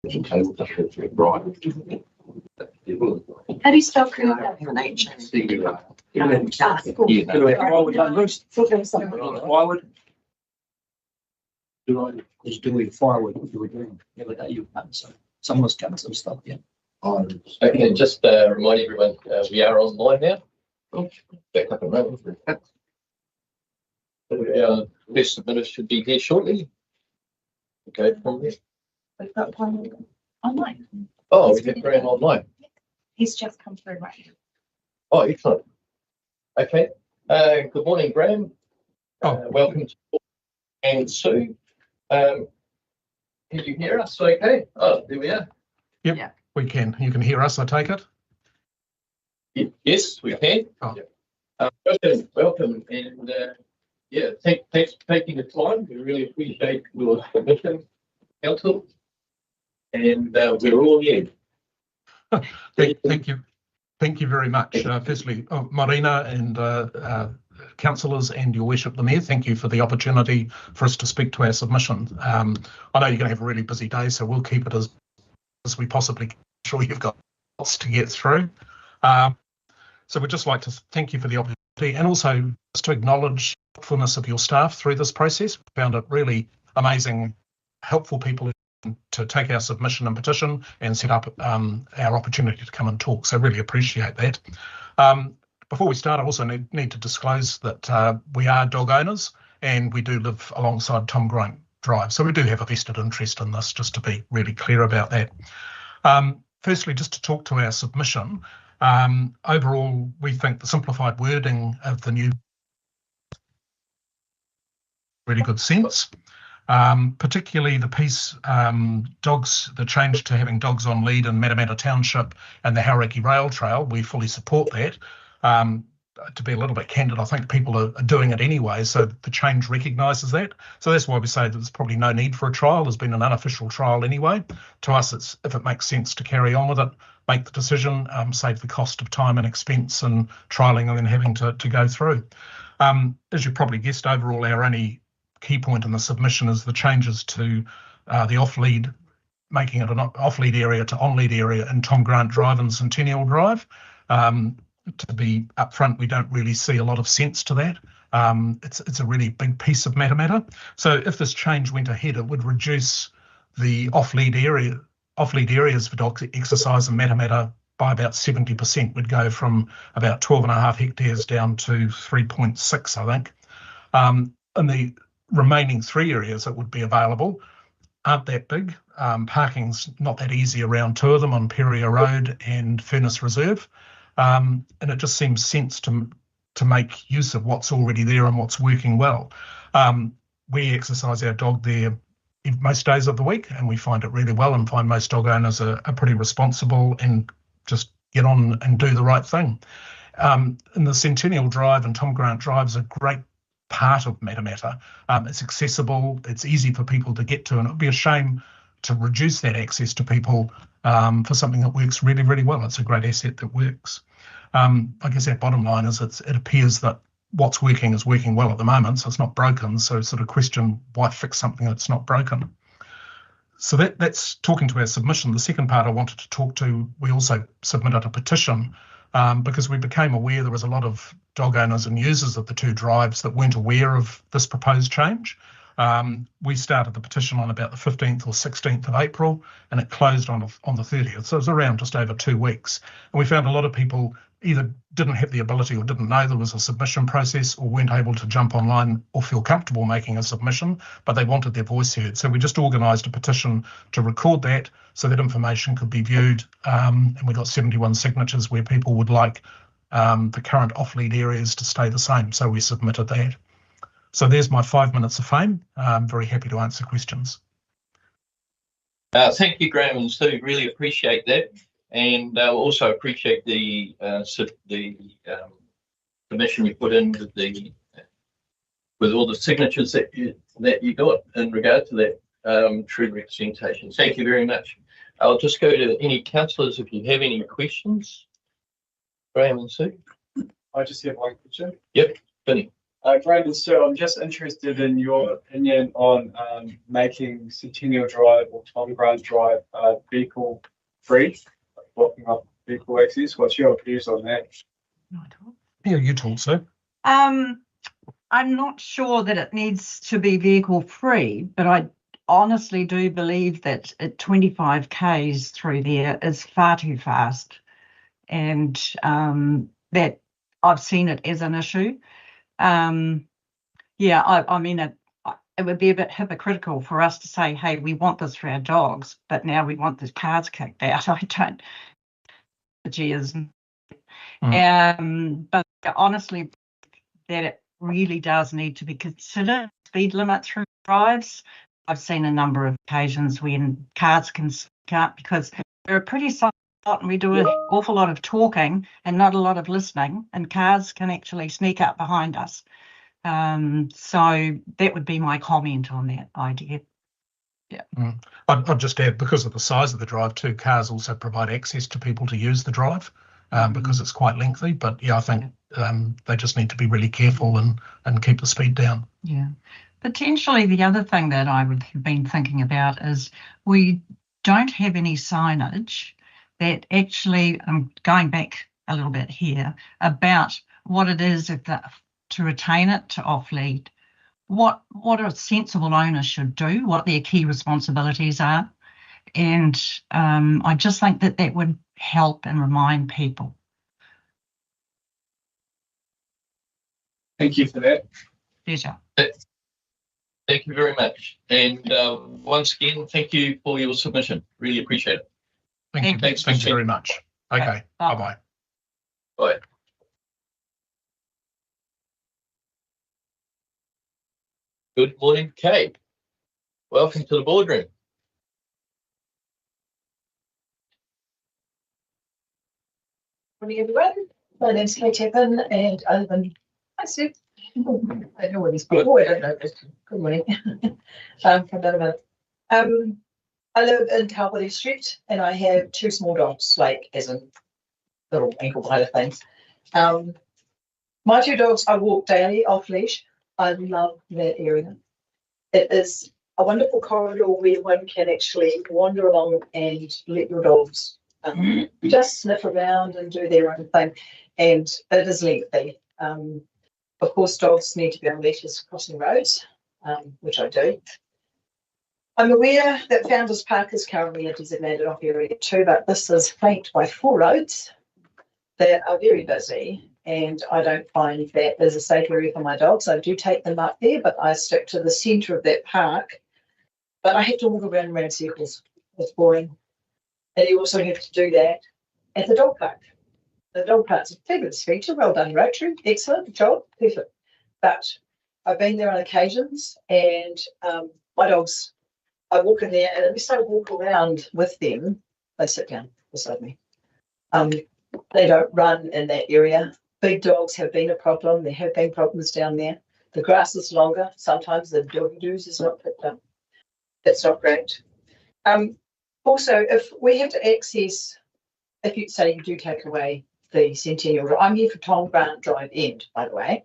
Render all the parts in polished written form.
table right. How do you spell career with an H? Firewood. Just doing firewood. The other day you had some was cutting some stuff. Yeah. Okay, just remind everyone we are online now. Back up and running. Best submitter should be here shortly. Okay, from there. We've got one online. Oh, we have Graham online. He's just come through right now. Oh, excellent. Okay. Good morning, Graham. Welcome to and Sue. Can you hear us? Okay. Oh, there we are. Yep, yeah. We can. You can hear us, I take it? Yes, we can. Oh. Welcome, and yeah, thanks for taking the time. We really appreciate your submission, Council, and we're all in. Thank you. Thank you very much. Firstly, Marina and councillors and your worship the mayor, thank you for the opportunity for us to speak to our submission. I know you're going to have a really busy day, so we'll keep it as we possibly can. I'm sure you've got lots to get through. So we'd just like to thank you for the opportunity, and also just to acknowledge the helpfulness of your staff through this process. We found it really amazing, helpful people to take our submission and petition and set up our opportunity to come and talk. So really appreciate that. Before we start, I also need to disclose that we are dog owners and we do live alongside Tom Grant Drive. So we do have a vested interest in this, just to be really clear about that. Firstly, just to talk to our submission, overall, we think the simplified wording of the new really good sense. Particularly the piece, the change to having dogs on lead in Matamata Township and the Hauraki Rail Trail, we fully support that. To be a little bit candid, I think people are doing it anyway, so the change recognises that. So that's why we say there's probably no need for a trial. There's been an unofficial trial anyway. To us, it's if it makes sense to carry on with it, make the decision, save the cost of time and expense and trialling and then having to go through. As you probably guessed, overall, our only key point in the submission is the changes to the off-lead, making it an off-lead area to on-lead area in Tom Grant Drive and Centennial Drive. To be upfront, we don't really see a lot of sense to that. It's a really big piece of Matamata. So if this change went ahead, it would reduce the off-lead areas for dogs exercise in Matamata by about 70%. We'd go from about 12.5 hectares down to 3.6, I think. And the remaining 3 areas that would be available aren't that big. Parking's not that easy around 2 of them on Peria Road and Furnace Reserve. And it just seems sense to make use of what's already there and what's working well. We exercise our dog there most days of the week, and we find it really well, and find most dog owners are pretty responsible and just get on and do the right thing. And the Centennial Drive and Tom Grant Drive is a great part of Matamata. It's accessible, it's easy for people to get to, and it would be a shame to reduce that access to people for something that works really, really well. It's a great asset that works. I guess our bottom line is it appears that what's working is working well at the moment, so it's not broken. So sort of question, why fix something that's not broken? So that's talking to our submission. The second part I wanted to talk to, we also submitted a petition because we became aware there was a lot of dog owners and users of the 2 drives that weren't aware of this proposed change. We started the petition on about the 15th or 16th of April, and it closed on the 30th. So it was around just over 2 weeks. And we found a lot of people either didn't have the ability or didn't know there was a submission process, or weren't able to jump online or feel comfortable making a submission, but they wanted their voice heard. So we just organised a petition to record that so that information could be viewed. And we got 71 signatures where people would like the current off-lead areas to stay the same. So we submitted that. So there's my 5 minutes of fame. I'm very happy to answer questions. Thank you, Graham and Sue. Really appreciate that, and also appreciate the submission you put in with all the signatures that you got in regard to that true representation. Thank you very much. I'll just go to any councillors if you have any questions. Graham and Sue. I just have one question. Yep, Vinny. Brandon, so I'm just interested in your opinion on making Centennial Drive or Tom Grant Drive vehicle free, blocking up vehicle access. What's your views on that? Yeah, you talk, sir. I'm not sure that it needs to be vehicle free, but I honestly do believe that at 25 k's through there is far too fast, and that I've seen it as an issue. Yeah, I mean, it would be a bit hypocritical for us to say, hey, we want this for our dogs, but now we want the cars kicked out. I don't. Is. But honestly, that it really does need to be considered. Speed limit through drives. I've seen a number of occasions when cars can cut because we're a pretty silent lot and we do an awful lot of talking and not a lot of listening, and cars can actually sneak up behind us. So that would be my comment on that idea. Yeah. I'd just add, because of the size of the drive too, cars also provide access to people to use the drive because it's quite lengthy. But yeah, I think they just need to be really careful and keep the speed down. Yeah. Potentially the other thing that I would have been thinking about is we don't have any signage that actually, I'm going back a little bit here, about what it is to retain it to off-lead, what a sensible owner should do, what their key responsibilities are. And I just think that would help and remind people. Thank you for that. Pleasure. Thank you very much. And once again, thank you for your submission. Really appreciate it. Thank you. Thanks Thank you very much. Okay. Bye-bye. Bye. Good morning, Kate. Welcome to the boardroom. Morning, everyone. My name's Kate Tappan, and I live in. Hi, Sue. I know where these people. I don't know. Good morning. From Matamata. I live in Calvary Street, and I have two small dogs, like as in little ankle biter things. My two dogs I walk daily off leash. I love that area. It is a wonderful corridor where one can actually wander along and let your dogs just sniff around and do their own thing. And it is lengthy. Of course, dogs need to be on leashes crossing roads, which I do. I'm aware that Founders Park is currently a designated off area too, but this is flanked by 4 roads that are very busy, and I don't find that is a safe area for my dogs. I do take them up there, but I stick to the centre of that park. But I have to walk around and round circles. It's boring. And you also have to do that at the dog park. The dog park's a fabulous feature. Well done, Rotary. Excellent job. Perfect. But I've been there on occasions, and my dogs, I walk in there, and unless I walk around with them, they sit down beside me. They don't run in that area. Big dogs have been a problem. There have been problems down there. The grass is longer. Sometimes the doggy-doos is not picked up. That's not great. Also, if we have to access, if you say you do take away the Centennial, I'm here for Tom Grant Drive End, by the way.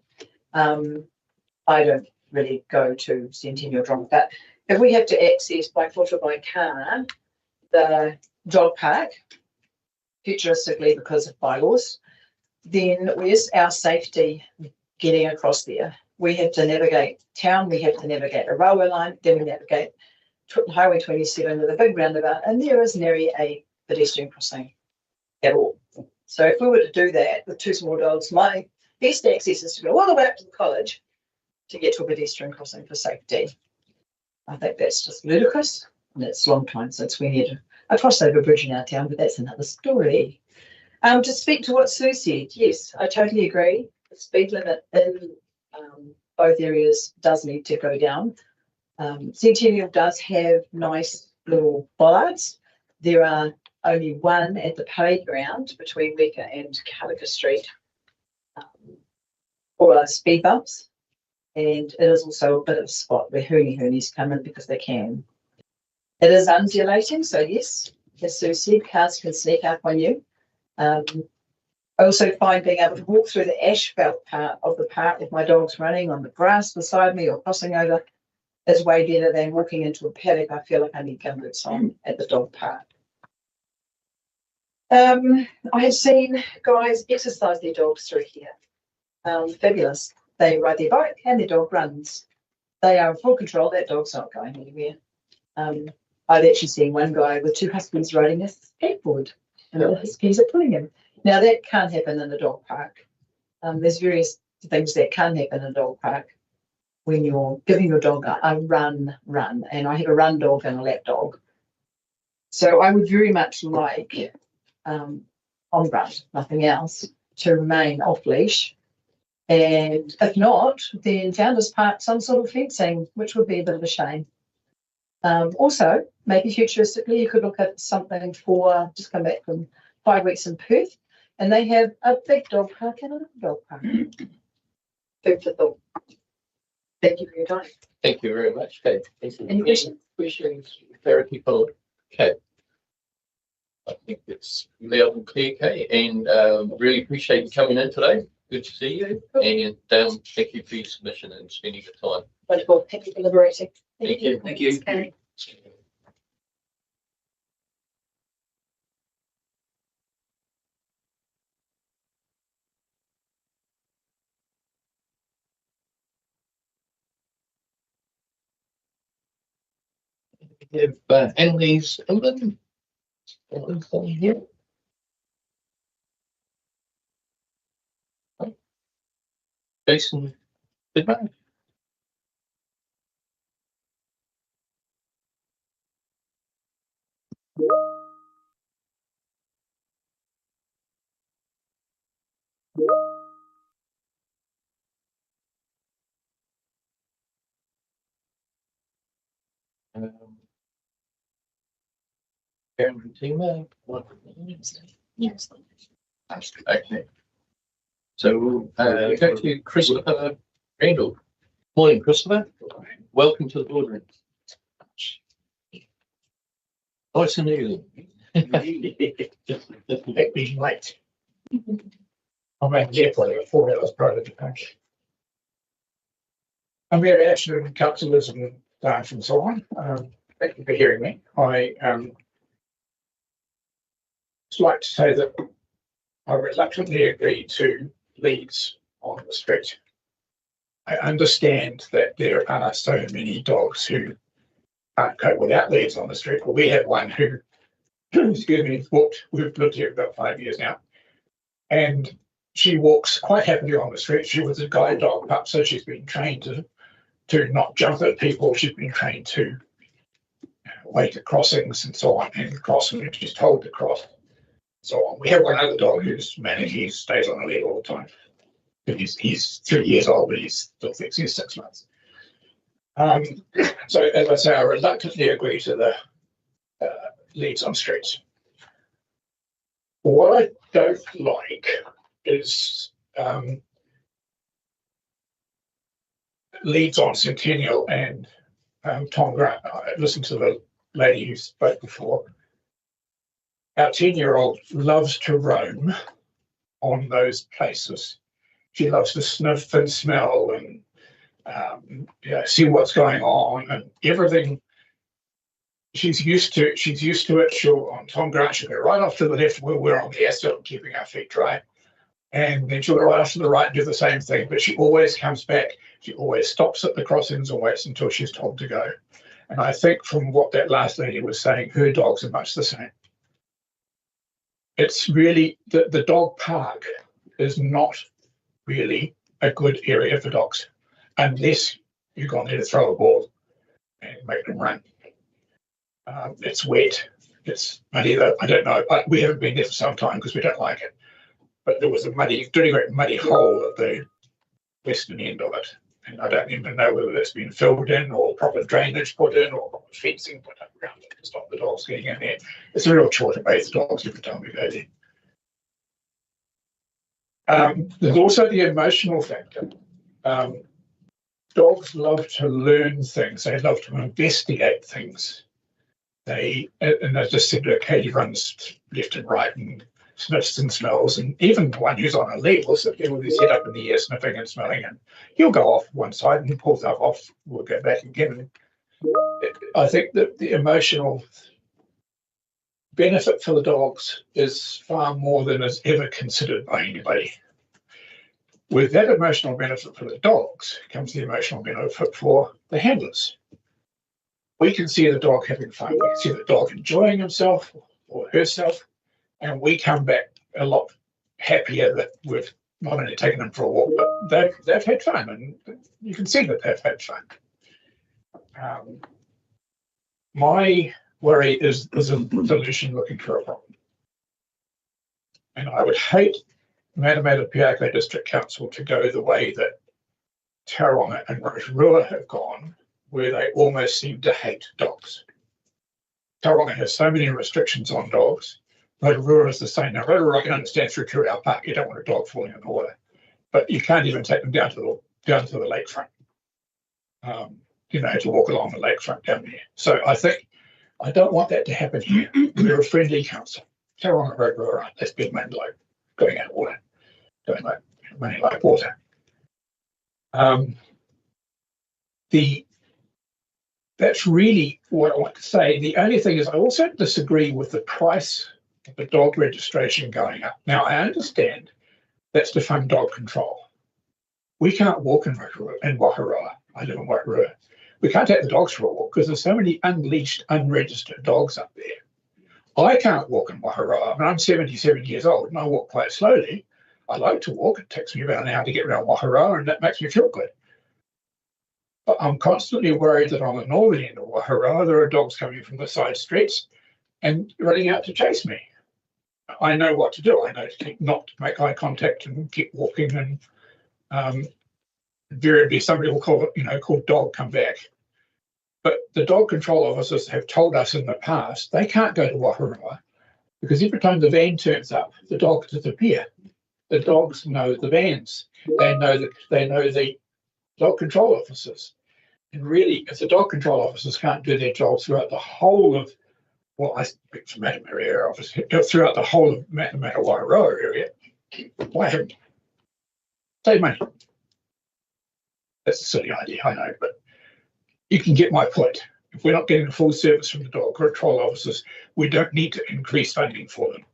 I don't really go to Centennial Drive, but if we have to access by foot or by car the dog park, futuristically because of bylaws, then where's our safety getting across there? We have to navigate town, we have to navigate a railway line, then we navigate Highway 27 with a big roundabout, and there is nary a pedestrian crossing at all. So if we were to do that with 2 small dogs, my best access is to go all the way up to the college to get to a pedestrian crossing for safety. I think that's just ludicrous, and it's a long time since we had a crossover bridge in our town, but that's another story. To speak to what Sue said, yes, I totally agree. The speed limit in both areas does need to go down. Centennial does have nice little bollards. There are only one at the playground between Becca and Calica Street, or speed bumps. And it is also a bit of a spot where hoonies come in because they can. It is undulating, so yes, as Sue said, cars can sneak up on you. I also find being able to walk through the asphalt part of the park with my dogs running on the grass beside me or crossing over is way better than walking into a paddock. I feel like I need gumboots on at the dog park. I have seen guys exercise their dogs through here. Fabulous. They ride their bike and their dog runs. They are in full control. That dog's not going anywhere. I've actually seen one guy with 2 huskies riding a skateboard, and the huskies are pulling him. Now that can't happen in a dog park. There's various things that can happen in a dog park when you're giving your dog a run, and I have a run dog and a lap dog. So I would very much like on run, nothing else, to remain off leash. And if not, then Founders Park, some sort of fencing, which would be a bit of a shame. Also, maybe futuristically, you could look at something for, just come back from 5 weeks in Perth, and they have a big dog park and a little dog park. Food for thought. Thank you for your time. Thank you very much, Kate. Any questions? Questions, clarity, follow. Okay. I think it's loud and clear, Kate, and really appreciate you coming in today. Good to see you, and thank you for your submission and spending your time. Wonderful. Thank you for liberating. Thank you. Thank you. Okay. We have Annalise England. Annalise on here. Jason Bidman. Karen Tima. Yes. Okay. So we'll go to Christopher Randall. Morning, Christopher. Welcome to the boardroom. Nice and early. That being late. I'm at the airport about 4 hours prior to the punch. I'm here actually in councillors and staff and so on. Thank you for hearing me. I just like to say that I reluctantly agree to leads on the street. I understand that there are so many dogs who can't cope without leads on the street. Well, we have one who, excuse me, we've lived here about 5 years now, and she walks quite happily on the street. She was a guide dog pup, so she's been trained to not jump at people. She's been trained to wait at crossings and so on, and cross when she's told to cross. So on. We have one other dog who's manic. He stays on the lead all the time. He's 3 years old, but he still thinks he's 6 months. So as I say, I reluctantly agree to the leads on streets. What I don't like is leads on Centennial and Tom Grant. I listened to the lady who spoke before. Our 10-year-old loves to roam on those places. She loves to sniff and smell and see what's going on and everything. She's used to it. She'll on Tom Grant, she'll go right off to the left where we're on the asphalt, keeping our feet dry. And then she'll go right off to the right and do the same thing. But she always comes back. She always stops at the crossings and waits until she's told to go. And I think from what that last lady was saying, her dogs are much the same. It's really, the dog park is not really a good area for dogs, unless you've gone there to throw a ball and make them run. It's wet, it's muddy. I don't know, we haven't been there for some time because we don't like it. But there was a really great muddy hole at the western end of it. And I don't even know whether that's been filled in or proper drainage put in or proper fencing put up around it to stop the dogs getting in there. It's a real chore to bathe the dogs every time we go there. There's also the emotional factor. Dogs love to learn things. They love to investigate things. And as I said, Katie runs left and right and sniffs and smells, and even the one who's on a lead will sit there with his head up in the air, sniffing and smelling, and he'll go off one side and he pulls off, we'll go back again. I think that the emotional benefit for the dogs is far more than is ever considered by anybody. With that emotional benefit for the dogs comes the emotional benefit for the handlers. We can see the dog having fun, we can see the dog enjoying himself or herself, and we come back a lot happier that we've not only taken them for a walk, but they've had fun, and you can see that they've had fun. My worry is a solution looking for a problem. And I would hate Matamata-Piako District Council to go the way that Tauranga and Rotorua have gone, where they almost seem to hate dogs. Tauranga has so many restrictions on dogs. Rotorua is the same. Now, Rotorua, I can understand through Kureau Park, you don't want a dog falling in the water, but you can't even take them down to the lakefront, to walk along the lakefront down there. So I don't want that to happen here. We're a friendly council. Tauranga and Rotorua aren't. That's big man like going out of water, going like money like water. That's really what I want to say. The only thing is I also disagree with the price of the dog registration going up. Now, I understand that's to fund dog control. We can't walk in Waharoa. I live in Waharoa. We can't take the dogs for a walk because there's so many unleashed, unregistered dogs up there. I can't walk in Waharoa. I mean, I'm 77 years old and I walk quite slowly. I like to walk. It takes me about an hour to get around Waharoa, and that makes me feel good. But I'm constantly worried that on the northern end of Waharoa, there are dogs coming from the side streets and running out to chase me. I know what to do. I know not to make eye contact and keep walking, and invariably somebody will call dog, come back. But the dog control officers have told us in the past they can't go to Waharoa because every time the van turns up, the dogs disappear. The dogs know the vans. They know the dog control officers. And really, if the dog control officers can't do their job throughout the whole of, well, I speak for Matamata area office, throughout the whole of Matamata-Wairoa area, why haven't save money? That's a silly idea, I know, but you can get my point. If we're not getting a full service from the dog control officers, we don't need to increase funding for them.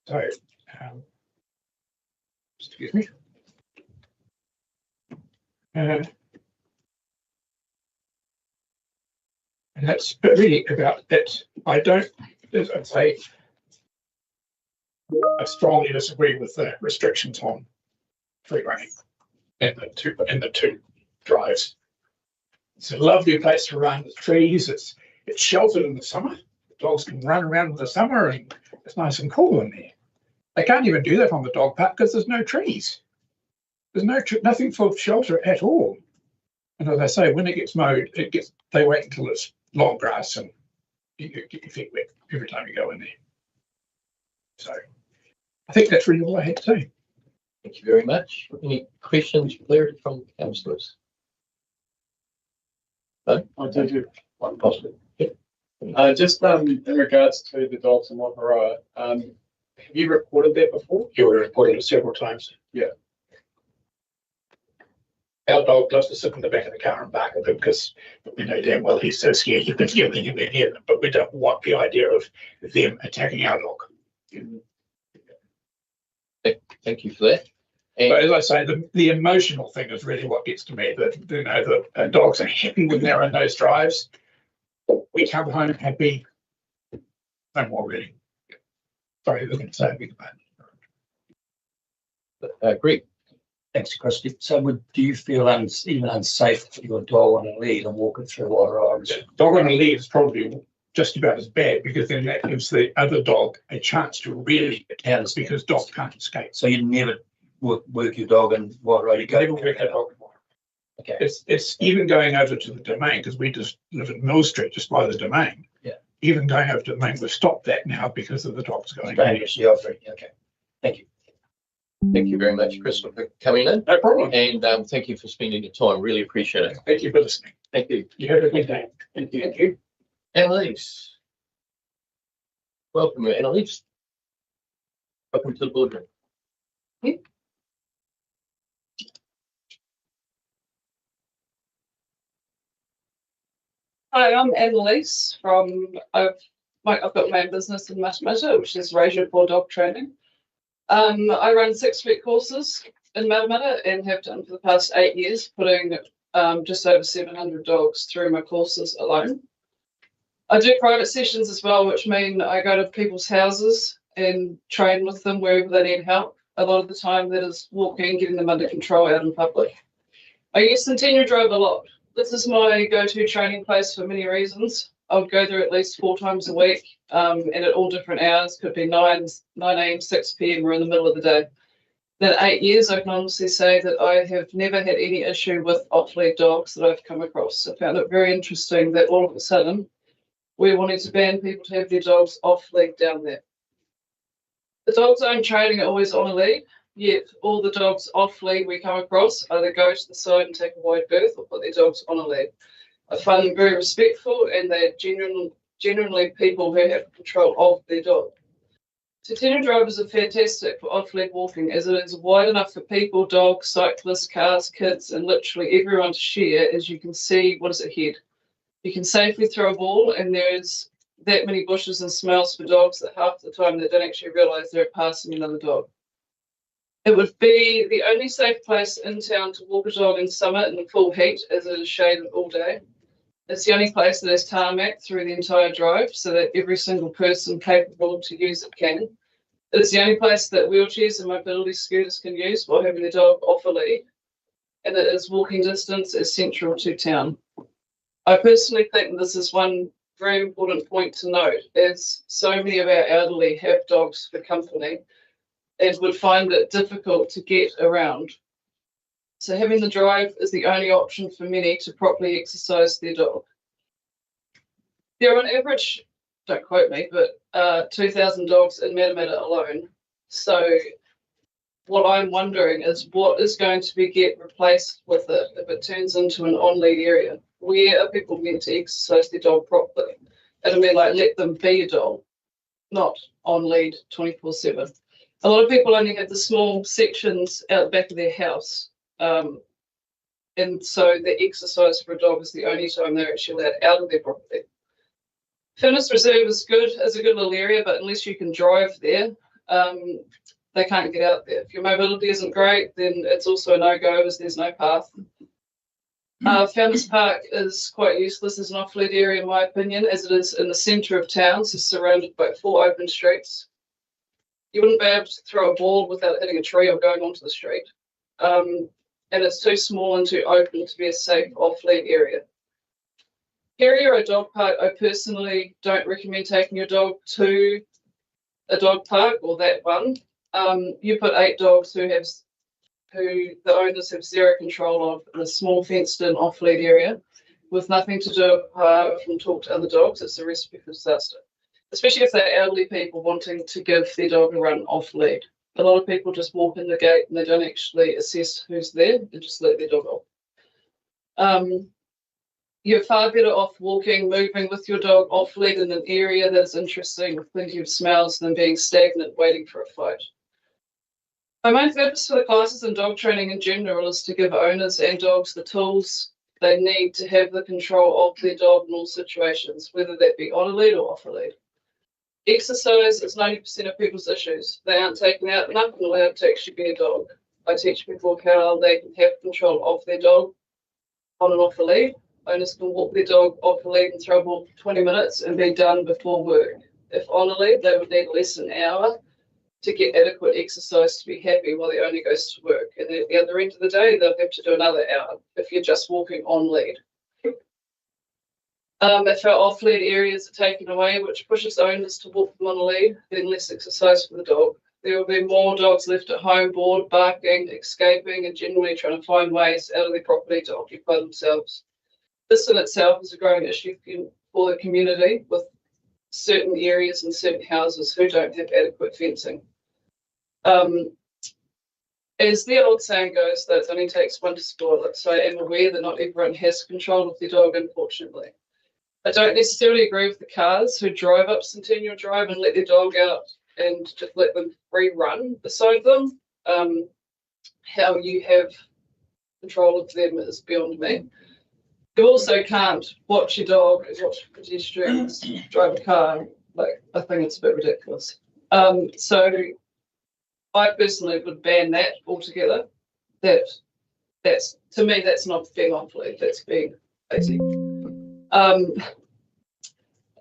So, excuse me. And that's really about it. I don't, as I say, I strongly disagree with the restrictions on free running in the two drives. It's a lovely place to run with trees. It's sheltered in the summer. The dogs can run around in the summer and it's nice and cool in there. They can't even do that on the dog park because there's no trees. There's nothing for shelter at all. And as I say, when it gets mowed, they wait until it's long grass and you get your feet wet every time you go in there. So I think that's really all I had to say. Thank you very much. Any questions, clarity from councillors? No? I do One possible. just in regards to the dogs in Waharoa, have you reported that before? You were reported it several times. Yeah. Our dog loves to sit in the back of the car and bark at them because we know damn well he's so scared you can hear them, but we don't want the idea of them attacking our dog. Thank you for that. And But as I say, the emotional thing is really what gets to me. The dogs are happy when they're in those drives. We come home happy. No more really. Sorry, I was going to say a big Greg, Thanks, Christy. So do you feel even unsafe for your dog on a lead and walking through Waharoa? Dog on a lead is probably just about as bad because then that gives the other dog a chance to really attack because dogs can't escape. So you never work your dog in Waharoa? You Never work a dog. Okay. It's even going over to the domain because we just live in Mill Street just by the domain. Yeah. Even going over to the domain, we've stopped that now because of the dogs going. Dangerously offering. Okay. Thank you. thank you very much, Chris, for coming in. No problem. And thank you for spending your time. Really appreciate it. Thank you for listening. Thank you. You have a good day. Thank you. Annalise. Welcome, Annalise. Welcome to the boardroom. Hi, I'm Annalise from, I've got my own business in Matamata, which is Raise for Dog Training. I run 6-week courses in Matamata and have done for the past 8 years, putting just over 700 dogs through my courses alone. I do private sessions as well, which mean I go to people's houses and train with them wherever they need help. A lot of the time that is walking, getting them under control out in public. I use Centennial Drive a lot. This is my go-to training place for many reasons. I would go there at least 4 times a week, and at all different hours. Could be 9 a.m, 6 p.m, or in the middle of the day. In 8 years, I can honestly say that I have never had any issue with off-lead dogs that I've come across. I found it very interesting that all of a sudden we're wanting to ban people to have their dogs off-lead down there. The dogs I'm training are always on a lead. Yet all the dogs off lead we come across either go to the side and take a wide berth or put their dogs on a lead. I find them very respectful and they're genuinely people who have control of their dog. Centennial Drivers are fantastic for off-lead walking as it is wide enough for people, dogs, cyclists, cars, kids and literally everyone to share as you can see what is ahead. You can safely throw a ball and there's that many bushes and smells for dogs that half the time they don't actually realise they're passing another dog. It would be the only safe place in town to walk a dog in summer in the full heat as it is shaded all day. It's the only place that has tarmac through the entire drive so that every single person capable to use it can. It is the only place that wheelchairs and mobility scooters can use while having their dog off a lead. And it is walking distance is central to town. I personally think this is one very important point to note as so many of our elderly have dogs for company and would find it difficult to get around. So having the drive is the only option for many to properly exercise their dog. There are on average, don't quote me, but 2,000 dogs in Matamata alone. So what I'm wondering is what is going to get replaced with it if it turns into an on-lead area? Where are people meant to exercise their dog properly? And I mean, like, let them be a dog, not on lead 24/7. A lot of people only have the small sections out the back of their house. And so the exercise for a dog is the only time they're actually allowed out of their property. Fitness Reserve is good, is a good little area, but unless you can drive there, they can't get out there. If your mobility isn't great, then it's also a no-go as there's no path. Founders Park is quite useless as an off-lead area in my opinion, as it is in the centre of town, so surrounded by 4 open streets. You wouldn't be able to throw a ball without hitting a tree or going onto the street. And it's too small and too open to be a safe off-lead area. Area or dog park, I personally don't recommend taking your dog to a dog park or that one. You put 8 dogs who the owners have zero control of in a small fenced-in off-lead area with nothing to do apart from talk to other dogs. It's a recipe for disaster. Especially if they're elderly people wanting to give their dog a run off lead. A lot of people just walk in the gate and they don't actually assess who's there and just let their dog off. You're far better off walking, moving with your dog off lead in an area that's interesting with plenty of smells than being stagnant waiting for a fight. My main purpose for the classes and dog training in general is to give owners and dogs the tools they need to have the control of their dog in all situations, whether that be on a lead or off a lead. Exercise is 90% of people's issues. They aren't taken out enough and allowed to actually be a dog. I teach people how they can have control of their dog on and off a lead. Owners can walk their dog off a lead and throw a ball for 20 minutes and be done before work. If on a lead, they would need less than an hour to get adequate exercise to be happy while the owner goes to work. And at the other end of the day, they'll have to do another hour if you're just walking on lead. If our off-lead areas are taken away, which pushes owners to walk them on a lead, then less exercise for the dog. There will be more dogs left at home, bored, barking, escaping, and generally trying to find ways out of their property to occupy themselves. This in itself is a growing issue for the community, with certain areas and certain houses who don't have adequate fencing. As the old saying goes, that it only takes one to spoil it, so I am aware that not everyone has control of their dog, unfortunately. I don't necessarily agree with the cars who drive up Centennial Drive and let their dog out and just let them free run beside them. How you have control of them is beyond me. You also can't watch your dog and watch pedestrians drive a car. Like, I think it's a bit ridiculous. So I personally would ban that altogether. That's to me, that's not being off-lead, that's being lazy.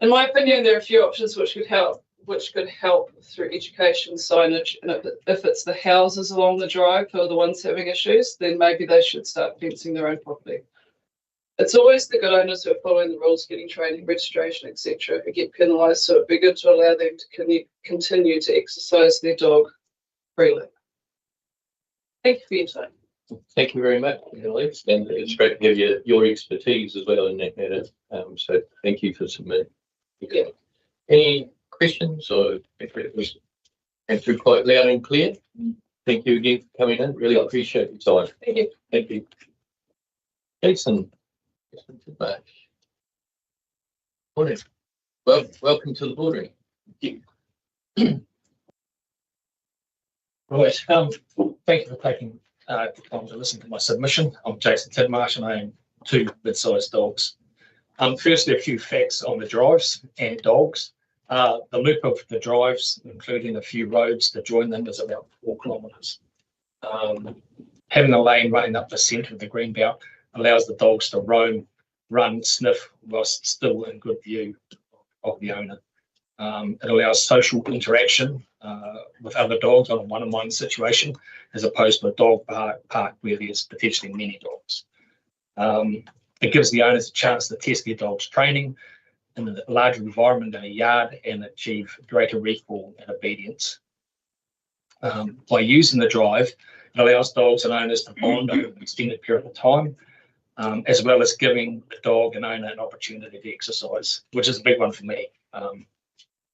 In my opinion, there are a few options which could help through education, signage, and if it's the houses along the drive who are the ones having issues, then maybe they should start fencing their own property. It's always the good owners who are following the rules, getting training, registration, etc., who get penalised, so it'd be good to allow them to continue to exercise their dog freely. Thank you for your time. Thank you very much, Alex, and it's great to have your expertise as well in that matter. So thank you for submitting. Yeah. Any questions, or if it was answered quite loud and clear? Thank you again for coming in. Really appreciate your time. Thank you. Thank you. Jason. Morning. Well, welcome to the boardroom. Right. Thank you for taking the time to listen to my submission. I'm Jason Tidmarsh and I own 2 mid-sized dogs. Firstly, a few facts on the drives and dogs. The loop of the drives, including a few roads to join them, is about 4 kilometres. Having a lane running up the centre of the green belt allows the dogs to roam, run, sniff, whilst still in good view of the owner. It allows social interaction with other dogs on a one-on-one situation, as opposed to a dog park where there's potentially many dogs. It gives the owners a chance to test their dog's training in a larger environment in a yard and achieve greater recall and obedience. By using the drive, it allows dogs and owners to bond over an extended period of time, as well as giving the dog and owner an opportunity to exercise, which is a big one for me.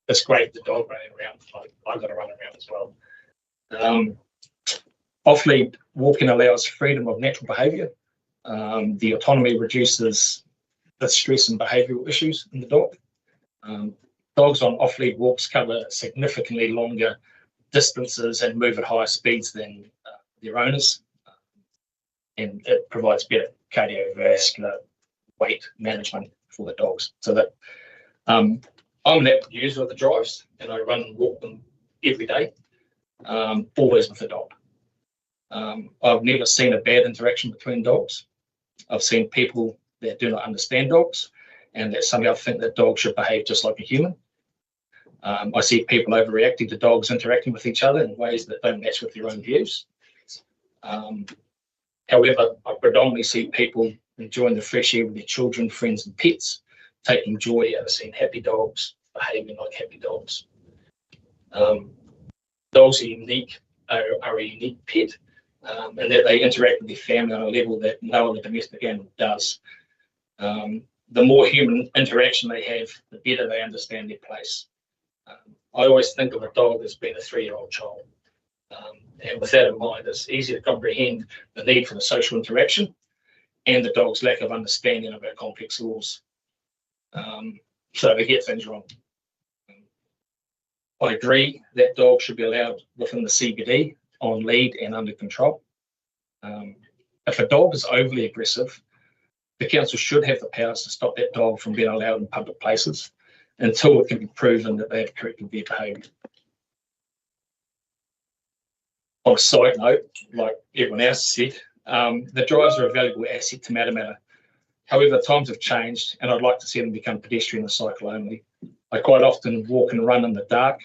It's great, the dog running around. I've got to run around as well. Off-lead walking allows freedom of natural behaviour. The autonomy reduces the stress and behavioural issues in the dog. Dogs on off-lead walks cover significantly longer distances and move at higher speeds than their owners. And it provides better cardiovascular weight management for the dogs. So that I'm an avid user of the drives and I run and walk them every day, always with the dog. I've never seen a bad interaction between dogs. I've seen people that do not understand dogs and that somehow think that dogs should behave just like a human. I see people overreacting to dogs interacting with each other in ways that don't match with their own views. However, I predominantly see people enjoying the fresh air with their children, friends and pets, taking joy out of seeing happy dogs, behaving like happy dogs. Dogs are unique, are a unique pet, and that they interact with their family on a level that no other domestic animal does. The more human interaction they have, the better they understand their place. I always think of a dog as being a 3-year-old child. And with that in mind, it's easy to comprehend the need for the social interaction and the dog's lack of understanding of our complex laws. So they get things wrong. I agree that dogs should be allowed within the CBD on lead and under control. If a dog is overly aggressive, the council should have the powers to stop that dog from being allowed in public places until it can be proven that they have corrected their behaviour. On a side note, like everyone else said, the drives are a valuable asset to Matamata. However, times have changed and I'd like to see them become pedestrian and cycle only. I quite often walk and run in the dark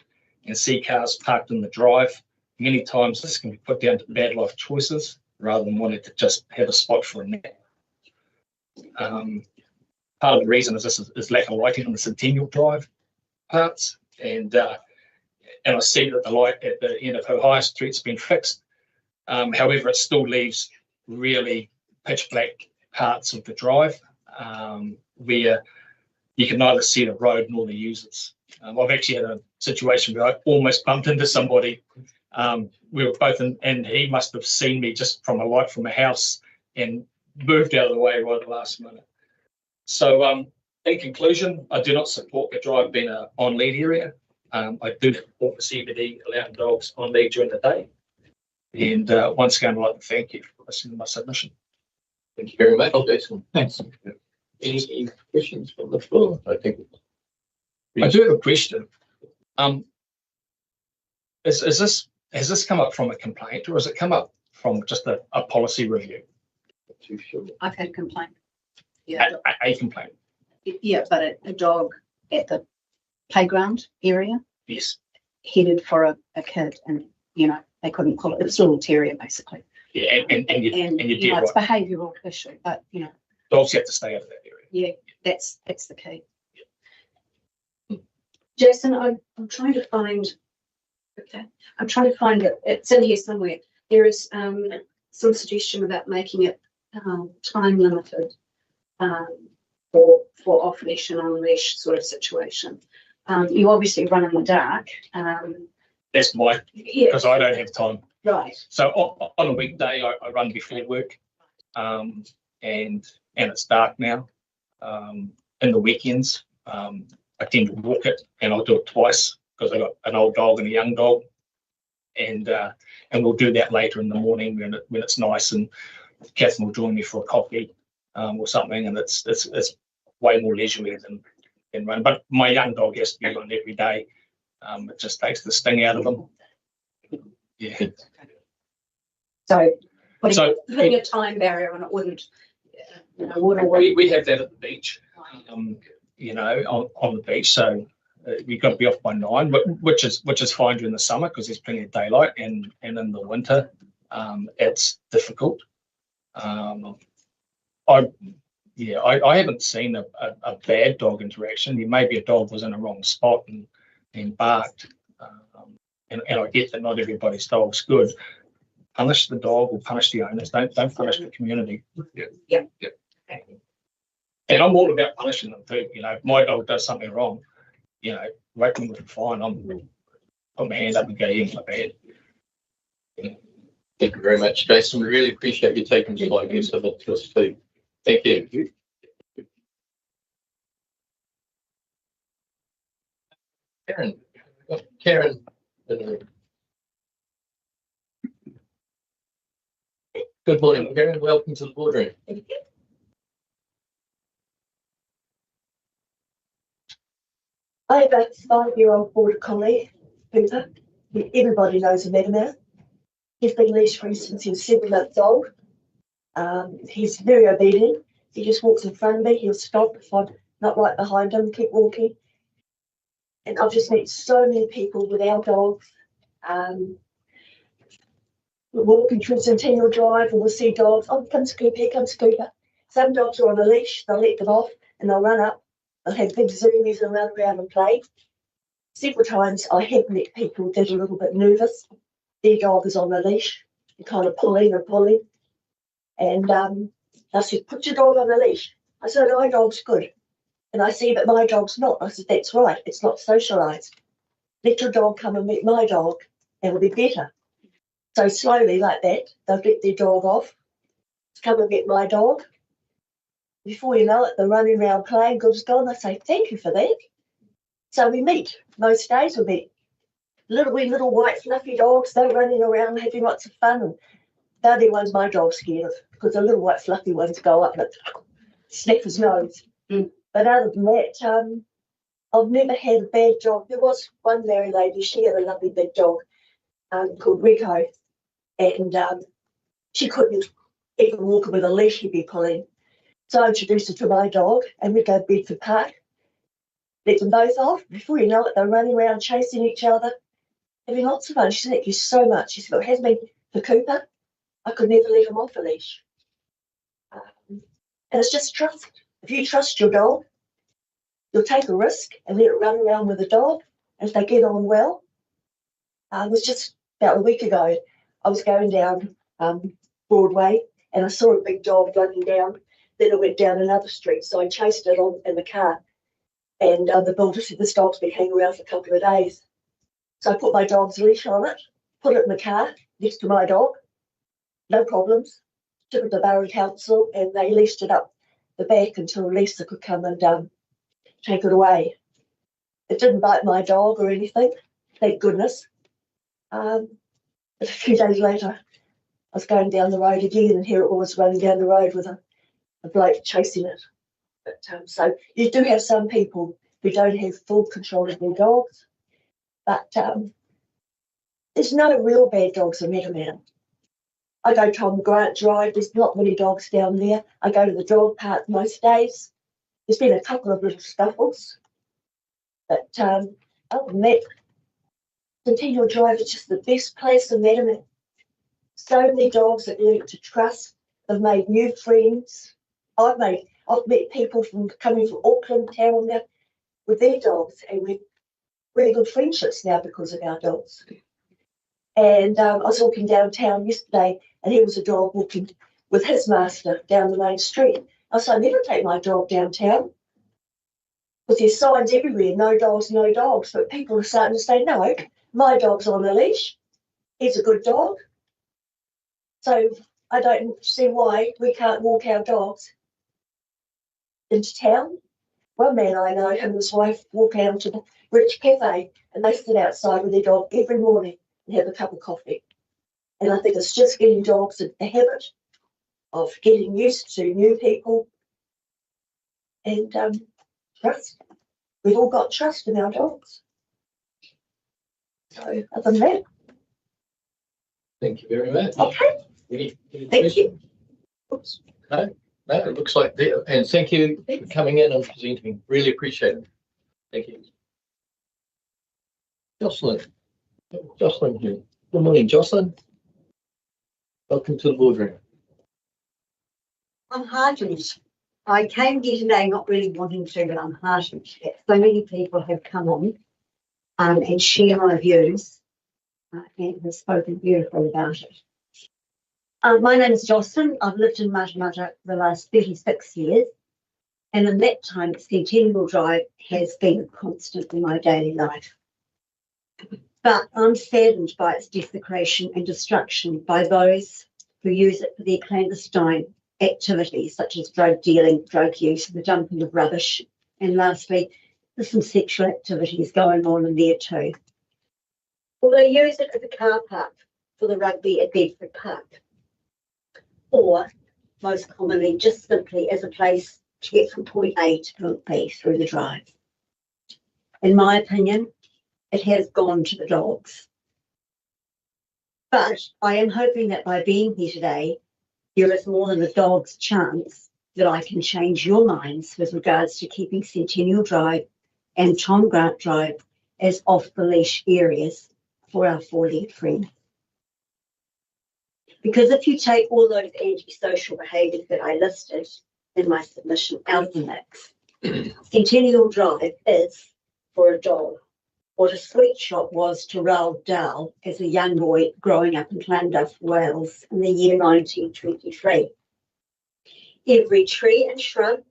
and see cars parked in the drive. Many times this can be put down to bad life choices rather than wanting to just have a spot for a nap. Part of the reason is this is lack of lighting on the Centennial Drive parts, and I see that the light at the end of Ohio Street's been fixed. However, it still leaves really pitch black parts of the drive where you can neither see the road nor the users. I've actually had a situation where I almost bumped into somebody. We were both in, and he must have seen me just from a light from a house and moved out of the way right at the last minute. So In conclusion, I do not support the drive being an on-lead area. I do support the CBD allowing dogs on lead during the day. And once again, I'd like to thank you for listening to my submission. Thank you very much, Jason. Thanks. Any questions from the floor? I think. I do have a question. Has this come up from a complaint, or has it come up from just a policy review? Not too sure. I've had a complaint. Yeah, A complaint. yeah, but a dog at the playground area Yes. headed for a kid, and they couldn't pull it. It was a little terrier basically. Yeah, and you did it's right. behavioural issue, but Dogs have to stay out of that area. yeah, that's the key. Jason, I'm trying to find. Okay, I'm trying to find it. It's in here somewhere. There is some suggestion about making it time limited for off leash and on leash sort of situation. You obviously run in the dark. That's my, Yeah, because I don't have time. right. So on a weekday, I run before work, and it's dark now. In the weekends, I tend to walk it, and I'll do it twice because I've got an old dog and a young dog, and we'll do that later in the morning when it's nice, and Catherine will join me for a coffee or something, and it's way more leisurely than run. But my young dog has to be run every day. It just takes the sting out of them. Yeah. So So putting a time barrier on it wouldn't, wouldn't work. we have that at the beach, on the beach. So you've got to be off by 9, which is fine during the summer because there's plenty of daylight, and in the winter, it's difficult. I haven't seen a bad dog interaction. Maybe a dog was in the wrong spot and barked, and I get that not everybody's dog's good. Punish the dog or punish the owners. Don't punish the community. Yeah. And I'm all about punishing them too. If my dog does something wrong, rake them with a fine. I'm put my hand up and go, yeah, not bad. Thank you very much, Jason. We really appreciate you taking the time to submit to us too. Thank you. Karen. Good morning, Karen. Welcome to the boardroom. I have a 5-year-old border collie, Peter. Everybody knows him now. He's been leash free since he was 7 months old. He's very obedient. He just walks in front of me. He'll stop if I'm not right behind him, keep walking. And I've just met so many people with our dogs. We're walking through Centennial Drive and we'll see dogs. Oh, come Scooper, here comes Scooper. Some dogs are on a leash, they'll let them off and they'll run up. They'll have big zoomies and run around and play. Several times I have met people that are a little bit nervous. Their dog is on a leash, and kind of pulling and pulling. And I said, put your dog on a leash. I said, my dog's good. And I see that my dog's not. I said, that's right, it's not socialised. Let your dog come and meet my dog, and it'll be better. So slowly, like that, they'll get their dog off, come and get my dog. Before you know it, they're running around playing, good as gone. I say, thank you for that. So we meet. Most days we meet. Little white fluffy dogs, they're running around having lots of fun. And they're the ones my dog's scared of, because the little white fluffy ones go up and sniff his nose. But other than that, I've never had a bad dog. There was one married lady, she had a lovely big dog called Rico, and she couldn't even walk with a leash, she'd be pulling. So I introduced her to my dog, and we'd go to Bedford Park, let them both off. Before you know it, they're running around chasing each other, having lots of fun. She said, thank you so much. She said, it has been for Cooper. I could never let him off a leash. And it's just trust. If you trust your dog, you'll take a risk and let it run around with the dog. And if they get on well, it was just about a week ago, I was going down Broadway and I saw a big dog running down. Then I went down another street, so I chased it on in the car. And the builder said, this dog's been hanging around for a couple of days. So I put my dog's leash on it, put it in the car next to my dog, no problems. Took it to the Borough Council and they leashed it up the back until Lisa could come and take it away. It didn't bite my dog or anything, thank goodness. But a few days later, I was going down the road again, and here it was running down the road with a bloke chasing it. But, so you do have some people who don't have full control of their dogs, but there's no real bad dogs in Matamata. I go Tom Grant Drive, there's not many dogs down there. I go to the dog park most days. There's been a couple of little scuffles, but other than that, Centennial Drive is just the best place in Matamata. So many dogs that learned to trust. They've made new friends. I've met people coming from Auckland town now with their dogs, and we've really good friendships now because of our dogs. And I was walking downtown yesterday, and here was a dog walking with his master down the main street. I said, I never take my dog downtown because there's signs everywhere, no dogs, no dogs. But people are starting to say, no, my dog's on a leash. He's a good dog. So I don't see why we can't walk our dogs into town. One man I know, him and his wife walk out to the Rich Cafe, and they sit outside with their dog every morning and have a cup of coffee. And I think it's just getting dogs in the habit of getting used to new people and trust. We've all got trust in our dogs. So other than that, Thank you very much. okay, Any thank you. Oops. No, it looks like that. And thank you for coming in and presenting. Really appreciate it. Thank you. Jocelyn here. Good morning, Jocelyn. Welcome to the boardroom. I'm heartened. I came here today not really wanting to, but I'm heartened that so many people have come on and share my views and have spoken beautifully about it. My name is Jocelyn. I've lived in Matamata the last 36 years, and in that time, Centennial Drive has been a constant in my daily life. But I'm saddened by its desecration and destruction by those who use it for their clandestine activities such as drug dealing, drug use, the dumping of rubbish, and lastly, there's some sexual activities going on in there too. Or they use it as a car park for the rugby at Bedford Park, or most commonly just simply as a place to get from point A to point B through the drive. In my opinion, it has gone to the dogs. But I am hoping that by being here today, there is more than a dog's chance that I can change your minds with regards to keeping Centennial Drive and Tom Grant Drive as off-the-leash areas for our four-legged friends. Because if you take all those antisocial behaviours that I listed in my submission out of the mix, Centennial Drive is, for a dog, what a sweet shop was to Roald Dahl as a young boy growing up in Llandaff, Wales in the year 1923. Every tree and shrub,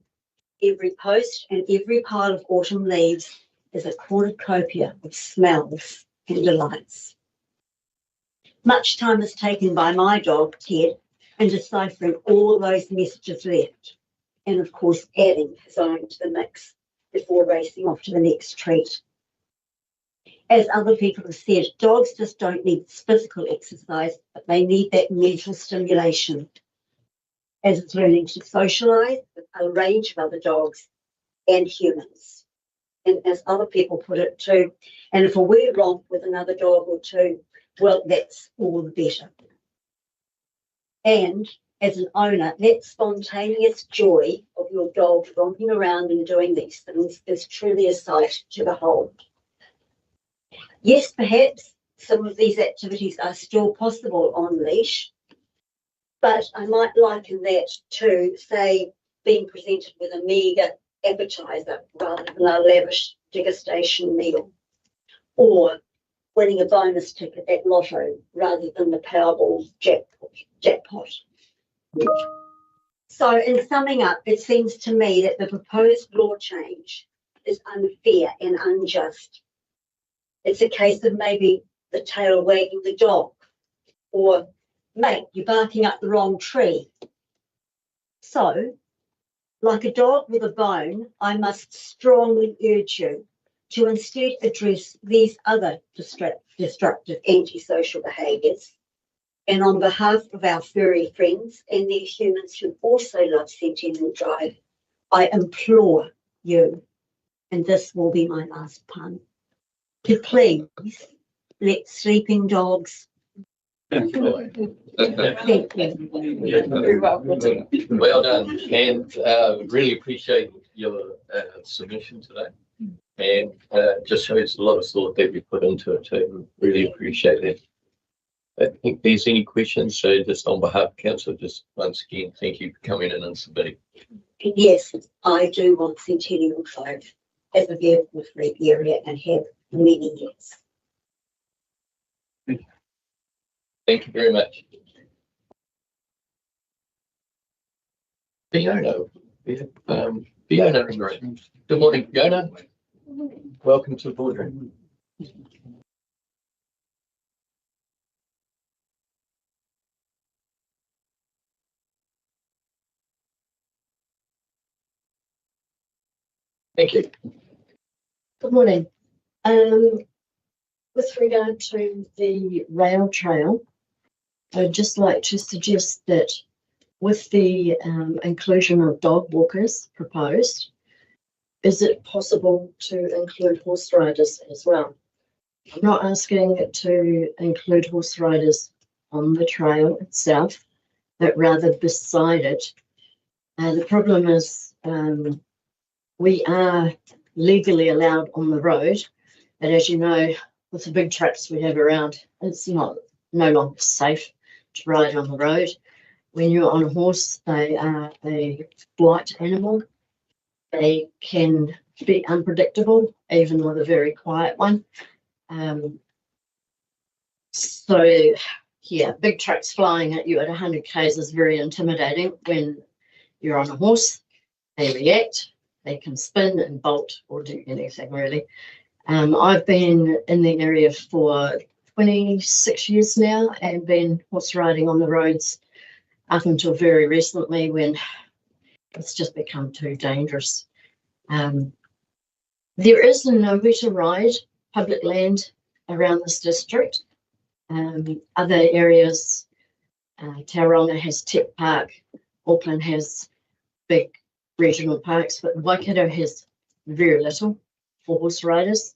every post and every pile of autumn leaves is a cornucopia of smells and delights. Much time is taken by my dog, Ted, in deciphering all those messages left, and of course adding his own to the mix before racing off to the next treat. As other people have said, dogs just don't need physical exercise, but they need that mental stimulation, as it's learning to socialise with a range of other dogs and humans. And as other people put it too, and if a wee romp with another dog or two, well, that's all the better. And as an owner, that spontaneous joy of your dog romping around and doing these things is truly a sight to behold. Yes, perhaps some of these activities are still possible on leash, but I might liken that to, say, being presented with a meagre appetizer rather than a lavish degustation meal, or winning a bonus ticket at Lotto rather than the Powerball jackpot. So in summing up, it seems to me that the proposed law change is unfair and unjust. It's a case of maybe the tail wagging the dog, or mate, you're barking up the wrong tree. So Like a dog with a bone, I must strongly urge you to instead address these other destructive antisocial behaviours. And on behalf of our furry friends and their humans who also love Centennial Drive, I implore you, and this will be my last pun, to please let sleeping dogs. Thank you. Very well. Well done, and really appreciate your submission today. And just shows a lot of thought that you put into it too. Really appreciate that. I think there's any questions, so just on behalf of council, just once again, thank you for coming in and submitting. Yes, I do want Centennial Drive as a vehicle-free area and have many years. Thank you very much. Fiona, we have Fiona in the room. Good morning, Fiona. Welcome to the boardroom. Thank you. Good morning. With regard to the rail trail, I'd just like to suggest that with the inclusion of dog walkers proposed, is it possible to include horse riders as well? I'm not asking to include horse riders on the trail itself, but rather beside it. The problem is we are legally allowed on the road, but as you know, with the big trucks we have around, it's no longer safe to ride on the road. When you're on a horse, they are a flight animal. They can be unpredictable, even with a very quiet one. So yeah, big trucks flying at you at 100 k's is very intimidating. When you're on a horse, they react, they can spin and bolt or do anything really. I've been in the area for 26 years now and been horse riding on the roads up until very recently when it's just become too dangerous. There is nowhere to ride public land around this district. Other areas, Tauranga has Tech Park, Auckland has big regional parks, but Waikato has very little for horse riders.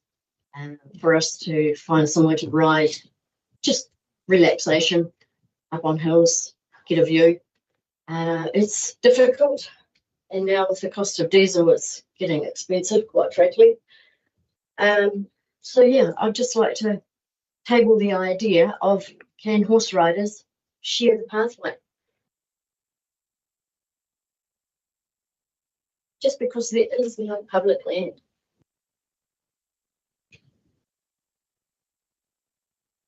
For us to find somewhere to ride, just relaxation up on hills, get a view. It's difficult, and now with the cost of diesel, it's getting expensive, quite frankly. So yeah, I'd just like to table the idea of can horse riders share the pathway? Just because there is no public land.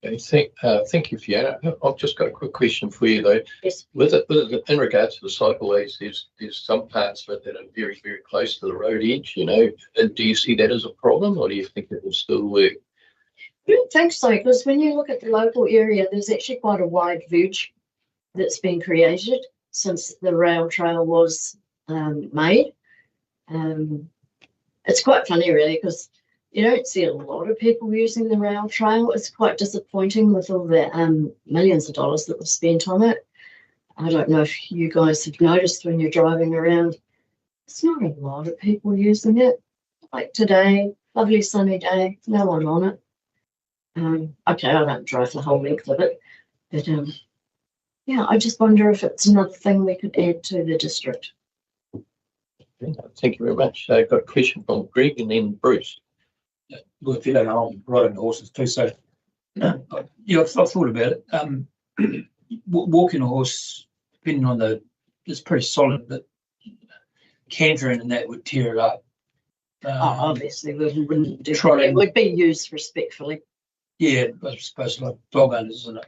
Okay, thank you, Fiona. I've just got a quick question for you though. Yes. With it, in regards to the cycleways, there's some parts of it that are very, very close to the road edge, you know. And do you see that as a problem, or do you think it will still work? I don't think so, because when you look at the local area, there's actually quite a wide verge that's been created since the rail trail was made. It's quite funny really, because you don't see a lot of people using the rail trail. It's quite disappointing with all the millions of dollars that were spent on it. I don't know if you guys have noticed when you're driving around, it's not a lot of people using it. Like today, lovely sunny day, no one on it. Okay, I don't drive the whole length of it, but yeah, I just wonder if it's another thing we could add to the district. Thank you very much. I've got a question from Greg and then Bruce. Well, if you don't know, I'm riding horses too, so yeah, I've thought about it. Walking a horse, depending on it's pretty solid, but cantering and that would tear it up. Obviously, we wouldn't do Try that. to- It would be used respectfully. Yeah, I suppose like dog owners, isn't it?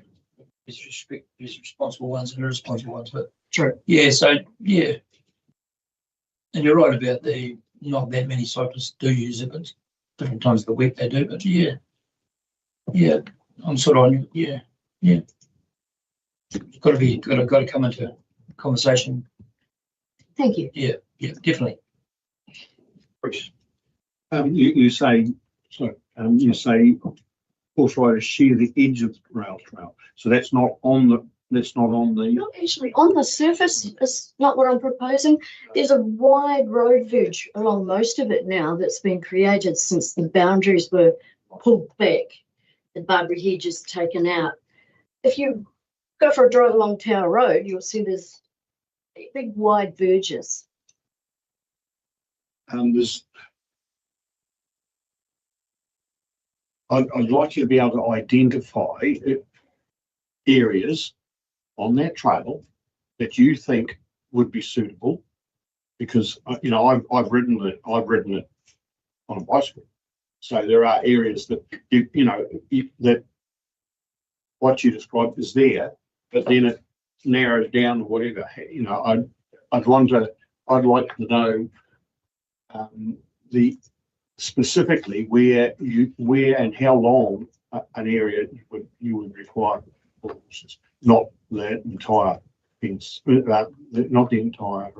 There's responsible ones and irresponsible ones, but True. yeah, so yeah. And you're right about not that many cyclists do use it, but different times of the week they do, but yeah. I'm sort of on, yeah. Got to come into conversation. Thank you. Yeah. Yeah, definitely. Bruce? You say, sorry, you say horse riders share the edge of the rail trail. So that's not on the, Not actually on the surface, is not what I'm proposing. There's a wide road verge along most of it now that's been created since the boundaries were pulled back. The Barbary hedge is taken out. If you go for a drive along Tower Road, you'll see there's big wide verges. I'd like you to be able to identify areas on that trail that you think would be suitable, because you know I've ridden it on a bicycle, so there are areas that that what you described is there, but then it narrows down or whatever. You know, I'd like to know the specifically where and how long an area you would require horses, not the entire fence, not the entire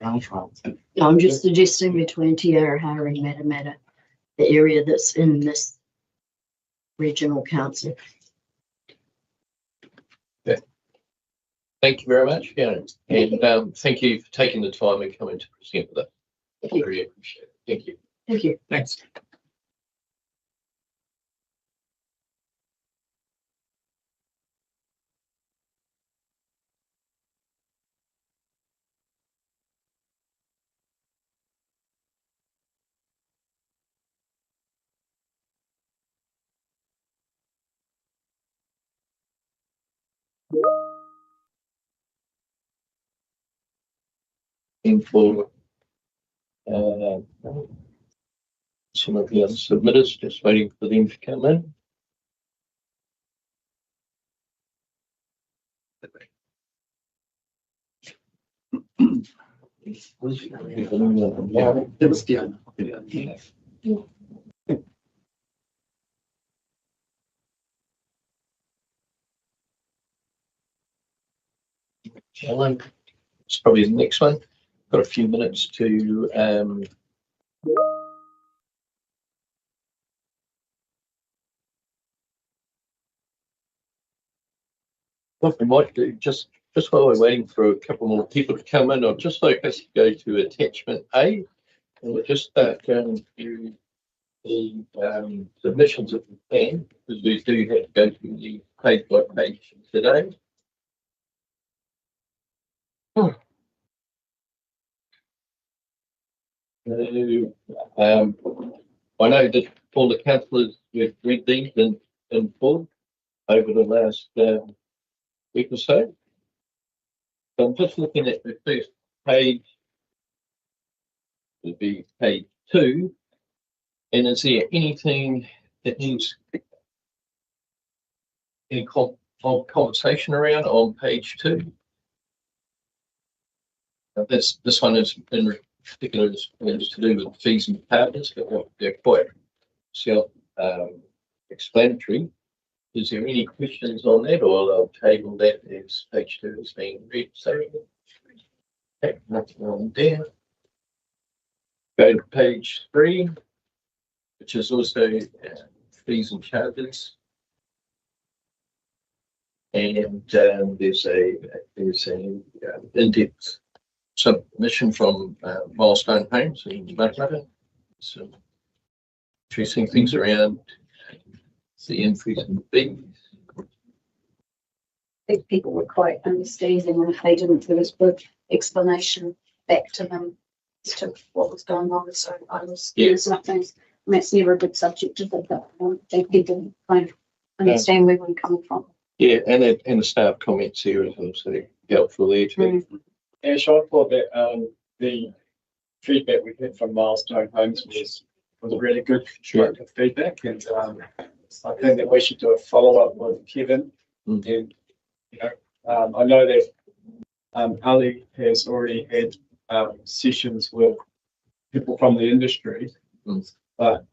rail trail. I'm just suggesting between Tiaraha and Matamata, the area that's in this regional council. Thank you very much, Fiona. And thank you for taking the time and coming to present with us. Thank you. Very appreciate it. Thank you. Thank you. Thanks. In for some of the other submitters, just waiting for them to come in. Ellen, it's probably the next one. Got a few minutes to what we might do, just while we're waiting for a couple more people to come in, I'd just like us to go to attachment A, and we'll just start going through the submissions if we can, because we do have to go through the page by page today. I know that all the councillors have read these in full over the last week or so. So I'm just looking at the first page. It would be page 2. And is there anything that needs any conversation around on page 2? This one is in particular is to do with fees and partners, but they're quite self-explanatory. Is there any questions on that, or I'll table that as page 2 is being read? So, okay, nothing on there. Go to page 3, which is also fees and charges. And there's a in-depth submission from Milestone Homes in Matamata. So, tracing things around the increase in fees. I think people were quite understanding, and if they didn't, there was good explanation back to them as to what was going on. So I was curious about things. And that's never a good subject to think about. I think people kind of understand where we're coming from. Yeah, and the staff comments here is also helpful there too. Yeah, so I thought that the feedback we had from Milestone Homes was really good constructive feedback, and I think that we should do a follow-up with Kevin. And you know, I know that Ali has already had sessions with people from the industry, but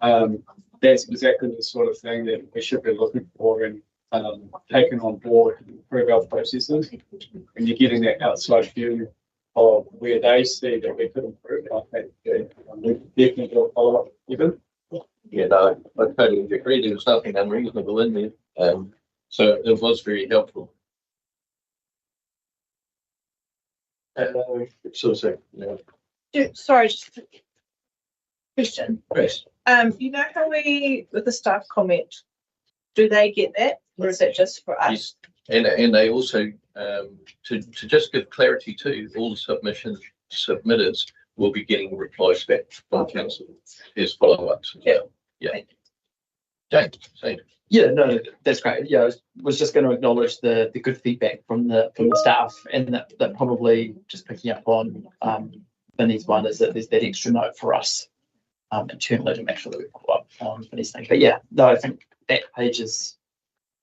that's exactly the sort of thing that we should be looking for and taken on board to improve our processes. And you're getting that outside view of where they see that we could improve. I think we definitely will follow up even. Yeah, no, I totally agree. There was nothing unreasonable in there. So it was very helpful. So, Sorry, just a question. Chris, You know how with the staff comment, do they get that, or is it just for us? yes, and they also to just give clarity to all the submitters will be getting replies back from council. There's follow-ups. Yeah. James, same. Yeah, no, that's great. Yeah, I was just going to acknowledge the good feedback from the staff, and that probably just picking up on Vinny's one is that there's that extra note for us internally to make sure that we follow up on Vinny's thing. But yeah, no, I think that page is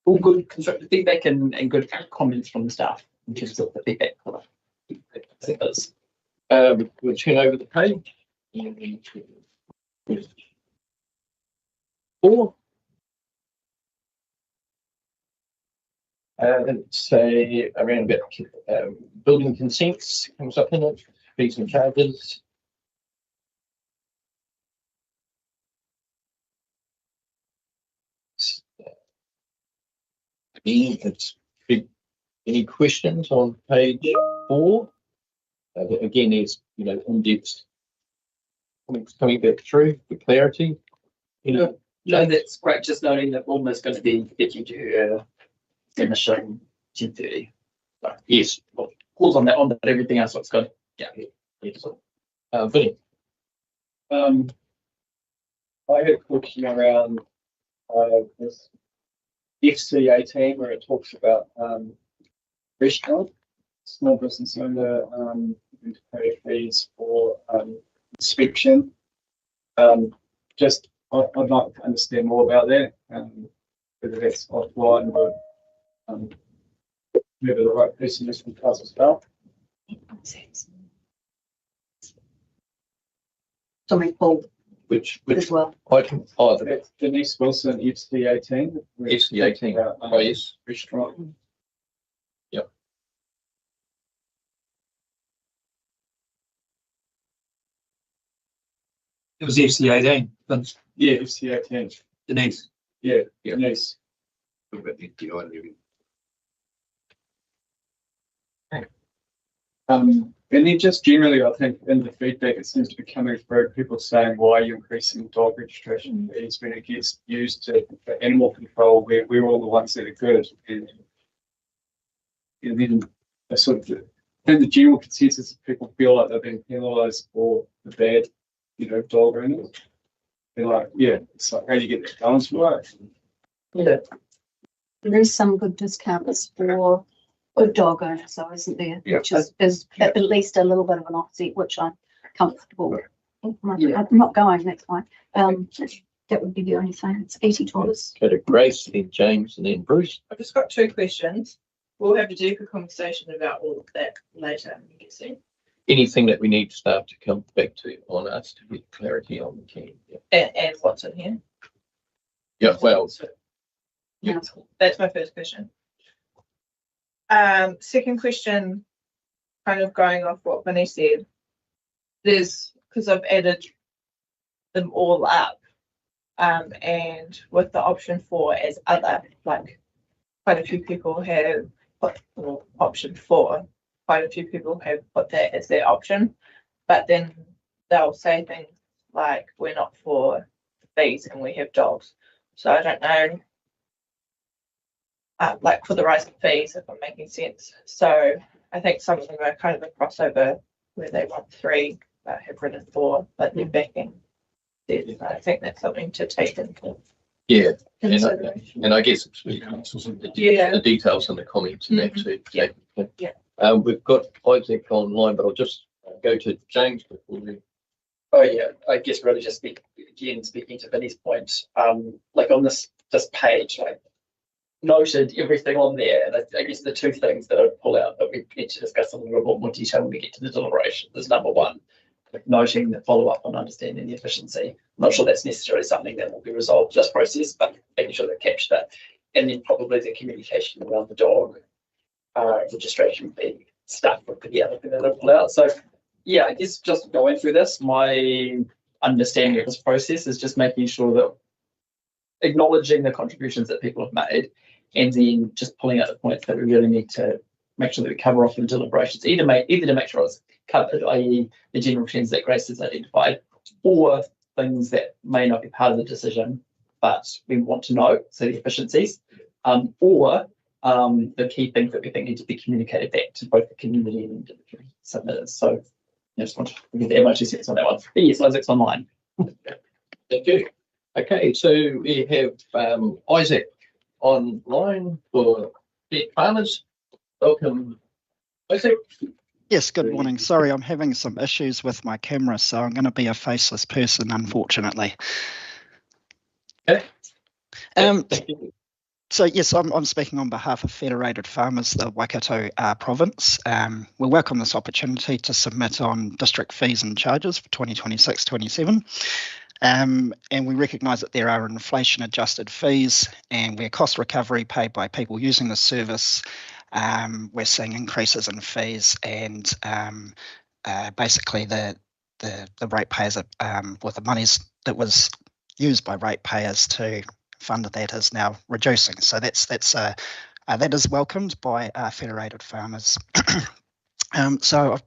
all good constructive feedback and good comments from the staff in terms of the feedback. I think that's. We'll turn over the page. 4. And say around about building consents comes up in it, fees and charges. Any questions on page 4? Again, there's in-depth coming back through for clarity. No, that's great. Just noting that Wilma's going to be getting to her submission 10:30. So, Yes. Pause on that one, but everything else looks good. Yeah. Yes. Vinny. I had a question around this FC18 where it talks about restaurant, small business owner to pay fees for inspection. Just I'd like to understand more about that, whether that's offline or whether the right person is from Council staff. Sorry, Paul, Which as well. item? Oh, the That's Denise Wilson, FC18. FC18. Oh, yes. Restaurant. It was FC18. Yeah, FC18. Denise. Yeah, Denise. And then just generally, I think in the feedback, it seems to be coming through people saying, why are you increasing dog registration fees when it gets used for animal control, where we're all the ones that are good. And then the sort of, I think the general consensus of people feel like they've been penalised for the bad, dog owners. They're like, yeah, it's like, how do you get that balance right? Yeah. There is some good discounts for good dog owners, though, isn't there? Yeah. Which is at least a little bit of an offset, which I'm comfortable. I'm not going, that's fine. That would be the only thing. It's $80. Go to Grace, then James, and then Bruce. I've just got 2 questions. We'll have a deeper conversation about all of that later, I'm guessing. Anything that we need staff to come back to on us to get clarity on the team. Yeah. And what's in here? Yeah. Well. Yeah. That's my first question. Second question, kind of going off what Vinny said, because I've added them all up, and with the option 4 as other, like quite a few people have put option 4, quite a few people have put that as their option, but then they'll say things like, we're not for fees and we have dogs. So I don't know. Like for the rise in fees, if I'm making sense. So I think some of them are kind of a crossover where they want 3 but have written 4, but they're backing. I think that's something to take into consideration. And I guess it's the details and the comments in that too. Yeah. We've got Isaac online, but I'll just go to James before we. Oh yeah, I guess really just speaking to Vinny's point, like on this page, like noted everything on there, and I guess the 2 things that I'd pull out that we need to discuss in a little bit more detail when we get to the deliberation is number 1, noting the follow-up on understanding the efficiency. I'm not sure that's necessarily something that will be resolved this process, but making sure that capture that, and then probably the communication around the dog registration fee stuff that I pull out. So yeah, I guess just going through this, my understanding of this process is just making sure that acknowledging the contributions that people have made, and then just pulling out the points that we really need to make sure that we cover off in deliberations, either to make sure it's covered, i.e. the general trends that Grace has identified, or things that may not be part of the decision, but we want to know, so the efficiencies, or the key things that we think need to be communicated back to both the community and individual submitters. So I just want to give the MO2 cents on that one. But yes, Isaac's online. Thank you. Okay, so we have Isaac online for Pet Farmers. Welcome, Isaac. Yes, good morning. Sorry, I'm having some issues with my camera, so I'm going to be a faceless person, unfortunately. Okay. Thank you. So yes, I'm speaking on behalf of Federated Farmers, the Waikato province. We welcome this opportunity to submit on district fees and charges for 2026-27. And we recognise that there are inflation adjusted fees and where cost recovery paid by people using the service, we're seeing increases in fees, and basically the ratepayers, with the monies that was used by ratepayers to fund that is now reducing. So that is welcomed by Federated Farmers. So I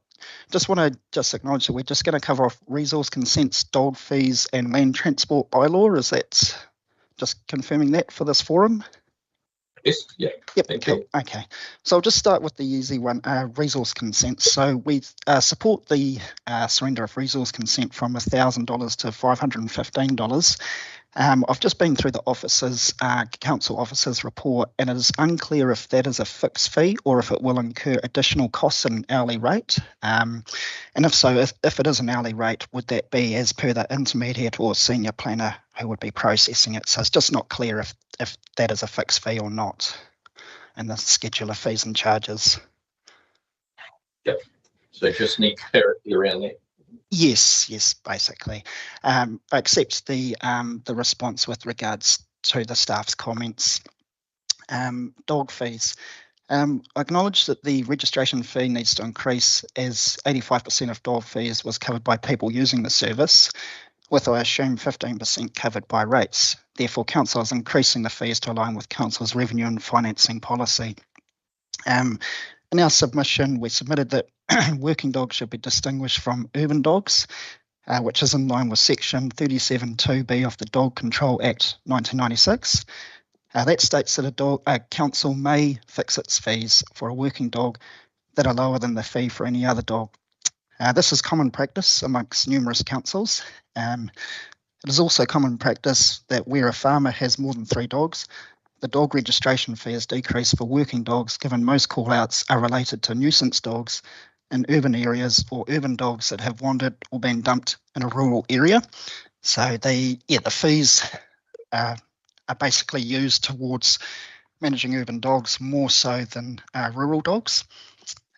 just want to acknowledge that we're just going to cover off resource consents, dog fees, and land transport bylaw. Is that just confirming that for this forum? Yes, yeah. Yep, cool. Okay. So I'll just start with the easy one, resource consent. So we support the surrender of resource consent from $1,000 to $515. I've just been through the council officers report, and it is unclear if that is a fixed fee or if it will incur additional costs at an hourly rate. And if so, if it is an hourly rate, would that be as per the intermediate or senior planner who would be processing it? So it's just not clear if that is a fixed fee or not in the schedule of fees and charges. Yep. So just need clarity around that. Yes, basically. I accept the response with regards to the staff's comments. Dog fees. I acknowledge that the registration fee needs to increase, as 85% of dog fees was covered by people using the service, with, I assume, 15% covered by rates. Therefore, council is increasing the fees to align with council's revenue and financing policy. In our submission, we submitted that working dogs should be distinguished from urban dogs, which is in line with Section 37(2)(b) of the Dog Control Act 1996. That states that a council may fix its fees for a working dog that are lower than the fee for any other dog. This is common practice amongst numerous councils. It is also common practice that where a farmer has more than 3 dogs, the dog registration fee is decreased for working dogs, given most call-outs are related to nuisance dogs in urban areas or urban dogs that have wandered or been dumped in a rural area. So the fees are basically used towards managing urban dogs more so than rural dogs.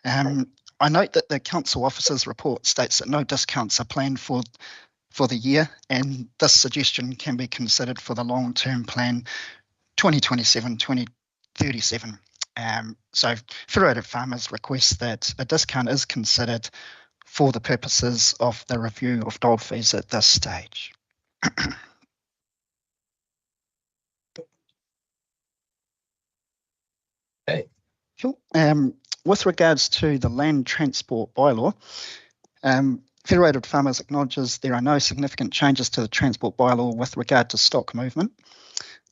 I note that the council officers report states that no discounts are planned for the year, and this suggestion can be considered for the long-term plan 2027-2037. So Federated Farmers request that a discount is considered for the purposes of the review of dog fees at this stage. Okay. Cool. With regards to the land transport bylaw, Federated Farmers acknowledges there are no significant changes to the transport bylaw with regard to stock movement.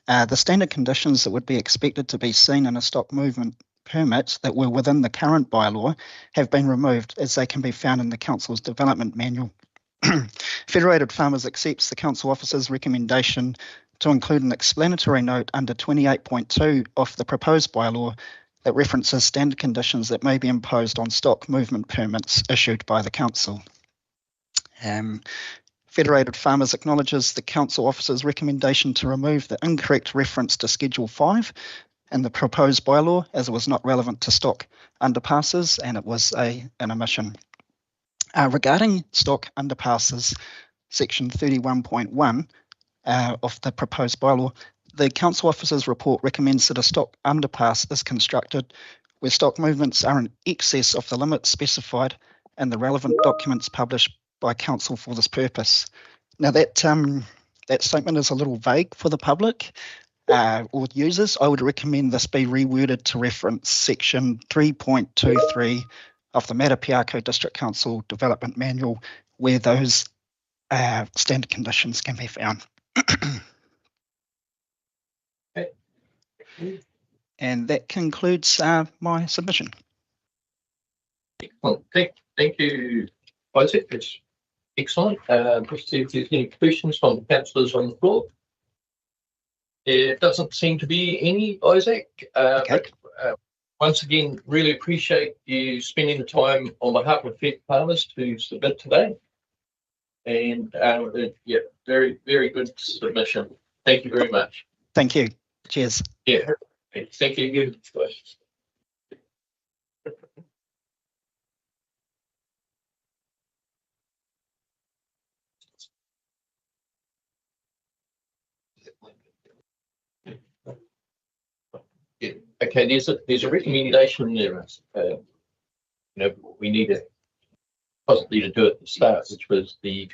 The standard conditions that would be expected to be seen in a stock movement permit that were within the current bylaw have been removed, as they can be found in the council's development manual. Federated Farmers accepts the council officer's recommendation to include an explanatory note under 28.2 of the proposed bylaw that references standard conditions that may be imposed on stock movement permits issued by the council. Federated Farmers acknowledges the council officer's recommendation to remove the incorrect reference to Schedule 5 in the proposed bylaw, as it was not relevant to stock underpasses and it was an omission. Regarding stock underpasses, Section 31.1 of the proposed bylaw, the council officer's report recommends that a stock underpass is constructed where stock movements are in excess of the limits specified and the relevant documents published by council for this purpose. Now that statement is a little vague for the public or users. I would recommend this be reworded to reference section 3.23 of the Matamata-Piako District Council Development Manual, where those standard conditions can be found. And that concludes my submission. Well, thank you, Isaac. It's excellent. Just see if there's any questions from the councillors on the floor. There doesn't seem to be any, Isaac. Okay. But, once again, really appreciate you spending the time on behalf of Fed Farmers to submit today. And yeah, very, very good submission. Thank you very much. Thank you. Cheers. Yeah, thank you. Yeah. Okay, there's a recommendation there. We need possibly to do it at the start, which was the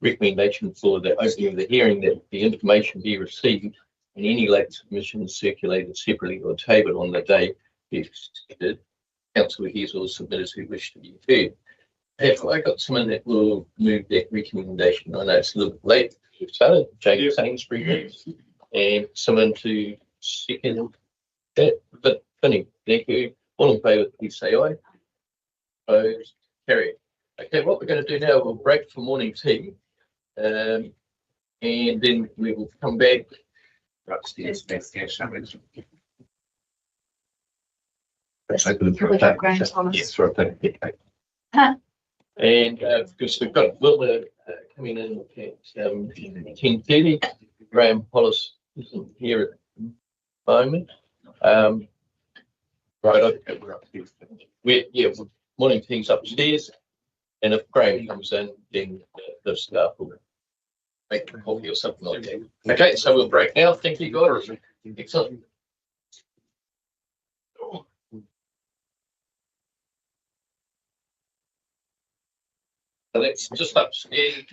recommendation for the opening of the hearing, that the information be received and any late submissions circulated separately or tabled on the day the councillor hears all submitters who wish to be heard. Have I got someone that will move that recommendation? I know it's a little bit late. We've started, James Sainsbury, and someone to second that. But Finny, thank you. All in favour, please say aye. Opposed, carry. Okay, what we're going to do now, we'll break for morning tea, and then we will come back upstairs. Yes, And because we've got Wilma coming in at 10:30, Graham Hollis isn't here at the moment. Right, okay, we're upstairs. We're morning tea's upstairs, and if Graham comes in, then the staff will make a coffee or something like that. Okay, so we'll break now. Thank you, guys. Excellent. So let's just upstairs.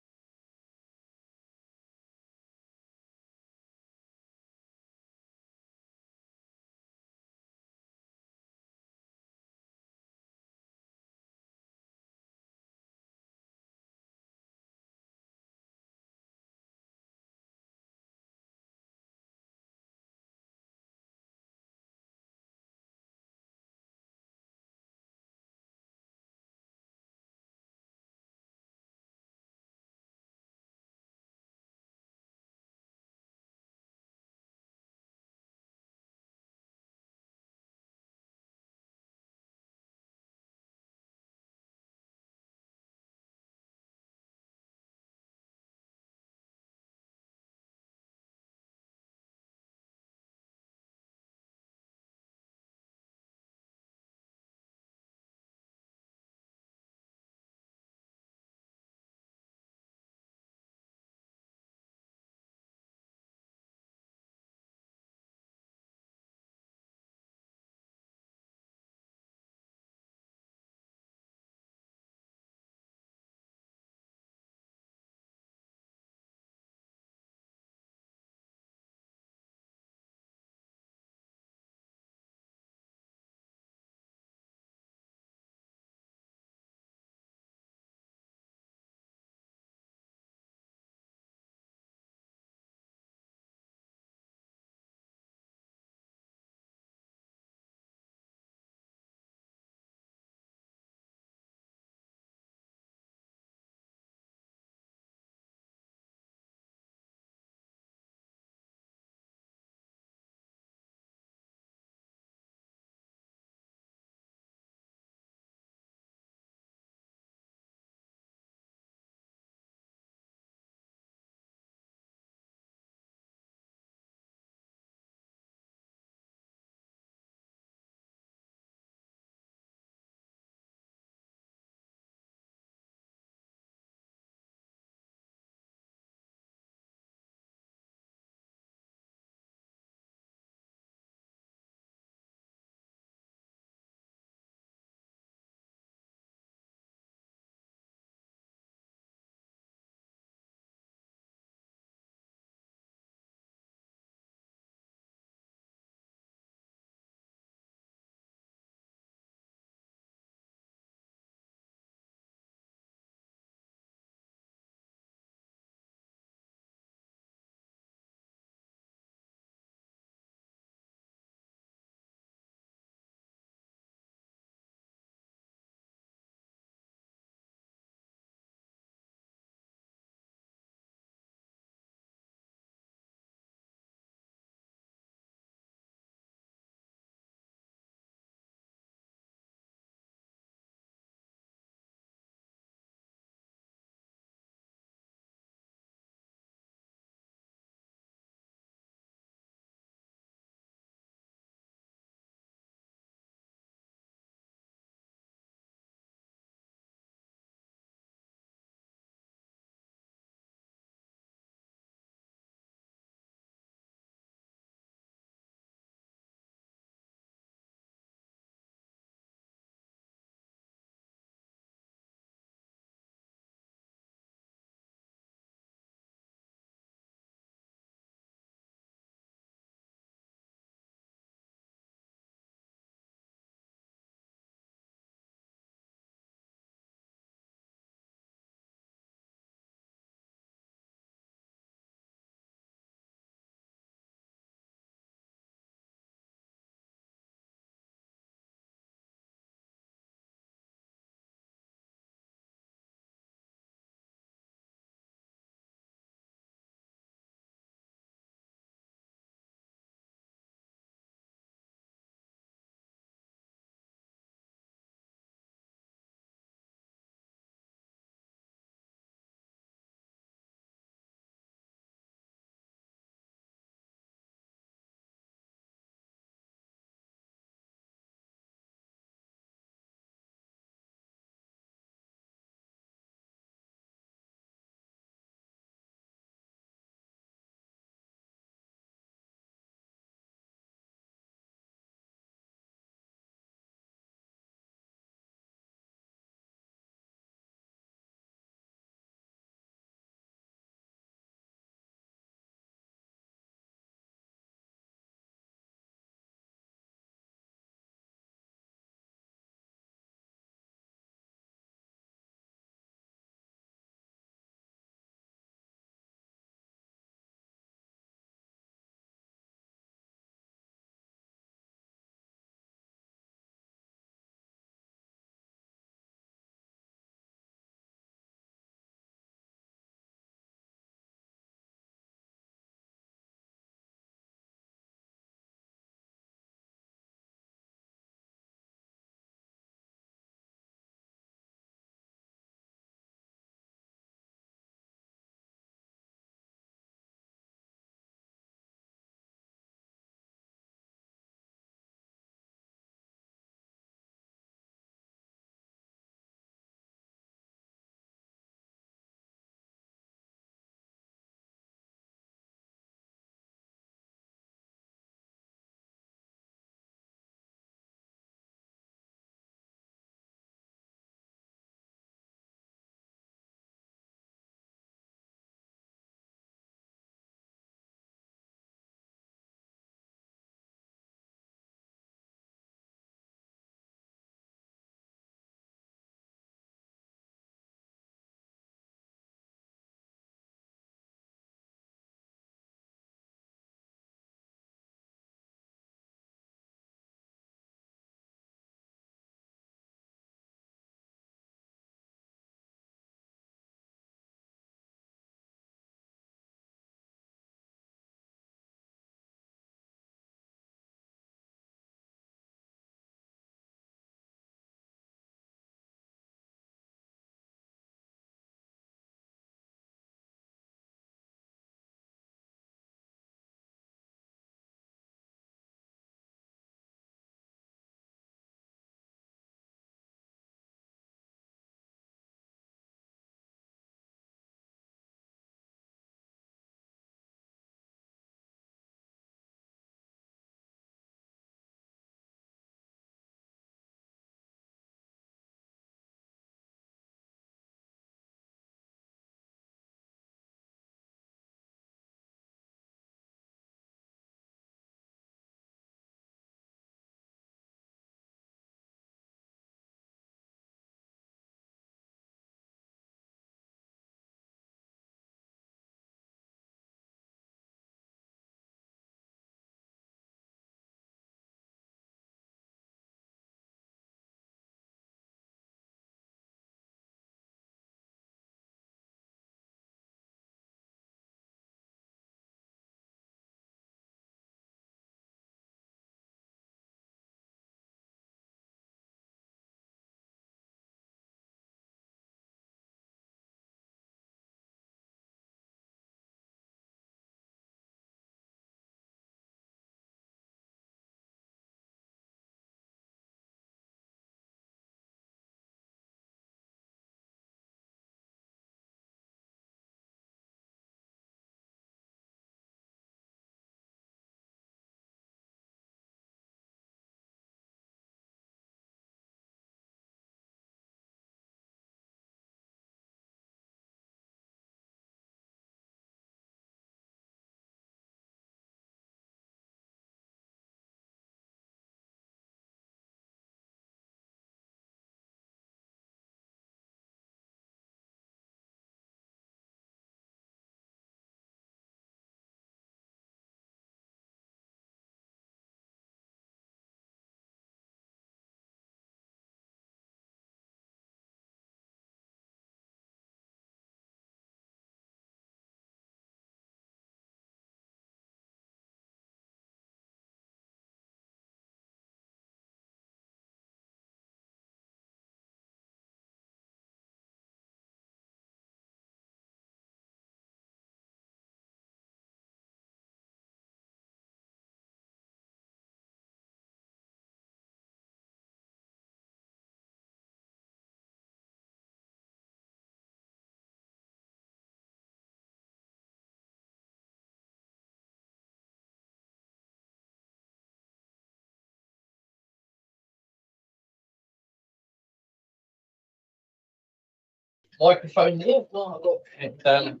microphone there. No, look, and,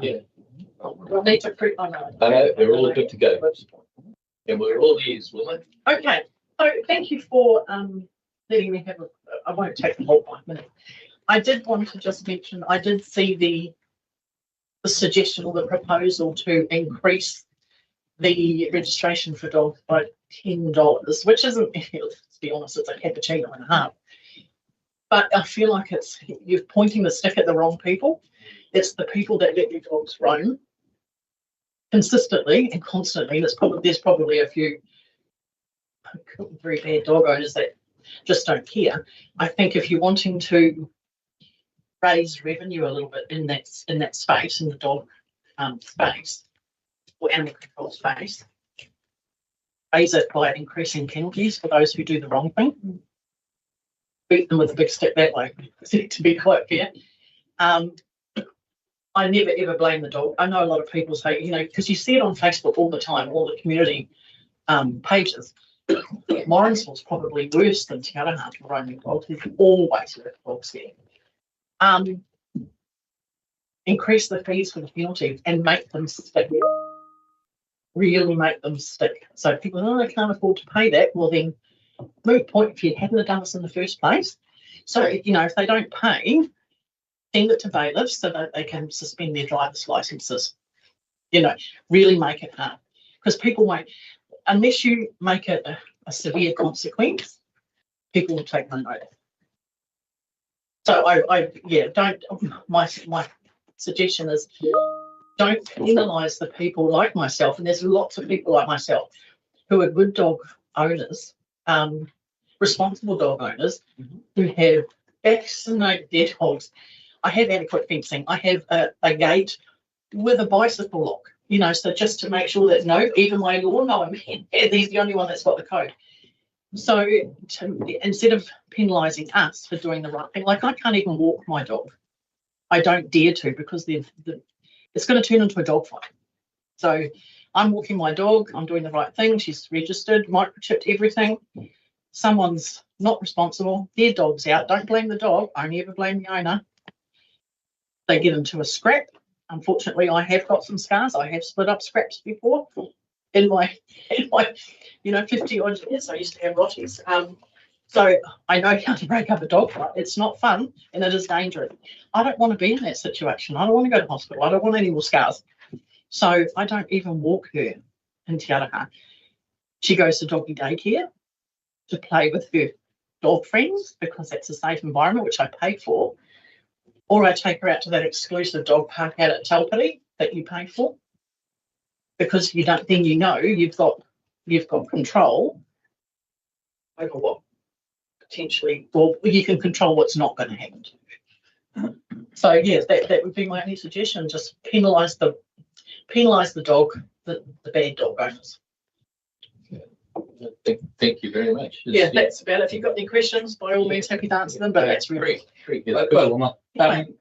yeah, I need to print my notes. I know, they're all good to go. And we're all ears, will they? Okay, so thank you for letting me have I won't take the whole 5 minutes. I did want to just mention, I did see the suggestion or the proposal to increase the registration for dogs by $10, which isn't, let's be honest, it's a cappuccino and a half. But I feel like you're pointing the stick at the wrong people. It's the people that let their dogs roam consistently and constantly. There's probably a few very bad dog owners that just don't care. I think if you're wanting to raise revenue a little bit in that space, in the dog space or animal control space, raise it by increasing penalties for those who do the wrong thing. Beat them with a big stick that way, to be quite fair. I never ever blame the dog. I know a lot of people say, because you see it on Facebook all the time, all the community pages. Morrinsville's probably worse than Te Araha for roaming dogs. There's always dogs there. Increase the fees for the penalty and make them stick. Really make them stick. So people, I can't afford to pay that. Well, then, moot point if you hadn't done this in the first place. So, if they don't pay, send it to bailiffs so that they can suspend their driver's licenses. Really make it hard. Because people won't, unless you make it a severe consequence, people will take no notice. So my suggestion is don't penalise the people like myself, and there's lots of people like myself who are good dog owners, responsible dog owners, who have vaccinated their dogs. I have adequate fencing. I have a gate with a bicycle lock, so just to make sure that even my lawnmower man, he's the only one that's got the code. So instead of penalising us for doing the right thing, like I can't even walk my dog. I don't dare to because it's going to turn into a dog fight. So I'm walking my dog. I'm doing the right thing. She's registered, microchipped, everything. Someone's not responsible. Their dog's out. Don't blame the dog. Only ever blame the owner. They get into a scrap. Unfortunately, I have got some scars. I have split up scraps before in my 50 odd years. I used to have rotties. So I know how to break up a dog fight. It's not fun and it is dangerous. I don't want to be in that situation. I don't want to go to hospital. I don't want any more scars. So I don't even walk her in Te Araha. She goes to doggy daycare to play with her dog friends because that's a safe environment, which I pay for. Or I take her out to that exclusive dog park out at Taupiri that you pay for. Because you've got control over what potentially, you can control what's not going to happen to you. So yes, that would be my only suggestion. Just penalise the dog, the bad dog owners. Thank you very much. Yeah, that's about it. If you've got any questions, by all means, happy to answer them. But that's really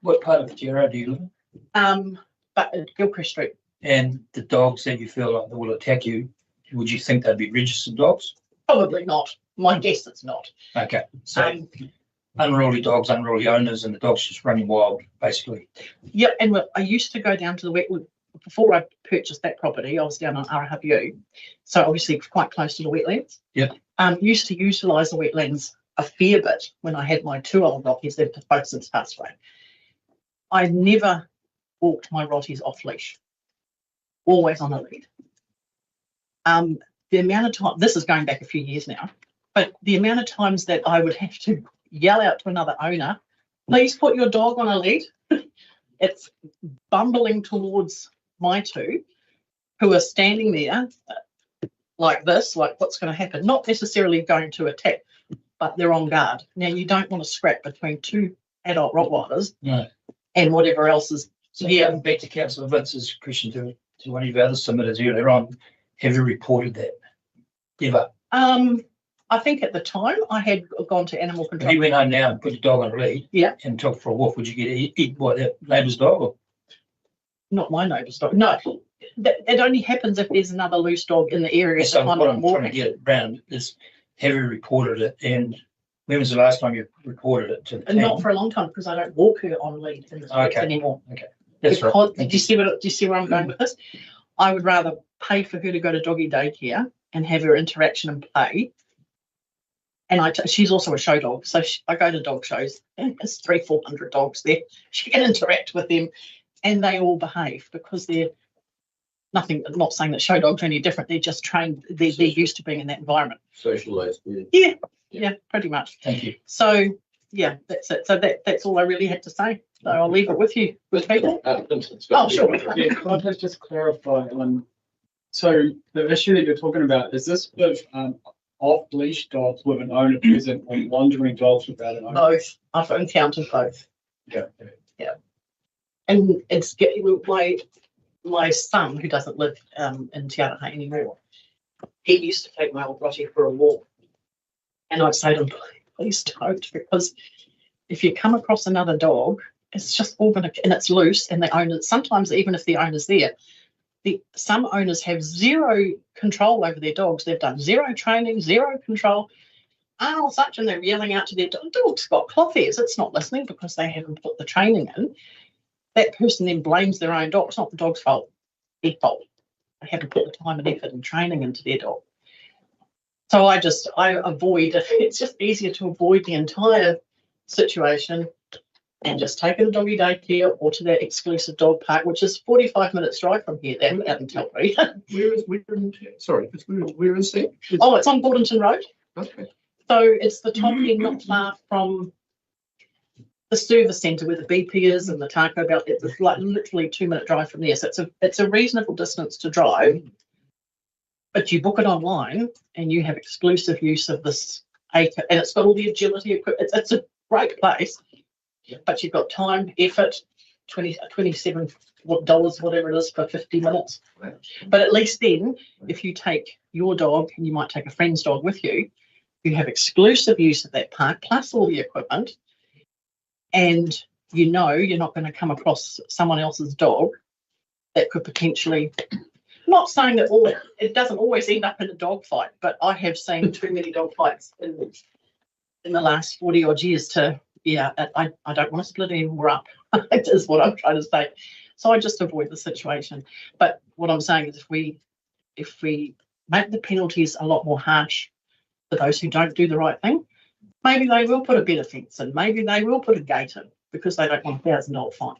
What part of Te Araha do you live in? But Gilchrist Street. And the dogs that you feel like they will attack you, would you think they'd be registered dogs? Probably not. My guess it's not. Okay, so unruly dogs, unruly owners, and the dog's just running wild, basically. Yeah, and I used to go down to the wetland before I purchased that property. I was down on Araha, so obviously quite close to the wetlands. Yeah. Used to utilise the wetlands a fair bit when I had my 2 old rotties. They've both since passed away. I never walked my rotties off leash. Always on a lead. The amount of time, this is going back a few years now, but the amount of times that I would have to yell out to another owner, please put your dog on a lead. It's bumbling towards my 2 who are standing there like this, like what's going to happen? Not necessarily going to attack, but they're on guard. Now, you don't want to scrap between 2 adult Rottweilers and whatever else is. So yeah, back to Councillor Vince's question to one of your other submitters earlier on, have you reported that ever? I think at the time I had gone to animal control. If you went home now and put your dog on a lead, and took for a walk, would you get eaten by that neighbour's dog? Or? Not my neighbour's dog. No, it only happens if there's another loose dog in the area. So what I'm trying to get around is, have you reported it, and When was the last time you reported it to the And not team? for a long time because I don't walk her on lead in the streets Okay. anymore. Okay. That's right. Because, Thank do you see what, do you see where I'm going with this? I would rather pay for her to go to doggy daycare and have her interaction and play. And she's also a show dog, so I go to dog shows and there's 300-400 dogs there. She can interact with them, and they all behave because they're nothing. I'm not saying that show dogs are any different. They're just trained. They're used to being in that environment. Socialised. Yeah, pretty much. Thank you. So yeah, that's it. So that's all I really had to say. So I'll leave it with you, with people. Oh, sure. Yeah, can I just clarify on, so the issue that you're talking about, is this with off-leash dogs with an owner present or wandering dogs without an owner? Both. I've encountered both. Yeah. And it's my son, who doesn't live in Te Araha anymore, he used to take my old Rottie for a walk. And I'd say to him, please don't, because if you come across another dog, it's just all going to, and it's loose, and the owner, sometimes even if the owner's there, some owners have zero control over their dogs. They've done zero training, zero control. Oh, such, and they're yelling out to their dog's got cloth ears. It's not listening because they haven't put the training in. That person then blames their own dog. It's not the dog's fault, their fault. They haven't put the time and effort and training into their dog. So I avoid, it's just easier to avoid the entire situation and just take it to doggy daycare or to that exclusive dog park, which is 45 minutes drive from here, that out in Telbury. Where is that? Oh, it's on Bordenton Road. Okay. So it's the top end, not far from the service centre where the BP is and the Taco Belt. It's like literally 2-minute drive from there. So it's a reasonable distance to drive, but you book it online and you have exclusive use of this acre, and it's got all the agility equipment. It's a great place, but you've got time, effort, $27, whatever it is, for 50 minutes. But at least then, if you take your dog, and you might take a friend's dog with you, you have exclusive use of that park plus all the equipment, and you know you're not going to come across someone else's dog that could potentially, not saying that it doesn't always end up in a dog fight, but I have seen too many dog fights in the last 40 odd years to, I don't want to split any more up. That is what I'm trying to say. So I just avoid the situation. But what I'm saying is if we make the penalties a lot more harsh for those who don't do the right thing, maybe they will put a better fence in, maybe they will put a gate in because they don't want $1,000 fine.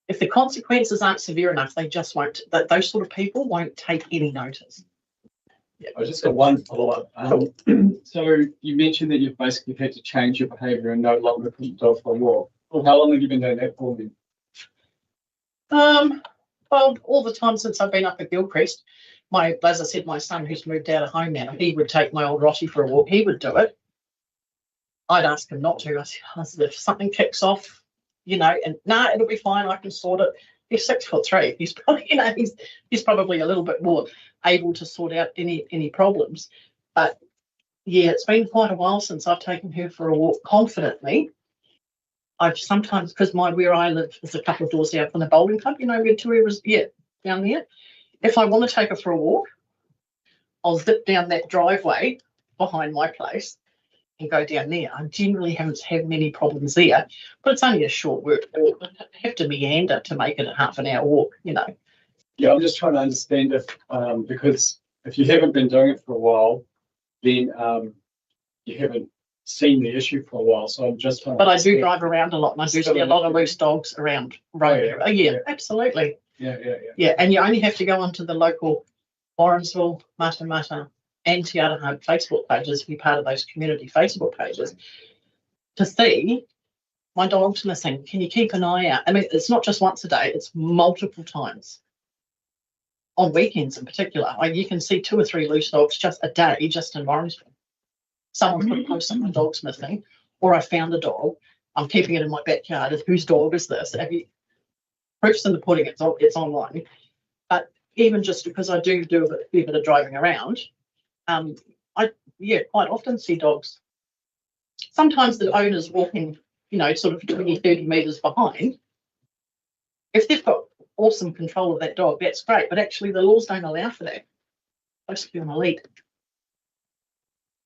If the consequences aren't severe enough, they just won't, those sort of people won't take any notice. I just got one follow-up. So you mentioned that you've basically had to change your behaviour and no longer put your dog for a walk. Well, how long have you been doing that for then? Well, all the time since I've been up at Gilchrist. As I said, my son, who's moved out of home now, he would take my old Rottie for a walk. He would do it. I'd ask him not to. I said, if something kicks off, and it'll be fine. I can sort it. He's 6'3". He's probably, he's probably a little bit more able to sort out any problems. But yeah, it's been quite a while since I've taken her for a walk confidently. I've sometimes, because where I live is a couple of doors down from the bowling club, where Tui was, down there. If I want to take her for a walk, I'll zip down that driveway behind my place and go down there. I generally haven't had many problems there, but it's only a short walk. I have to meander to make it a half an hour walk, Yeah, I'm just trying to understand if, because if you haven't been doing it for a while, then you haven't seen the issue for a while. So I'm just trying to. But I do drive around a lot, and I do see a lot of loose dogs around road. Yeah, absolutely. Yeah, and you only have to go onto the local Lawrenceville, Matamata, and Te Araha Facebook pages, be part of those community Facebook pages, to see my dog's missing. Can you keep an eye out? I mean, it's not just once a day; it's multiple times. On weekends, in particular, you can see 2 or 3 loose dogs just a day, just in Lawrenceville. Someone's put a post that my dog's missing, or I found a dog. I'm keeping it in my backyard. Whose dog is this? Have you? Proofs in the pudding. It's online. But even just because I do a bit of driving around, I quite often see dogs. Sometimes the owner's walking, sort of 20, 30 metres behind. If they've got awesome control of that dog, that's great. But actually, the laws don't allow for that. It's supposed to be on a lead.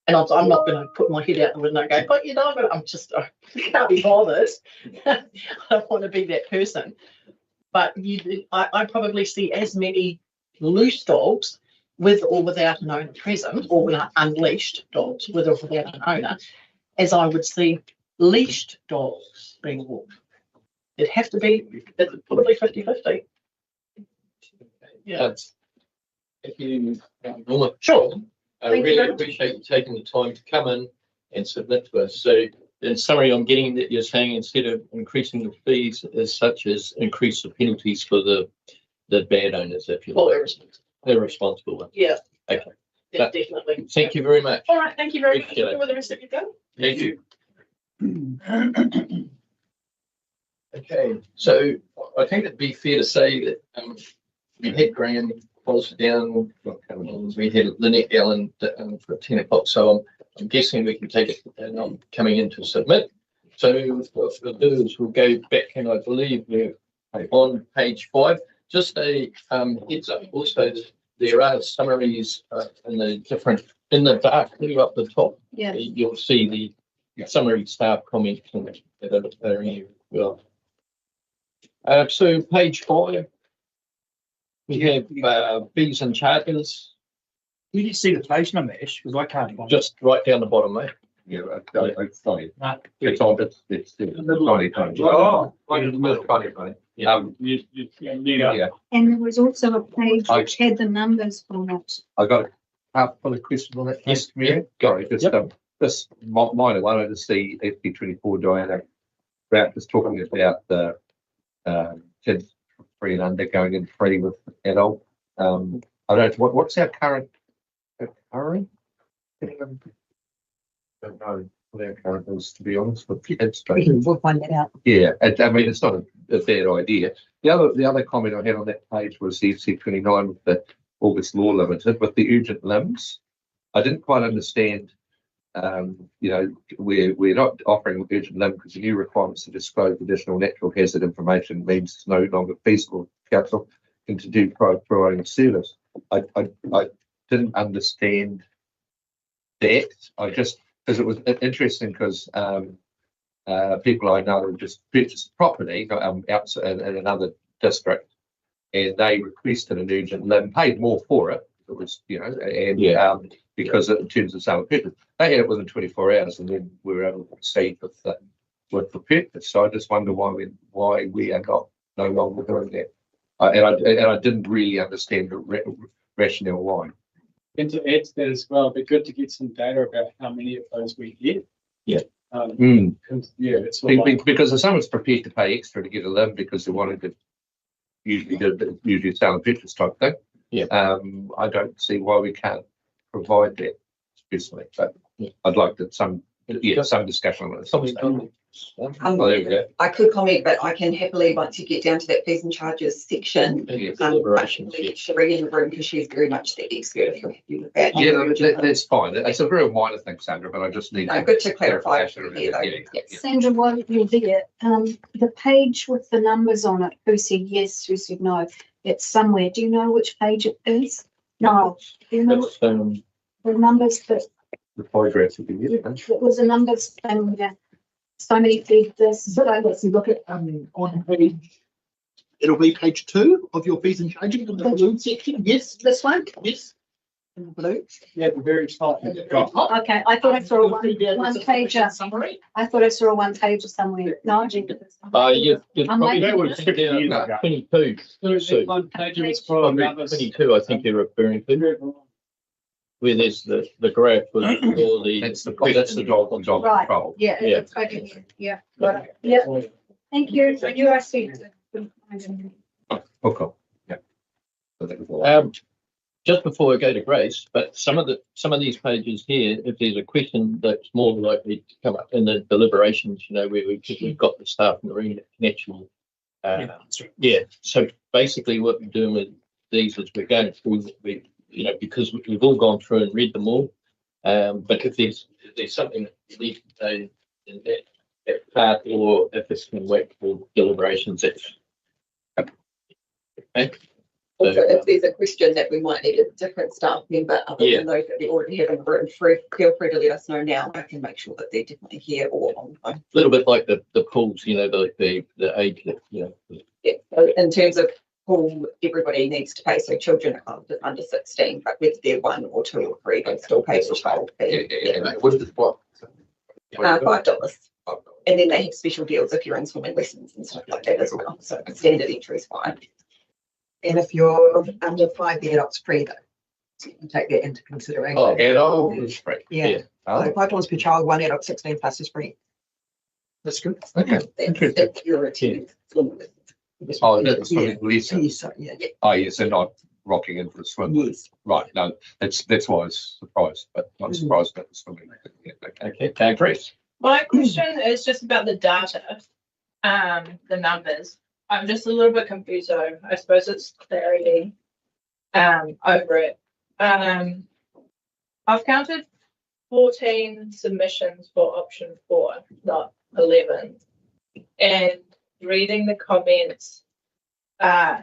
And I'm not going to put my head out the window and go, but you know, but I can't be bothered. I don't want to be that person. But I probably see as many loose dogs with or without an owner present, or unleashed dogs with or without an owner, as I would see leashed dogs being walked. It'd have to be probably 50-50. Yeah. Thank you, Norma. Sure. I Thank you really very much. appreciate you taking the time to come in and submit to us. So in summary, I'm getting that you're saying instead of increasing the fees as such as increase the penalties for the bad owners, if you Well, like. they're responsible. The responsible ones. Yeah. Okay. Yeah, definitely. Thank you very much. All right. Thank you very much. Appreciate it. Enjoy the rest of your day. Thank you. Okay, so I think it'd be fair to say that we had Graham close down, we had Lynette Allen for 10 o'clock, so I'm guessing we can take it and I'm coming in to submit. So what we'll do is we'll go back, and I believe we're on page 5. Just a heads up also, there are summaries in the dark blue up the top. Yeah. You'll see the summary staff comments that are in here. Well. So page 5, we have fees and charges. You didn't see the page number, Ash, because I can't find it. Just right down the bottom, mate. Yeah, sorry. No. It's on, it's tiny. Oh, right in the middle, tiny. Yeah. Yeah, And there was also a page which had the numbers on it. I got a half full of questions on that. Yes, Mary. Sorry, just this minor one. I just see FP24 Diana about just talking about the kids 3 and under going in free with adult. I don't know what's our current. I don't know what our current is, to be honest with kids. But We'll find that out. yeah, I mean it's not a bad idea. The other comment I had on that page was the FC29 with the August Law Limited with the urgent limbs. I didn't quite understand. We're not offering urgent limb because the new requirements to disclose additional natural hazard information means it's no longer feasible for council to do providing a service. I didn't understand that. I just because it was interesting because people I know just purchased property outside in another district, and they requested an urgent limb, paid more for it. It was, because in terms of sale purchase, they had it within 24 hours, and then we were able to proceed with the purchase. So I just wonder why we are no longer doing that. And I didn't really understand the rationale why. And to add to that as well, it'd be good to get some data about how many of those we get. Yeah. It's sort of like, Because if someone's prepared to pay extra to get a limb because they wanted to usually sell and purchase type thing. Yeah. I don't see why we can't provide that especially, but I'd like that some discussion on it. There we go. I could comment, but I can happily, once you get down to that fees and charges section, Deliberations. Sheree in the room because she's very much the expert if you're happy with that. Yeah, that's fine. It's a very minor thing, Sandra, but I just need. No, good to clarify. Sandra, while you're there, the page with the numbers on it, who said yes, who said no, it's somewhere. Do you know which page it is? No. Do you know That's, the numbers that The photographs would be it was a numbers thing that so many feed this. But I let's look at on page. It'll be page 2 of your fees and charges in the blue section. Yes, This one? yes. In the blue. yeah, the very top. Okay, I thought I saw a one page summary. I thought I saw a one page somewhere. No, you'd I'm probably making would it. stick down 22. There's one page of it's Probably probably numbers. 22, I think you're referring to, where there's the graph with all the. That's the dog on dog Right. control. Yeah, Yeah. it's right in here. Yeah, got it. Yeah, thank you. You are speaking. Okay. Yeah. So that was all. Just before I go to Grace, but some of these pages here, if there's a question that's more likely to come up in the deliberations, where we've got the staff in the room that can actually. So basically, what we're doing with these is we're going through because we've all gone through and read them all. But if there's something that you need to know in that part, or if it's going to wait for deliberations, that's okay. Also, if there's a question that we might need a different staff member other Yeah. than those that we already have in the room, feel free to let us know now. I can make sure that they're definitely here or on the phone. A little bit like the pools, you know, the age, you know. Yeah, so in terms of who everybody needs to pay, so children are under 16, but whether they're 1 or 2 or 3, they still pay the child fee. What is what? $5. And then they have special deals if you're in swimming lessons and stuff like that as well. So standard entry is fine. And if you're under 5, the adult's free though. So you can take that into consideration. Oh, adult is free. Yeah. Oh, So $5 per child, 1 adult, 16 plus is free. that's good. Okay. If you're attending swimming lessons. Oh, that's swimming lesson. Yes, so, yeah. Oh, yes, they're not rocking in for the swim. Yes. Right, no, that's why I was surprised, but not surprised about the swimming. Yeah, okay. Okay, tag Chris. My question is just about the data, the numbers. I'm just a little bit confused, so I suppose it's clarity over it. I've counted 14 submissions for option 4, not 11. And reading the comments, 10,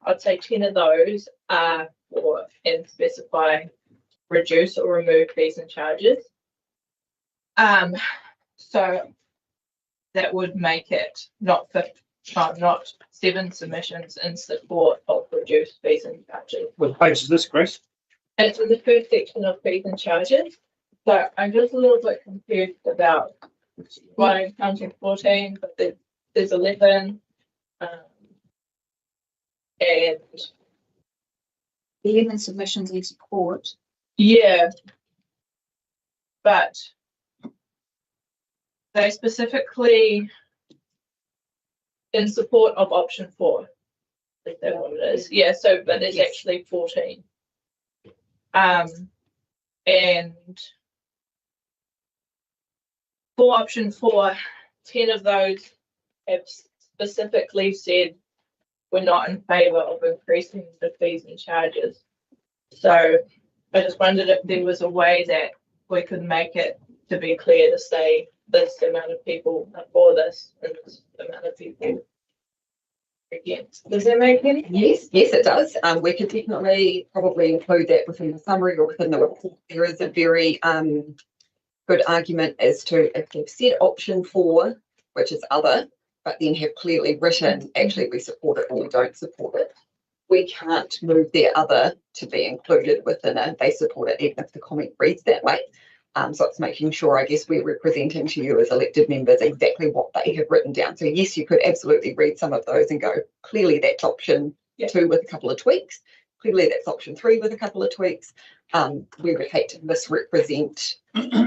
I'd say 10 of those are for and specify reduce or remove fees and charges. So that would make it not 7 submissions in support of reduced fees and charges. What page is this, Grace? It's in the first section of fees and charges. So I'm just a little bit confused about why I'm counting 14, but there's 11. And 11 submissions in support. yeah, but they specifically in support of option 4. Is that what it is? Yeah, so but there's actually 14. And for option 4, 10 of those have specifically said we're not in favour of increasing the fees and charges. So I just wondered if there was a way that we could make it to be clear to say this amount of people are for this and this amount of people against. Does that make any sense? Yes, it does. We could definitely probably include that within the summary or within the report. There is a very good argument as to if they've said option 4, which is other, but then have clearly written, actually we support it or we don't support it. We can't move their other to be included within a they support it, even if the comment reads that way. So it's making sure, I guess, we're representing to you as elected members exactly what they have written down. So yes, you could absolutely read some of those and go, clearly that's option 2 with a couple of tweaks. Clearly that's option 3 with a couple of tweaks. We would hate to misrepresent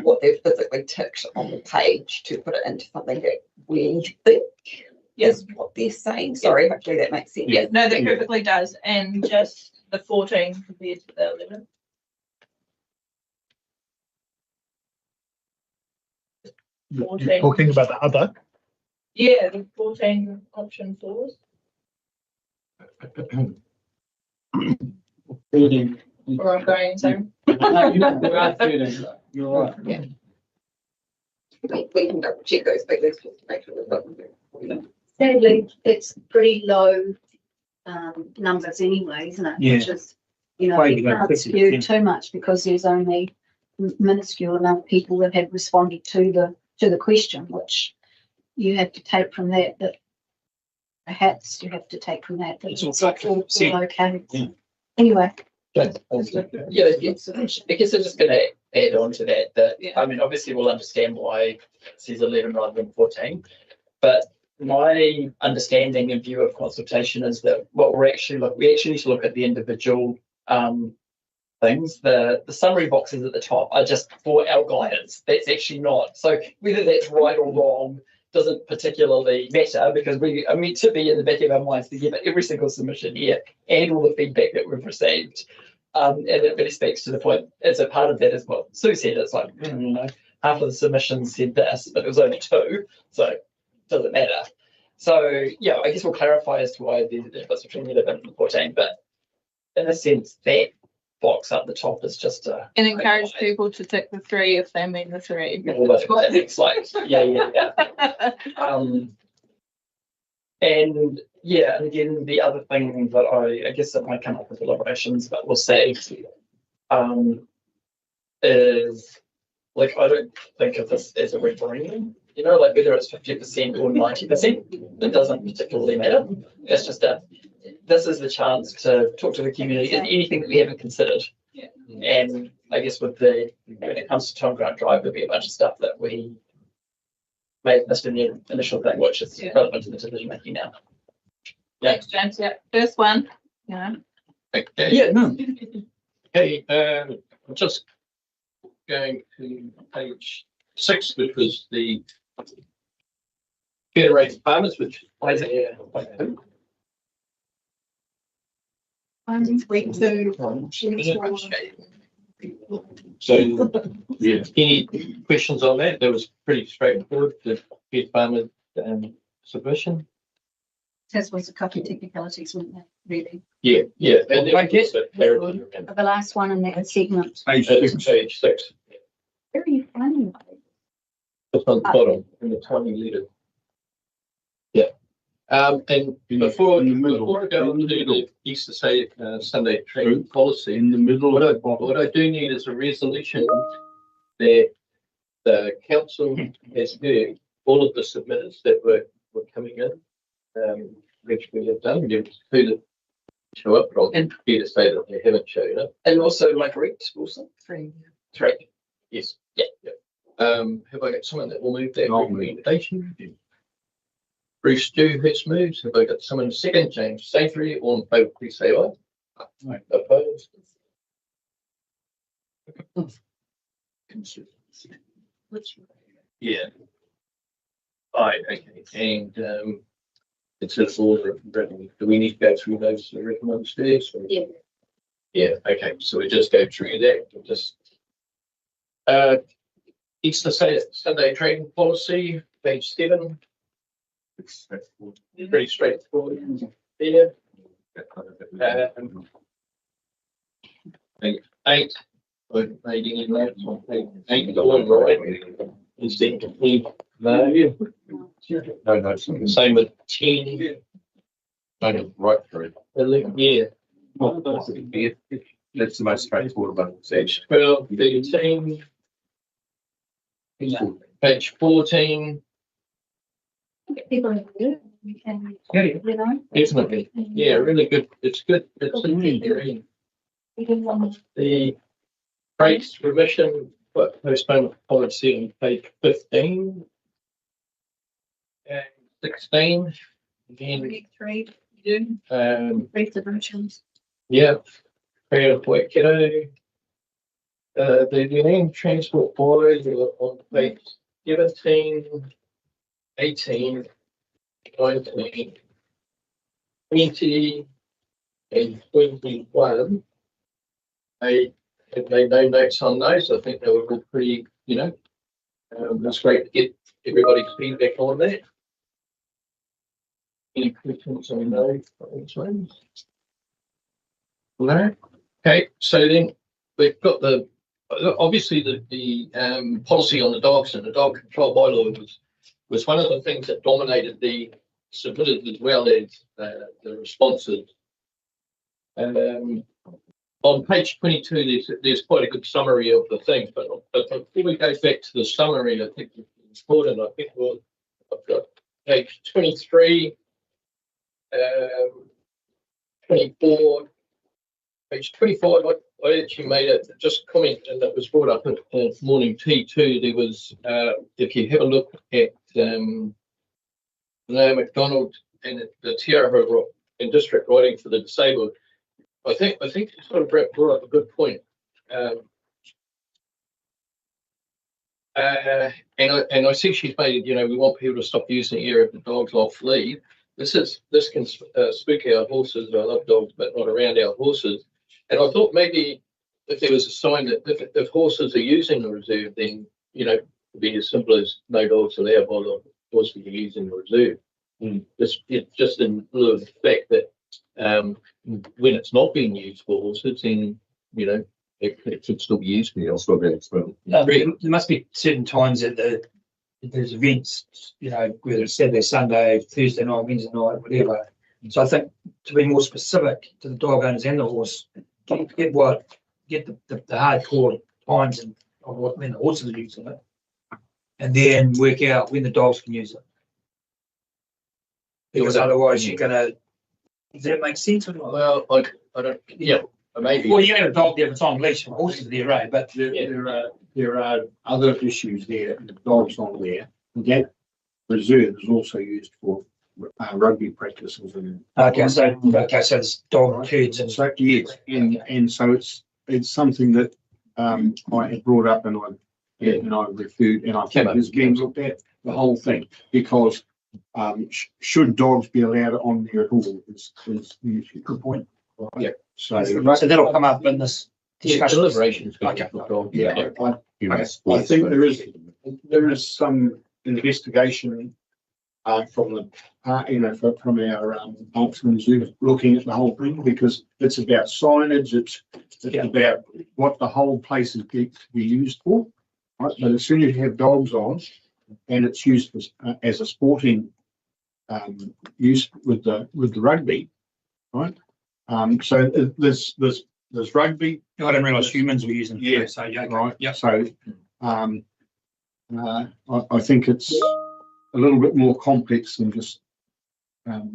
what they've physically ticked on the page to put it into something that we think is what they're saying. Sorry, hopefully that makes sense. Yeah, no, that perfectly does. And just the 14 compared to the 11. You're talking about the other. Yeah, the 14 option 4s. Or I'm going insane. No, you're right, you're right. Yeah. We can double check those figures just to make sure we've got them. Sadly, it's pretty low numbers anyway, isn't it? Yeah. Which is, you know, Way you to go, can't 50%. skew too much because there's only minuscule amount of people that have responded to the question, which you have to take from that perhaps you have to take from that It's it's all all okay. Yeah. Anyway. Yeah, I guess I'm just going to add on to that. I mean, obviously we'll understand why it says 11 rather than 14, but my understanding and view of consultation is that what we actually need to look at the individual things. The summary boxes at the top are just for our guidance. That's actually not. So whether that's right or wrong doesn't particularly matter because we are meant to be in the back of our minds to give every single submission here and all the feedback that we've received. And it really speaks to the point as a part of that is what Sue said. It's like, you know, half of the submissions said this, but it was only 2, so it doesn't matter. So yeah, I guess we'll clarify as to why there's a difference between the 11 and the 14, but in a sense, that box up the top is just a And encourage people to tick the 3 if they mean the 3. It's like, yeah. And Yeah, and again, the other thing that I guess it might come up with deliberations, but we'll say, is like, I don't think of this as a referendum, you know, like whether it's 50% or 90%, it doesn't particularly matter. It's just this is the chance to talk to the community and anything that we haven't considered. And I guess when it comes to Tom Grant Drive, there'll be a bunch of stuff that we may have missed in the initial thing, which is relevant to the decision making now. Yeah. Thanks, James. Yeah, first one. Yeah. Okay. Yeah, no. Okay, I'm just going to page 6, which was the federated farmers, which is So, yeah, any questions on that? That was pretty straightforward, the fed farmer submission. This was a couple of technicalities, weren't they, really? Yeah, yeah. And I guess The last one in that segment. page 6. Where are you finding those? It's on the bottom in the tiny letter. Yeah. And before I go on to the Easter Sunday trading policy, In the middle what of the bottom. what I do need is a resolution that the council has heard all of the submitters that were coming in, which we have done. There was 2 that show up, but I'll be to say that they haven't showed up. And also Marguerite Wilson. 3. 3. Yes. Yeah. Have I got someone that will move that recommendation? Bruce Stew has moved. Have I got someone second? James Savory. All in favour, please say aye. Aye. Opposed? Yeah. Aye, okay. And it's an order of written. Do we need to go through those written upstairs? Yeah. Yeah, okay. So we just go through that. We'll just Easter Sunday trading policy, page 7. Pretty straightforward there. 8. I've made any notes on page 8. All right. Instead of no. No, no. Same with 10. Right through. 11, yeah. That's the most straightforward one. Page 12, 13. Page 14. People in the we can, Yeah, you know. definitely. Yeah, really good. It's good. It's very the rates remission, but postponement policy on page 15 and 16. Again, 3. read the motions. Yeah, creative work kiddo. The land transport board on page 17, 18, 19, 20, and 21. I have made no notes on those. I think they were all pretty, it's great to get everybody's feedback on that. Any questions on those ones? No? Okay, so then we've got obviously the policy on the dogs and the dog control bylaw was one of the things that dominated the submitted as well as the responses. On page 22, there's quite a good summary of the things, but before we go back to the summary, I think it's important. I think I've got page 23, 24, page 25. I actually made a just comment, and that was brought up at morning tea too. There was, if you have a look at McDonald and the Tiara and district writing for the disabled, I think you sort of brought up a good point. And I see she's made, we want people to stop using the area of the dogs off lead. This can spook our horses. I love dogs, but not around our horses. And I thought maybe if there was a sign that if horses are using the reserve, then it'd be as simple as no dogs allowed while the horse are using the reserve. Just in lieu of the fact that when it's not being used for horses, then it should still be used for the there must be certain times that there's events, whether it's Saturday, Sunday, Thursday night, Wednesday night, whatever, So I think to be more specific to the dog owners and the horse, get the hardcore times and of when the horses are using it, and then work out when the dogs can use it. Because otherwise you're gonna, does that make sense or not? Well, I don't, yeah, maybe. Well, you have a dog there that's on leash, horses are there, right? But There are other issues there. The dogs on there. That reserve is also used for rugby practices and. okay, so it's dog herds and So yes, and so it's something that I had brought up and I reviewed, and I think it's being looked at the whole thing, because should dogs be allowed on there at all is the issue. Good point. Right? Yeah. So that'll come up in this discussion. Deliberations. Okay. I think there is some investigation from the from our Parks and Zoo looking at the whole thing, because it's about signage, it's about what the whole place is to be used for, right? But as soon as you have dogs on and it's used as a sporting use with the rugby, right? So there's rugby. I didn't realise humans were using it. Yeah, So yeah, right. Yeah. So I think it's a little bit more complex than just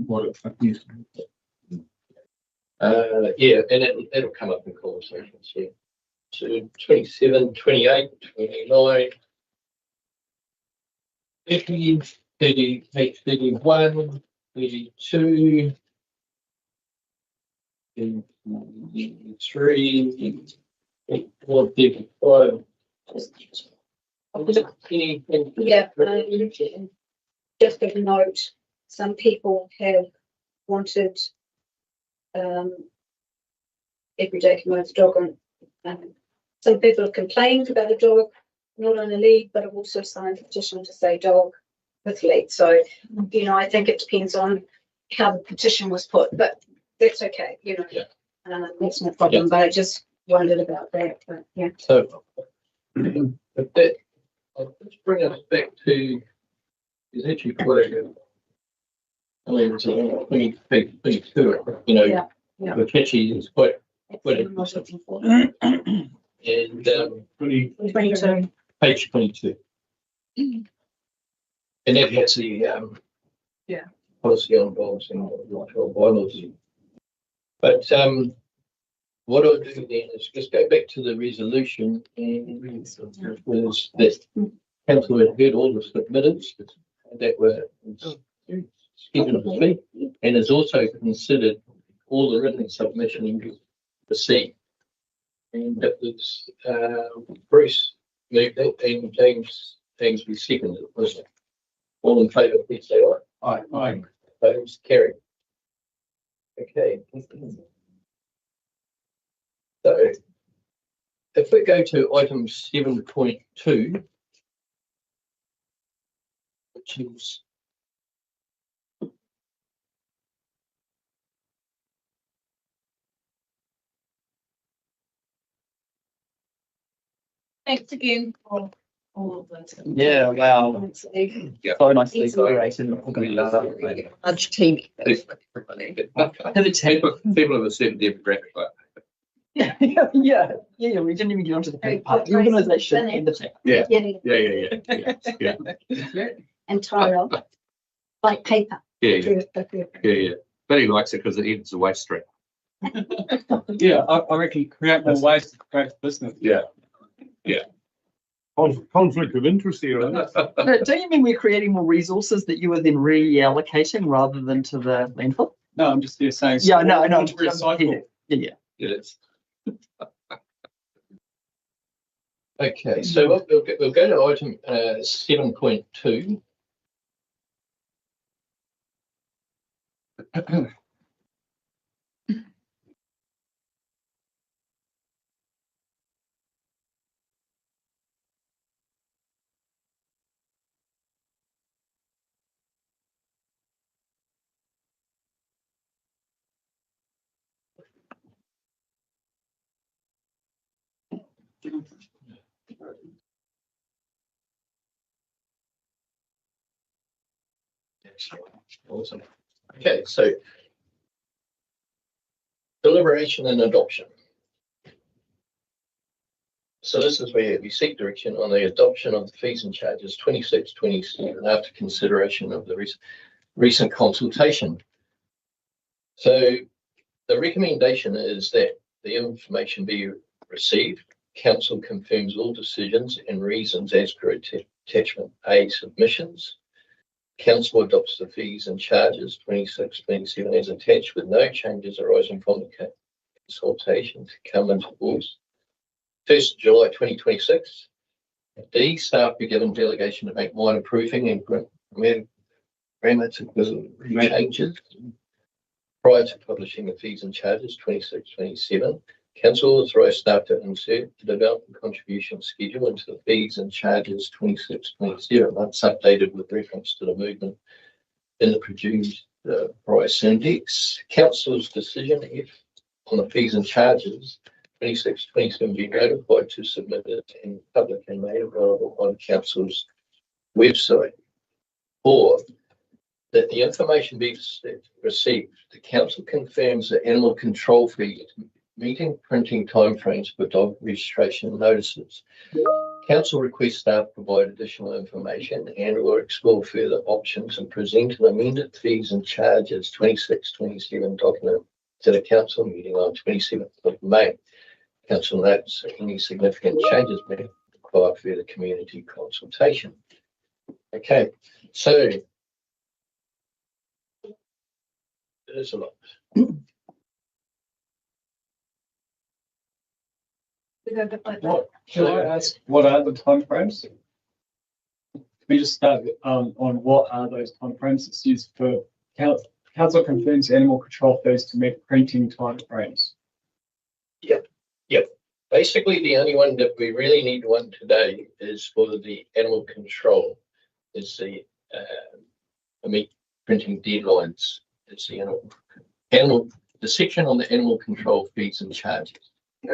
what it appears. Yeah, and it'll come up in conversations. Yeah. So 27, 28, 29, 30, 30, page 31, 32, 33, 34, 35. Yeah, just a note, some people have wanted everyday commands dog on. Some people have complained about a dog not on a lead, but have also signed a petition to say dog with lead. So, I think it depends on how the petition was put, but that's okay, that's no problem. But I just wondered about that, but yeah. So, let's bring us back to, it's actually quite a, I mean, it's a 22, the catchy is quite interesting. And 22. Page 22. And that has the policy on dogs and bylaws. But what I'll do then is just go back to the resolution, and was that council had heard all the submitteds that were scheduled to speak, and has also considered all the written submissions received. And that was Bruce moved it and James we seconded it, wasn't it? All in favour, please say aye. Aye. Opposed, carried. Okay. So if we go to item 7.2, which is Thanks again for all of this. Yeah, wow. So nicely curated. Large team. People of a certain demographic, like. Yeah, we didn't even get onto the paper part. The organisation and the tech. Yeah. And Tyrell, like paper. Yeah. But he likes it because it ends the waste stream. Yeah, I reckon create more waste to create business. Yeah. Conflict of interest here. No, don't you mean we're creating more resources that you are then reallocating rather than to the landfill? No, I'm just saying. Yeah, no, I know. Recycle. Yeah. Yes. okay. So we'll go to item 7.2. Awesome. Okay, so Deliberation and adoption. So this is where we seek direction on the adoption of the fees and charges 26-27 after consideration of the recent consultation. So the recommendation is that the information be received. Council confirms all decisions and reasons as per attachment A submissions. Council adopts the fees and charges 26-27 as attached with no changes arising from the consultation to come into force 1st July 2026. D, staff be given delegation to make minor proofing and grammatical changes prior to publishing the fees and charges 26-27. Council authorise staff to insert the development contribution schedule into the fees and charges 26-27 months updated with reference to the movement in the produced price index. Council's decision if on the fees and charges 26-27 be notified to submit it in public and made available on Council's website. Or that the information be received. The Council confirms that animal control fees meeting printing timeframes for dog registration notices. Council requests staff provide additional information and or explore further options and present an amended fees and charges 26-27 document to the Council meeting on 27th of May. Council notes any significant changes may require further community consultation. Okay, so it is a lot. Can I ask, what are the timeframes? Can we just start on what are those timeframes? It's used for council confirms animal control fees to meet printing timeframes. Yep. Basically, the only one that we really need one today is for the animal control. Is the meat printing deadlines. It's the the section on the animal control fees and charges.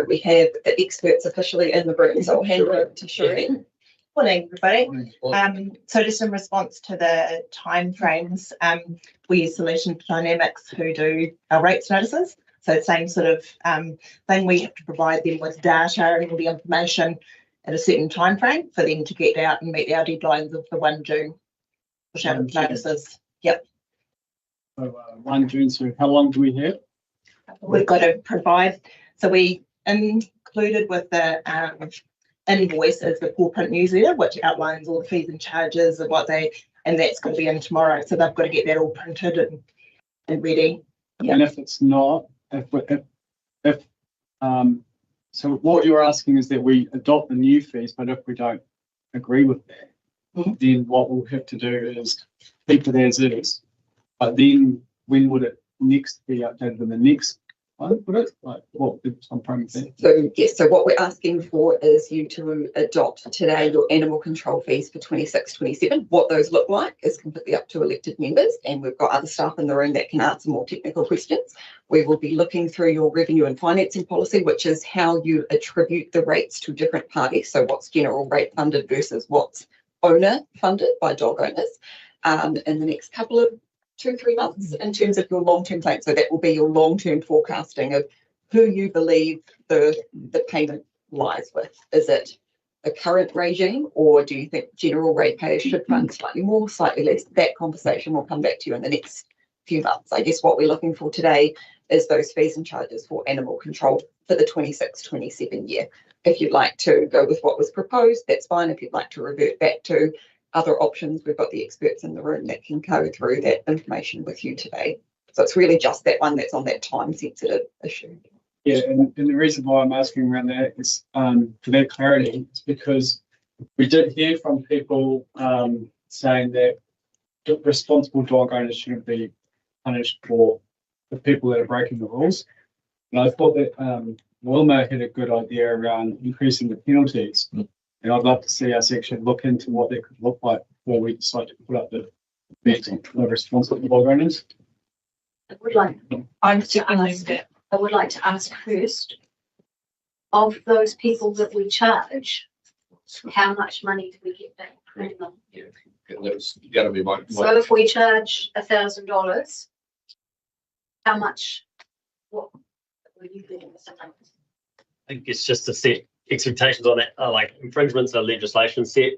We have the experts officially in the room, so I'll hand over to Shireen. Morning, everybody. So just in response to the timeframes, we use Solution Dynamics who do our rates notices. So same sort of thing, we have to provide them with data and all the information at a certain time frame for them to get out and meet our deadlines of the 1 June push out of notices. Yep. So 1 June, so how long do we have? We've got to provide, so we included with the invoice is the full print newsletter, which outlines all the fees and charges and what they, and that's going to be in tomorrow. So they've got to get that all printed and ready. Yep. And if it's not, so what you're asking is that we adopt the new fees, but if we don't agree with that, then what we'll have to do is keep it as is. But then when would it next be updated in the next one? Would it? Like what would some promise be? So yes, so what we're asking for is you to adopt today your animal control fees for 26-27. What those look like is completely up to elected members, and we've got other staff in the room that can answer more technical questions. We will be looking through your revenue and financing policy, which is how you attribute the rates to different parties. So what's general rate funded versus what's owner funded by dog owners in the next couple of 2-3 months in terms of your long-term plan. So that will be your long-term forecasting of who you believe the payment lies with. Is it the current regime, or do you think general ratepayers should fund slightly more, slightly less? That conversation will come back to you in the next few months. I guess what we're looking for today is those fees and charges for animal control for the 26-27 year. If you'd like to go with what was proposed, that's fine. If you'd like to revert back to other options, we've got the experts in the room that can go through that information with you today. So it's really just that one that's on that time sensitive issue. Yeah, and the reason why I'm asking around that is for that clarity, is because we did hear from people saying that responsible dog owners shouldn't be punished for the people that are breaking the rules. And I thought that Wilma had a good idea around increasing the penalties. And I'd love to see us actually look into what that could look like before we decide to put up the responsible dog owners. I would like to ask first, of those people that we charge, how much money do we get back from them? Yeah, that's got to be my. So if we charge $1,000, how much? What I think it's just to set expectations on that, like infringements are legislation set.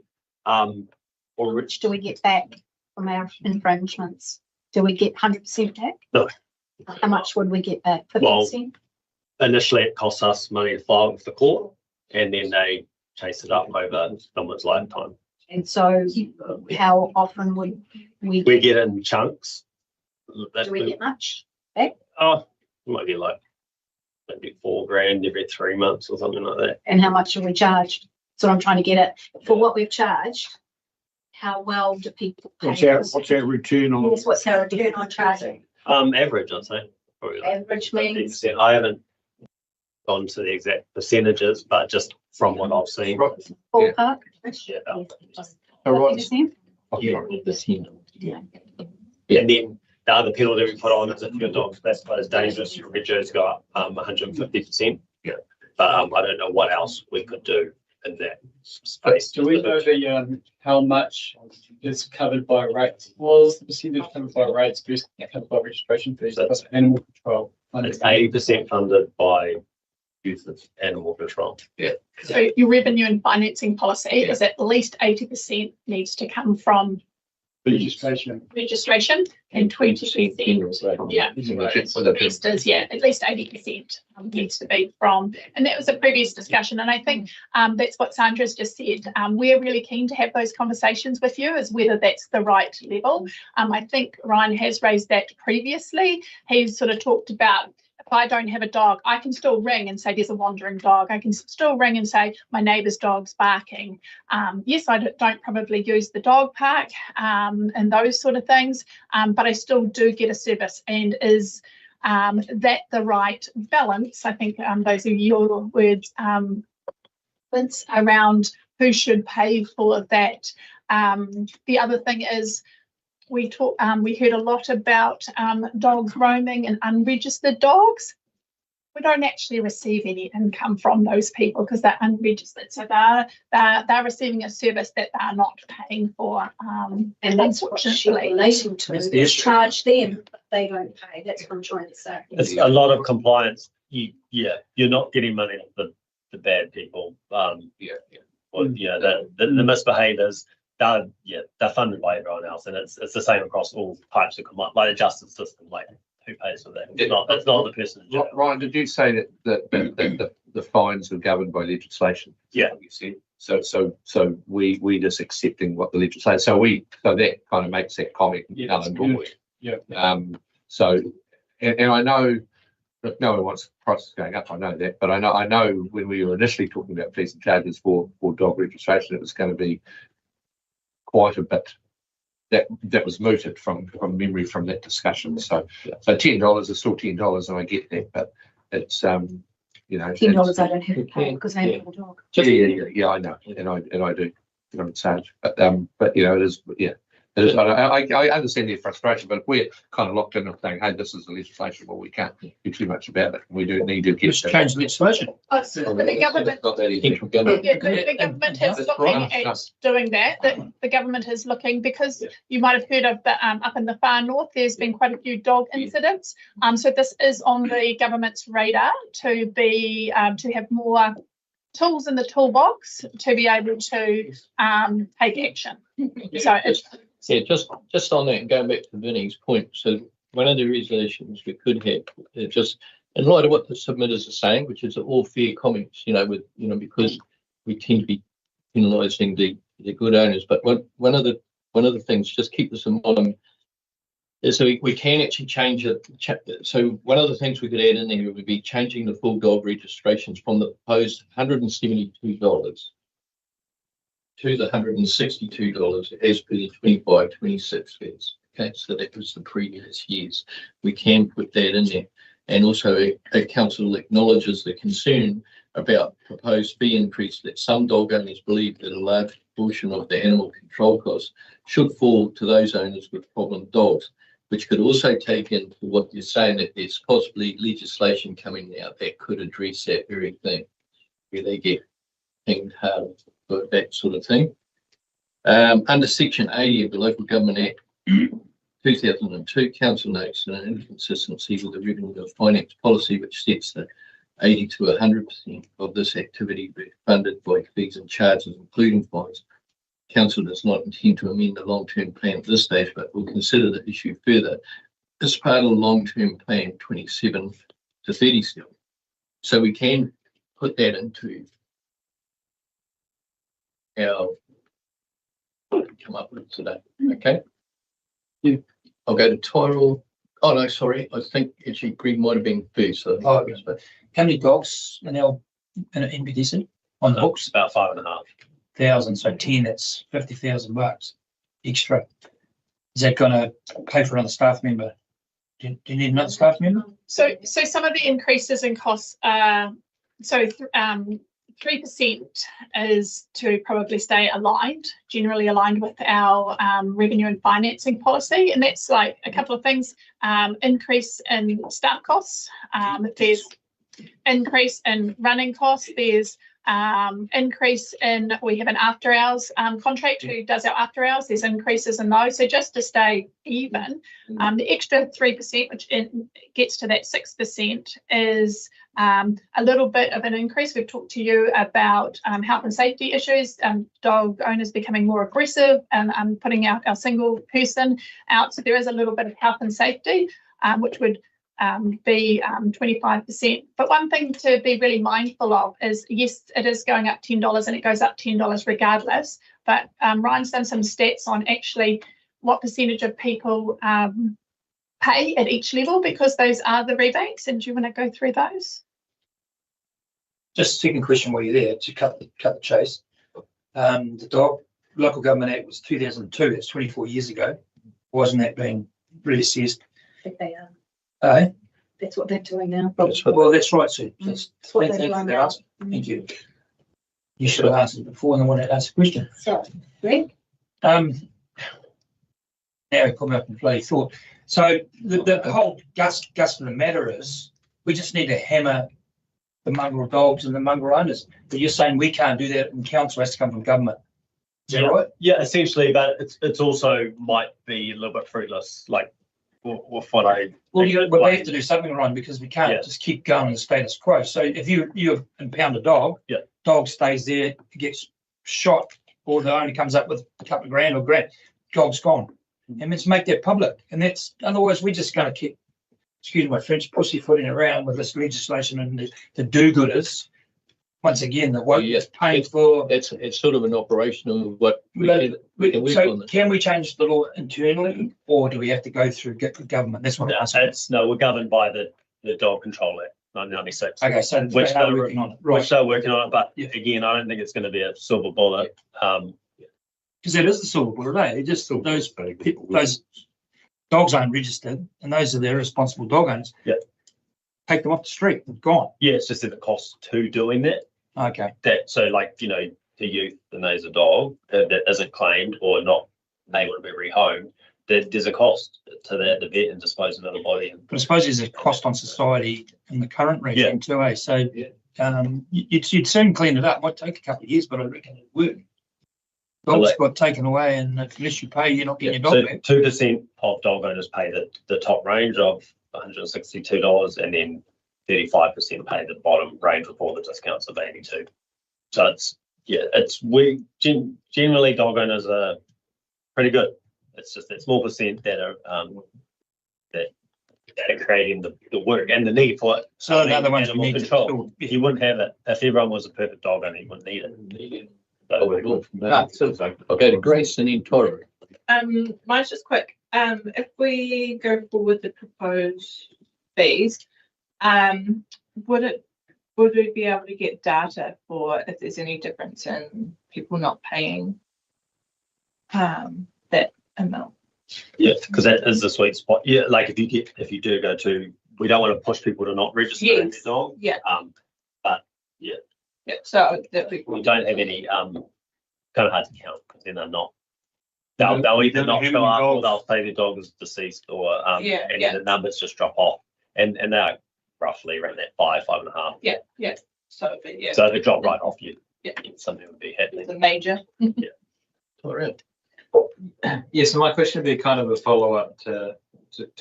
Or which do we get back from our infringements? Do we get 100% back? No. How much would we get back? 50%? Initially it costs us money to file with the court, and then they chase it up over someone's lifetime. And so how often would we get in chunks? Do we get much back? Oh, it might be like maybe $4,000 every 3 months or something like that. And how much are we charged? So I'm trying to get it for what we've charged. How well do people pay? What's our return on? Yes, what's our return on charging? Average, I'd say. Probably like Average means 50%. I haven't gone to the exact percentages, but just from what I've seen. ballpark. All 50%? Yeah. And then the other penalty we put on is if your dog's classified as dangerous, your reduce go up 150%. Yeah. But I don't know what else we could do in that space. Do we know the how much is covered by rates? Was the percentage covered by rates versus covered by registration fees? That's animal control. It's 80% funded by youth of animal control. Yeah. So your revenue and financing policy is at least 80% needs to come from registration and 20% investors, at least 80% needs to be from, and that was a previous discussion, and I think that's what Sandra's just said. We're really keen to have those conversations with you as whether that's the right level. I think Ryan has raised that previously. He's sort of talked about, if I don't have a dog, I can still ring and say there's a wandering dog. I can still ring and say my neighbour's dog's barking. Yes, I don't probably use the dog park and those sort of things, but I still do get a service. And is that the right balance? I think those are your words, Vince, around who should pay for that. The other thing is, we heard a lot about dogs roaming and unregistered dogs. We don't actually receive any income from those people because they're unregistered. So they're receiving a service that they're not paying for. And that's what she's relating to. Charge them, but they don't pay. That's what I'm trying to say. It's a lot of compliance. You're not getting money off the bad people. Well, the misbehaviours. They're funded by everyone else, and it's the same across all types of compliance, like the justice system. Like, who pays for that? It's not the person in jail. Ryan, did you say that the fines are governed by legislation? Yeah, you said. So we just accepting what the legislation. So that kind of makes that comment null and void. Yeah. So I know that no one wants prices going up. I know that, but I know when we were initially talking about fees and charges for dog registration, it was going to be quite a bit that was mooted from memory from that discussion. So $10 is still $10, and I get that, but it's $10 I don't have to pay because I have a dog. Yeah, I know, and I do, I'm sad, but it is, it is. I understand their frustration, but if we're kind of locked in and saying, hey, this is the legislation, well, we can't do too much about it. We do need to get change the legislation. But the government, the government is looking at doing that. The government is looking, because you might have heard of the up in the far north, there's been quite a few dog incidents. So this is on the government's radar to be to have more tools in the toolbox to be able to take action. So it's just on that, and going back to Vinnie's point, so one of the resolutions we could have, just in light of what the submitters are saying, which is all fair comments, because we tend to be penalising the good owners. But one of the things, just keep this in mind, is so we can actually change it. So one of the things we could add in there would be changing the full dog registrations from the proposed $172 to the $162 as per the 25-26 fares. Okay, so that was the previous years. We can put that in there. And also a council acknowledges the concern about proposed fee increase that some dog owners believe that a large portion of the animal control costs should fall to those owners with problem dogs, which could also take into what you're saying, that there's possibly legislation coming out that could address that very thing, where they get pinged hard for that sort of thing. Under Section 80 of the Local Government Act, 2002, council notes an inconsistency with the revenue and finance policy, which sets the 80 to 100% of this activity be funded by fees and charges, including fines. Council does not intend to amend the long-term plan at this stage, but will consider the issue further as part of the long-term plan 27 to 30 still. So we can put that into our come up with today. Okay. I'll go to Tyrell. Oh no, sorry. I think actually Greg might have been first. So how many dogs are now in an NPDC on the books? About 5,500. So 10, that's $50,000 extra. Is that going to pay for another staff member? Do you need another staff member? So some of the increases in costs are 3% is to probably stay aligned, generally aligned with our revenue and financing policy, and that's like a couple of things: increase in staff costs, there's increase in running costs, there's increase in, we have an after hours contract who does our after hours, there's increases in those. So just to stay even, the extra 3%, which gets to that 6%, is a little bit of an increase. We've talked to you about health and safety issues, dog owners becoming more aggressive and putting out our single person out. So there is a little bit of health and safety, which would be 25%. But one thing to be really mindful of is, yes, it is going up $10 and it goes up $10 regardless. But Ryan's done some stats on actually what percentage of people pay at each level, because those are the rebates. And do you want to go through those? Just a second question while you're there to cut the chase. The Dog Local Government Act was 2002. That's 24 years ago. Wasn't that being reassessed? I think they are. Aye. That's what they're doing now. Well, that's right, Sue. That's what they're doing now. Thank you. You should have answered before, and I want to ask a question. Sorry, Greg? Now he put me up in bloody thought. So the whole gust of the matter is, we just need to hammer the mongrel dogs and the mongrel owners. But you're saying we can't do that, and council has to come from government. Is that right? Yeah, essentially, but it's also might be a little bit fruitless, like with what I. Well, we have to do something, Ryan, because we can't just keep going in the status quo. So if you impound a dog, dog stays there, gets shot, or the owner comes up with a couple of grand or grand, dog's gone. And let's make that public. And that's, otherwise we're just going to keep, excuse my French, pussyfooting around with this legislation and the do-gooders. Once again, the woke is paying for. It's sort of an operational what we can work on this. Can we change the law internally, or do we have to go through the government? That's what I'm asking. No, we're governed by the Dog Control Act, 1996. Okay, so which they're working on it. Right. Which they're working on it, but again, I don't think it's going to be a silver bullet. Because it is the silver bullet, eh? It just those people, those dogs aren't registered, and those are the irresponsible dog owners. Yeah. Take them off the street. They're gone. Yeah, it's just that the cost to doing that. Okay. So like, to youth, and there's a dog that isn't claimed or not able to be rehomed, there's a cost to that, the vet and disposing of the body. But I suppose there's a cost on society in the current regime too, eh? So you'd soon clean it up. It might take a couple of years, but I reckon it would. Dogs got taken away, and unless you pay, you're not getting your dog back. 2% of dog owners pay the top range of $162, and then 35% pay the bottom range with all the discounts of 82. So generally dog owners are pretty good. It's just that small percent that are that are creating the work and the need for it. So the other ones animal control. You wouldn't have it if everyone was a perfect dog owner. You wouldn't need it. I'll go to Grace and then Toro. Mine's just quick. If we go forward with the proposed fees, would we be able to get data for if there's any difference in people not paying that amount? Yeah, because that is the sweet spot. Yeah, like if you do go to, we don't want to push people to not register their dog. Yeah. But yeah. Yeah. So we don't have any kind of hard to count, because then they're not. They'll either not show up, or they'll say their dog is deceased, or and then the numbers just drop off, and they're roughly around that 5.5. Yeah. So So if they drop right off, Yeah. something would be happening. The major. All right. Yeah, so my question would be kind of a follow-up to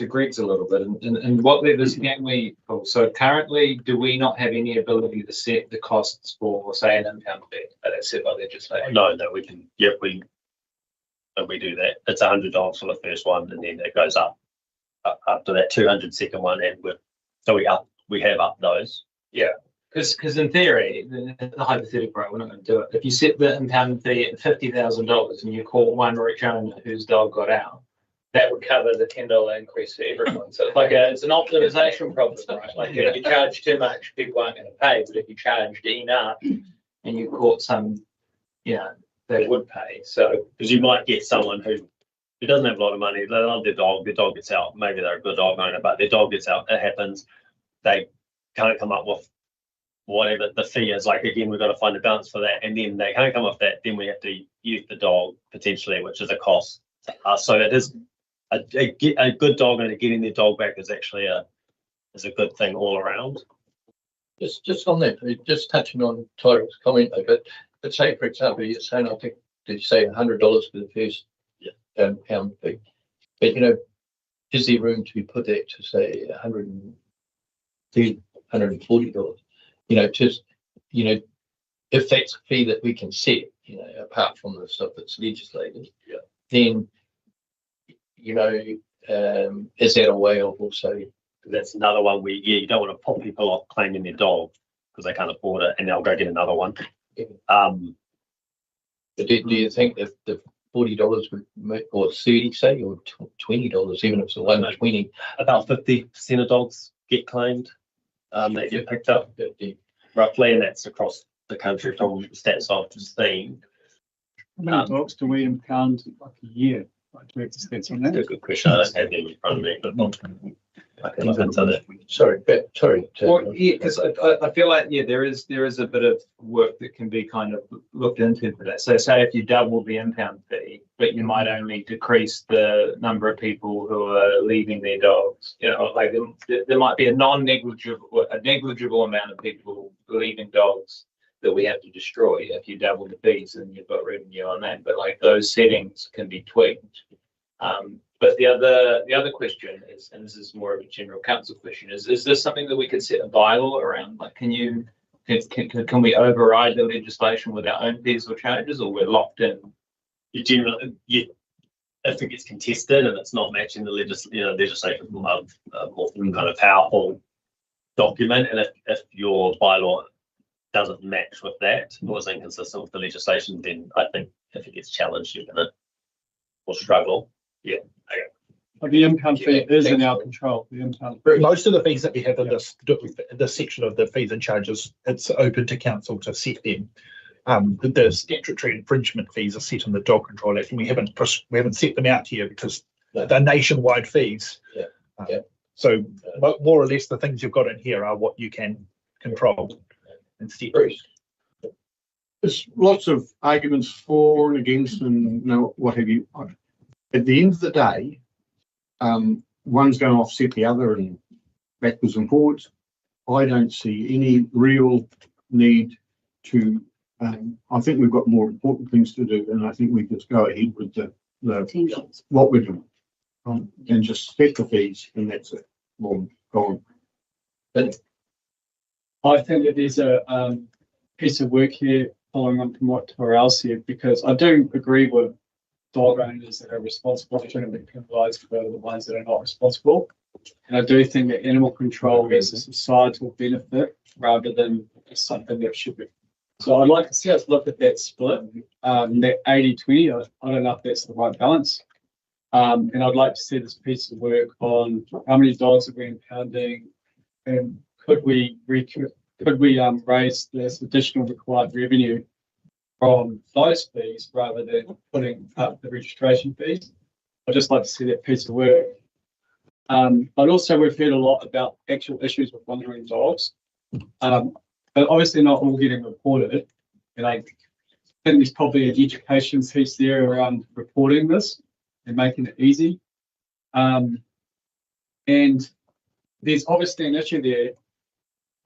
Greg's a little bit, and what levers can we pull? So currently, do we not have any ability to set the costs for, say, an impound fee that's set by legislation? No, we can. Yep, we do that. It's $100 for the first one, and then it goes up to that 200 second one, and we have up those. Yeah, because in theory, the hypothetical, right, we're not going to do it. If you set the impound fee at $50,000 and you caught one rich owner whose dog got out, that would cover the $10 increase for everyone. So it's like it's an optimization problem, right? Like if you charge too much, people aren't going to pay. But if you charged enough and you caught some, they would pay. So because you might get someone who doesn't have a lot of money, they love their dog gets out. Maybe they're a good dog owner, but their dog gets out. It happens. They can't come up with whatever the fee is. Like again, we've got to find a balance for that, and then they can't come off that. Then we have to use the dog potentially, which is a cost. So it is. A good dog and getting their dog back is actually a good thing all around. Just on that, just touching on Tyler's comment, but say for example, you're saying I think did you say $100 for the first pound fee? But is there room to put that to say $140? If that's a fee that we can set, apart from the stuff that's legislated, then. Is that a way of also? That's another one where you don't want to put people off claiming their dog because they can't afford it, and they'll go get another one. But do you think if the $40 would make, or 30 say, or $20, even if it's a 120, about 50% of dogs get claimed that get picked up roughly, and that's across the country from stats I've just seen. How many dogs do we impound like a year? That's a good question. I don't have them in front of me, but I can look into that. Sorry. Well, yeah, because I feel like there is a bit of work that can be kind of looked into for that. So say if you double the impound fee, but you might only decrease the number of people who are leaving their dogs. Like there might be a negligible amount of people leaving dogs that we have to destroy if you double the fees and you've got revenue on that. But like those settings can be tweaked. But the other question is, and this is more of a general council question, is this something that we could set a bylaw around? Like, can we override the legislation with our own fees or charges, or we're locked in? If it gets contested and it's not matching the legislation from a more kind of powerful document, and if your bylaw doesn't match with that or is inconsistent with the legislation, then I think if it gets challenged, you're gonna struggle. Yeah. Okay. But the impound fee is in our control. The impound. Most of the fees that we have in this section of the fees and charges, it's open to council to set them. The statutory infringement fees are set in the Dog Control Act, and we haven't set them out here because they're nationwide fees. So more or less, the things you've got in here are what you can control. There's lots of arguments for and against and what have you. At the end of the day, one's going to offset the other and backwards and forwards. I don't see any real need to. I think we've got more important things to do, and I think we just go ahead with the what we're doing, and just set the fees, and that's it. Go on. But I think that there's a piece of work here following on from what Torrell said, because I do agree with dog owners that are responsible shouldn't be penalised for the ones that are not responsible. And I do think that animal control is a societal benefit rather than something that should be. So I'd like to see us look at that split, that 80-20. I don't know if that's the right balance. And I'd like to see this piece of work on how many dogs are we impounding, and could we raise this additional required revenue from those fees rather than putting up the registration fees. I'd just like to see that piece of work. But also we've heard a lot about actual issues with wandering dogs, but obviously not all getting reported. And I think there's probably an education piece there around reporting this and making it easy. And there's obviously an issue there.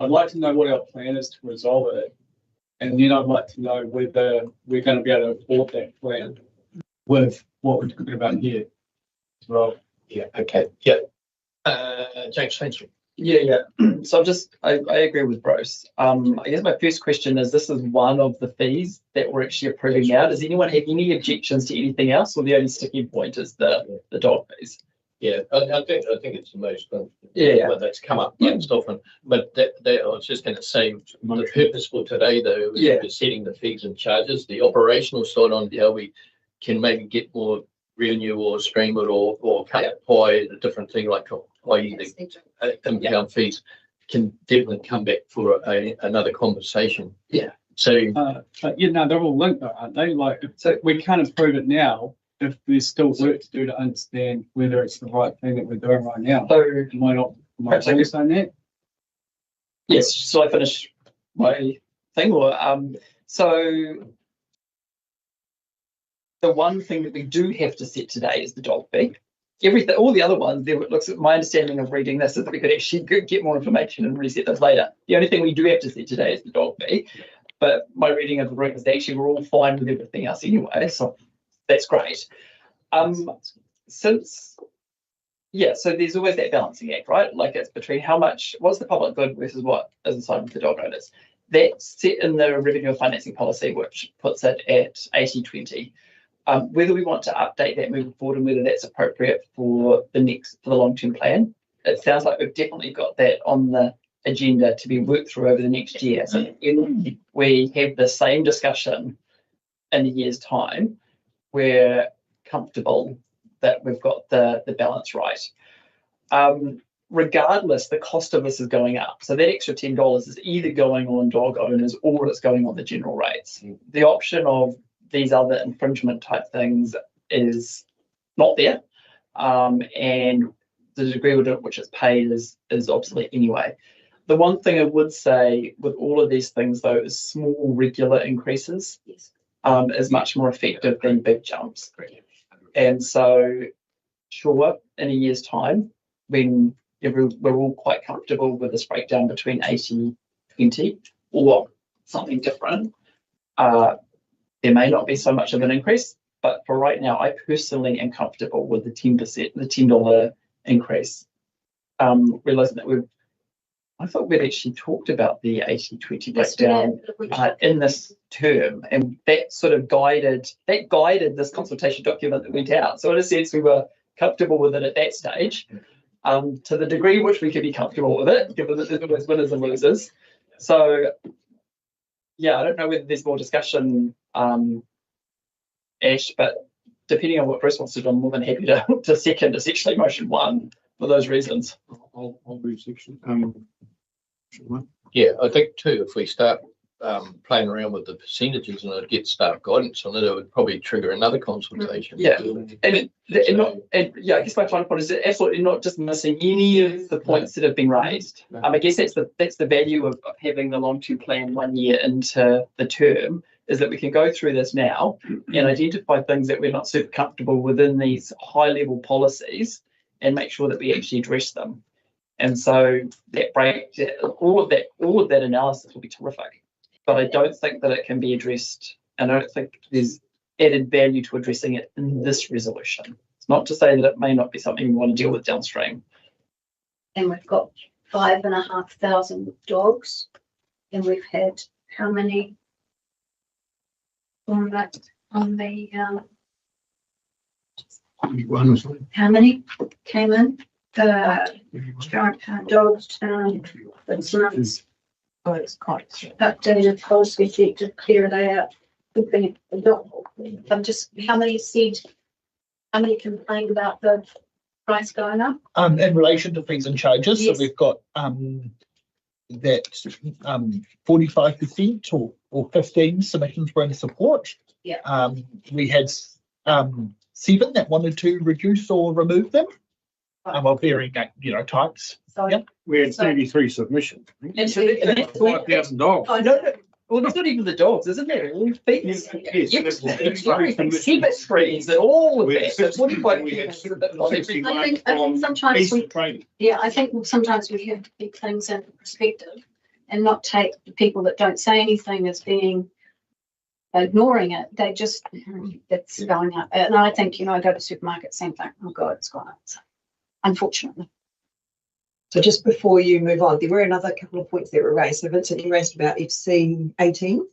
I'd like to know what our plan is to resolve it. And then I'd like to know whether we're going to be able to afford that plan. with what we're talking about here as well. Yeah, okay, yeah. James, thank you. Yeah. So I agree with Bruce. I guess my first question is, this is one of the fees that we're actually approving now. Does anyone have any objections to anything else, or the only sticking point is the dog fees? Yeah, I think it's the most one that's come up most often. But that I was just going to say, the purpose for today though is setting the fees and charges. The operational side on how we can maybe get more revenue or stream it or cut by a different thing, like i.e. the impound fees can definitely come back for another conversation. Yeah. So but they're all linked though, aren't they? Like, so we can't approve it now if there's still work to do to understand whether it's the right thing that we're doing right now. So am I wrong saying that? Yes. So I finish my thing, or so the one thing that we do have to set today is the dog fee. Everything, all the other ones, there looks at my understanding of reading this is that we could actually get more information and reset those later. The only thing we do have to set today is the dog fee. But my reading of the room is that actually we're all fine with everything else anyway, so that's great. So there's always that balancing act, right? Like, it's between what's the public good versus what is assigned with the dog owners. That's set in the revenue and financing policy, which puts it at 80-20. Whether we want to update that moving forward and whether that's appropriate for the long-term plan, it sounds like we've definitely got that on the agenda to be worked through over the next year. So if we have the same discussion in a year's time, we're comfortable that we've got the balance right. Regardless, the cost of this is going up. So that extra $10 is either going on dog owners or it's going on the general rates. The option of these other infringement type things is not there. And the degree with which it's paid is obsolete anyway. The one thing I would say with all of these things though is small regular increases is much more effective than big jumps. And so sure, in a year's time, when we're all quite comfortable with this breakdown between 80-20 or something different, there may not be so much of an increase, but for right now, I personally am comfortable with the 10%, the $10 increase. Realizing that I thought we'd actually talked about the 80-20 breakdown in this term, and that sort of guided this consultation document that went out. So in a sense, we were comfortable with it at that stage. To the degree which we could be comfortable with it, given that there's always winners and losers. So yeah, I don't know whether there's more discussion, Ash, but depending on what Bruce wants to do, I'm more than happy to second essentially motion 1 for those reasons. I'll move section. Yeah, I think too, if we start playing around with the percentages and it gets staff guidance on it, it would probably trigger another consultation. Yeah, I guess my final point is that absolutely not just missing any of the points that have been raised. I guess that's the value of having the long-term plan 1 year into the term, is that we can go through this now and identify things that we're not super comfortable within these high-level policies and make sure that we actually address them. And so all of that analysis will be terrific. But I don't think that it can be addressed, and I don't think there's added value to addressing it in this resolution. It's not to say that it may not be something we want to deal with downstream. And we've got 5,500 dogs, and we've had how many on the how many came in? Dogs, that's months. Oh, it's quite. Updated policy sheet to clear that out. I'm just, how many complained about the price going up? In relation to fees and charges, Yes. so we've got that 45% or 15 submissions were in support. Yeah. We had 7 that wanted to reduce or remove them. Of varying, types. So, yeah. We had 33 submissions. And so that's 5,000 dogs. Oh, no. Well, it's not even the dogs, isn't it? All fees. Everything. Trees and all of that. So 45 I think sometimes I think sometimes we have to keep things in perspective and not take the people that don't say anything as being ignoring it. They just, it's going up. And I think, I go to the supermarket, same thing. Oh God, it's gone up. So, unfortunately. So just before you move on, there were another couple of points that were raised. So Vincent, you raised about FC 18,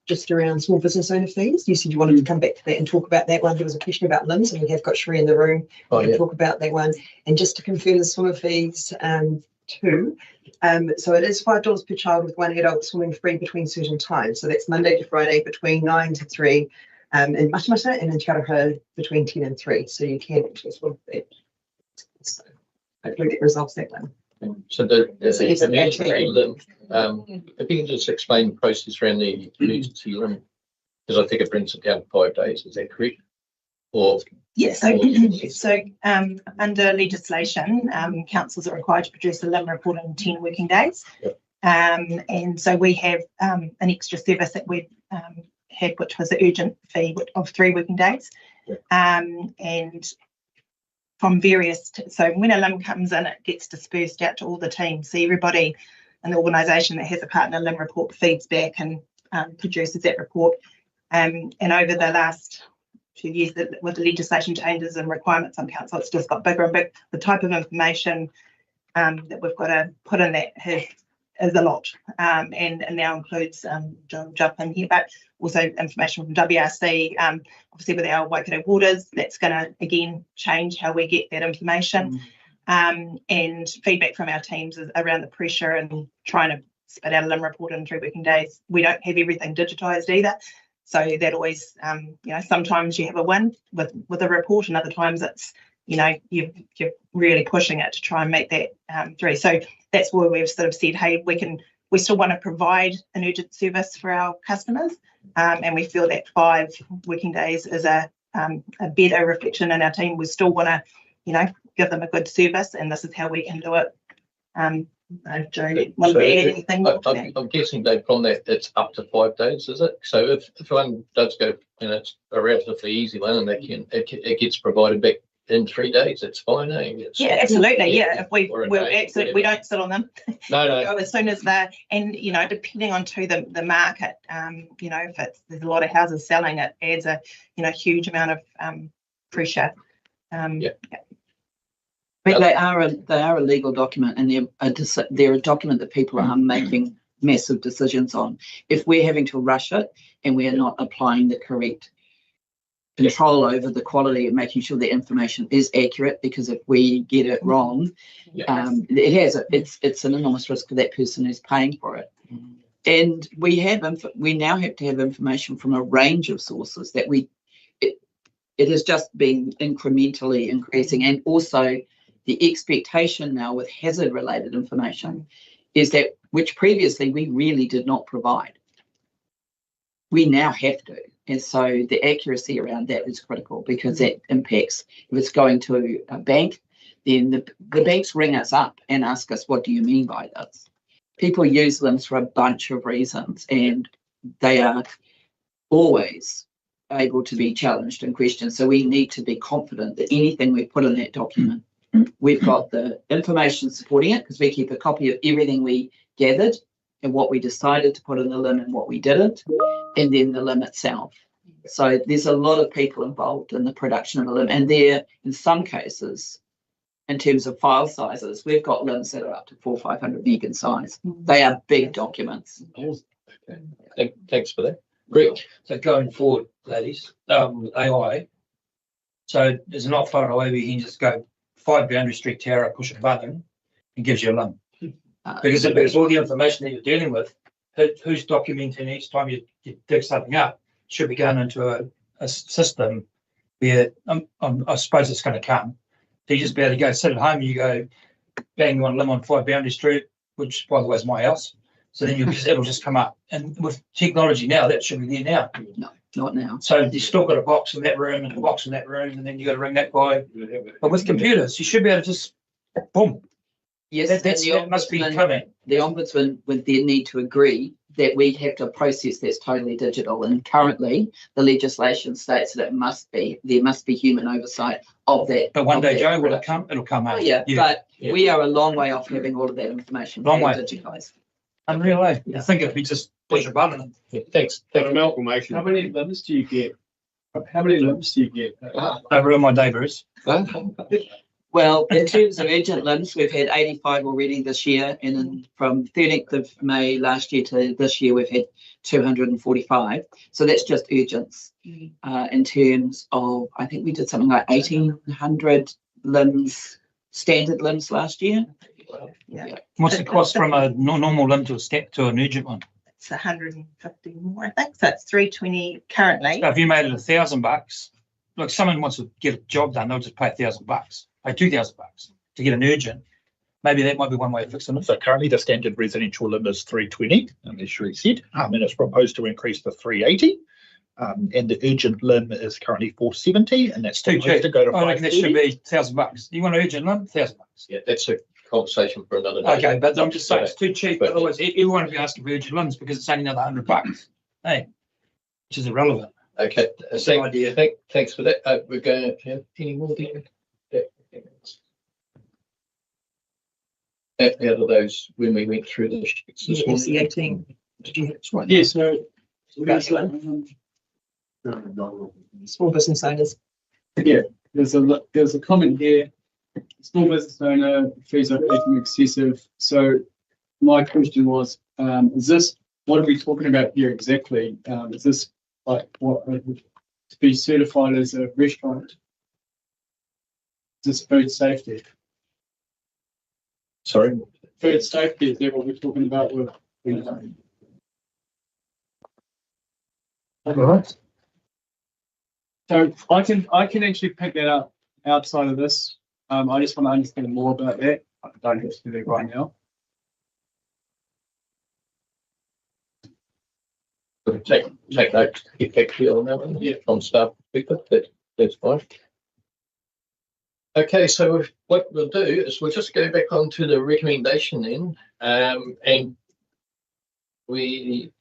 just around small business owner fees. You said you wanted to come back to that and talk about that one. There was a question about LIMS, and we have got Sheree in the room. We can talk about that one. And just to confirm the swimmer fees too. So it is $5 per child with one adult swimming free between certain times. So that's Monday to Friday between 9 to 3, in Matamata, and in Taraha between 10 and 3. So you can actually swim for that. So hopefully that resolves that one. So if you can just explain the process around the emergency limit, because I think it brings it down to 5 days. Is that correct? Or yes. So under legislation, councils are required to produce a limit report in 10 working days. Yep. And so we have an extra service that we had, which was the urgent fee of 3 working days. Yep. And from various, so when a limb comes in, it gets dispersed out to all the teams. So everybody in the organisation that has a partner limb report feeds back and produces that report. And over the last few years, with the legislation changes and requirements on council, it's just got bigger and bigger. The type of information that we've got to put in that is a lot, and now includes jump in here, but also information from WRC. Obviously, with our Waikato waters, that's going to again change how we get that information, and feedback from our teams is around the pressure and trying to spit out a limb report in 3 working days. We don't have everything digitised either. So that always, sometimes you have a win with a report, and other times it's, you're really pushing it to try and make that through. So that's where we've sort of said, hey, we still want to provide an urgent service for our customers, and we feel that 5 working days is a better reflection in our team. We still want to, give them a good service, and this is how we can do it. Joe, want to add anything? I'm guessing, Dave, from that it's up to 5 days, is it? So if one does go, it's a relatively easy one, and it gets provided back in 3 days, it's fine, eh? Yeah, absolutely. Yeah, if we don't sit on them. No. As soon as and depending on the market, if there's a lot of houses selling, it adds a huge amount of pressure. But they are a legal document, and they're a document that people are making massive decisions on. If we're having to rush it and we're not applying the correct control over the quality of making sure the information is accurate, because if we get it wrong, it's an enormous risk for that person who's paying for it. And we now have to have information from a range of sources that it has just been incrementally increasing, and also the expectation now with hazard related information is that, which previously we really did not provide, we now have to. And so the accuracy around that is critical, because that impacts, if it's going to a bank, then the banks ring us up and ask us, what do you mean by this? People use them for a bunch of reasons, and they are always able to be challenged and questioned. So we need to be confident that anything we put in that document, we've got the information supporting it, because we keep a copy of everything we gathered and what we decided to put in the limb and what we didn't, and then the limb itself. So there's a lot of people involved in the production of the limb, and there, in some cases, in terms of file sizes, we've got limbs that are up to 400 or 500 meg in size. They are big documents. Okay. Thanks for that. Great. So going forward, ladies, AI, so it's not far away where you can just go 5 boundary street tower, push a button, and gives you a limb. Because if it's all the information that you're dealing with, who's documenting each time you dig something up, should be going into a system where I suppose it's going to come. So you just be able to go sit at home and you go bang on limb on 5 boundary street, which by the way is my house. So then it'll just come up. And with technology now, that should be there now. No, not now. So you've still got a box in that room and a box in that room, and then you got to ring that guy. But with computers, you should be able to just boom. Yes, that must be coming. The Ombudsman would then need to agree that we have to process that's totally digital. And currently, the legislation states that there must be human oversight of that. But one day, Joe, will it come? It'll come out. Oh, yeah, but we are a long way off having all of that information long way digitized. Unreal, eh? I think it'd be just Pleasure, Barnum. Yeah, thanks. An amalgamation. How many limbs do you get? How many limbs do you get? Over on my neighbours. Well, in terms of urgent limbs, we've had 85 already this year, and from 13th of May last year to this year, we've had 245. So that's just urgents. In terms of, I think we did something like 1,800 limbs, standard limbs last year. Yeah. What's the cost from a normal limb to a step to an urgent one? It's 150 more, I think. So it's 320 currently. So if you made it $1,000, look, someone wants to get a job done, they'll just pay $1,000, pay $2,000 to get an urgent. Maybe that might be one way of fixing it. So currently the standard residential limb is 320, as Sheree said, and it's proposed to increase to 380. And the urgent limb is currently 470, and that's Too supposed cheap. to go to I reckon that should 530. be $1,000. You want an urgent limb? $1,000. Yeah, that's a conversation for another day. Okay, but I'm just saying it's too cheap. But- Otherwise, everyone will be asking for urgent limbs because it's only another $100. Hey, which is irrelevant. Okay, Same idea. Thanks for that. We're going to have any more there? Out of those, when we went through the sheets this Yes, the morning. 18. Did you have this one? Yes, no. That's one. Small business owners. Yeah, there's a comment here. Small business owner fees are getting excessive. So my question was, what are we talking about here exactly? Is this like what to be certified as a restaurant? Is this food safety? Sorry? Food safety, is that what we're talking about with? All right. So I can actually pick that up outside of this. I just want to understand more about that. I don't have to do that right now. Take note, get back to you on that one. Yeah, from staff, that's fine. Okay, so what we'll do is we'll just go back onto the recommendation then, and we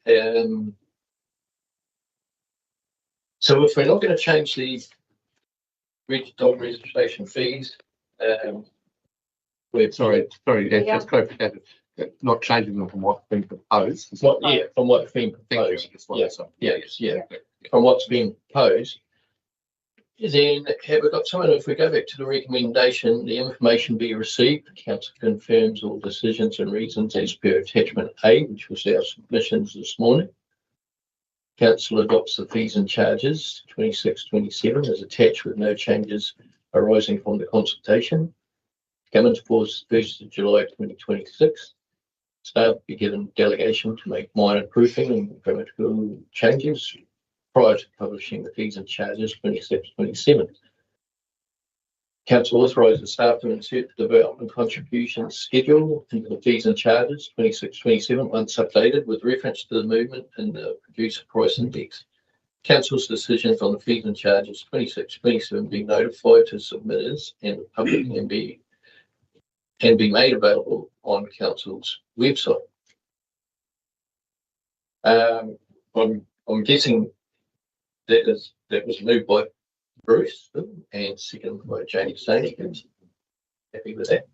so if we're not going to change the dog registration fees, we're Just clarification. Not changing them from what's been proposed. from what's been proposed. From what's been proposed. Then have we got someone, if we go back to the recommendation, the information be received, the council confirms all decisions and reasons as per attachment A, which was our submissions this morning. Council adopts the fees and charges 26-27 as attached with no changes arising from the consultation. Come into force 1st of July 2026. Staff be given delegation to make minor proofing and grammatical changes prior to publishing the fees and charges 26-27. Council authorises staff to insert the development contribution schedule into the fees and charges 26-27 once updated with reference to the movement in the producer price index. Council's decisions on the fees and charges 26-27 be notified to submitters and the public can be made available on council's website. I'm guessing that was moved by Bruce and seconded by Janie Stoney. Happy with that?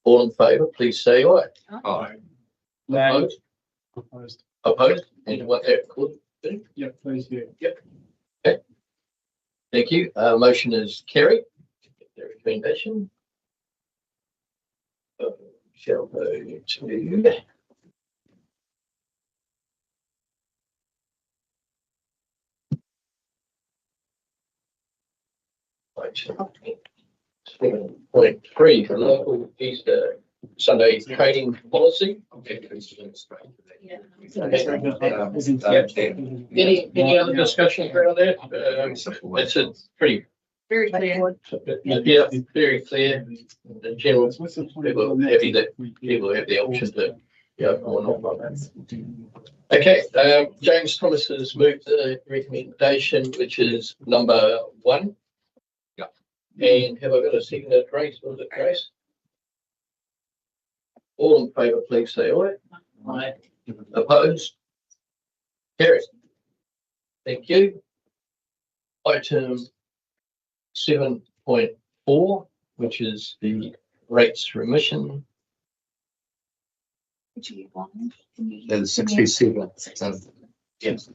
All in favour, please say aye. Aye. Opposed? Opposed. Opposed? And what that could do? Yeah, please do. Yep. Okay. Thank you. Motion is carried. The recommendation. Shall go to Seven point three, the local Easter Sunday trading policy. Any other discussion around that? It's a pretty. Very clear. Yeah, very clear. In general, people are happy that people have the option to, or not on that. Okay, James Thomas has moved the recommendation, which is number 1. And have I got a second at Grace? Was it Grace? All in favour, please say aye. Aye. Opposed? Carried. Thank you. Item 7.4, which is the rates remission. There's 67. Yes.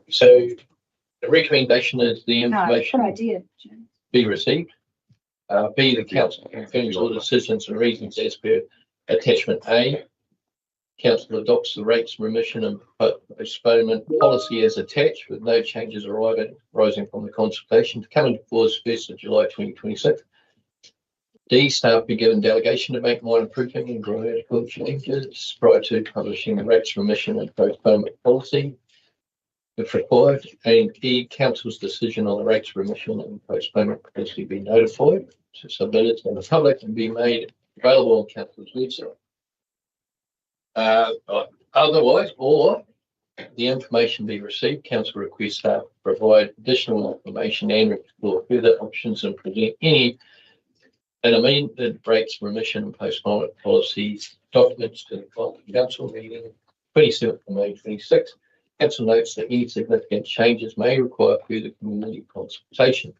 So the recommendation is the information idea. be received. B, the council confirms all decisions and reasons as per attachment A. Council adopts the rates remission and postponement policy as attached with no changes arising from the consultation to come into force 1st of July 2026. D, staff be given delegation to make minor proofing and grammatical changes prior to publishing the rates remission and postponement policy if required. And E, council's decision on the rates remission and postponement policy be notified to submit it to the public and be made available on council's website. Otherwise, or the information be received, council requests staff provide additional information and explore further options and present any and amended rates remission and postponement policies documents to the following council meeting 27th of May 26. Council notes that any significant changes may require further community consultation.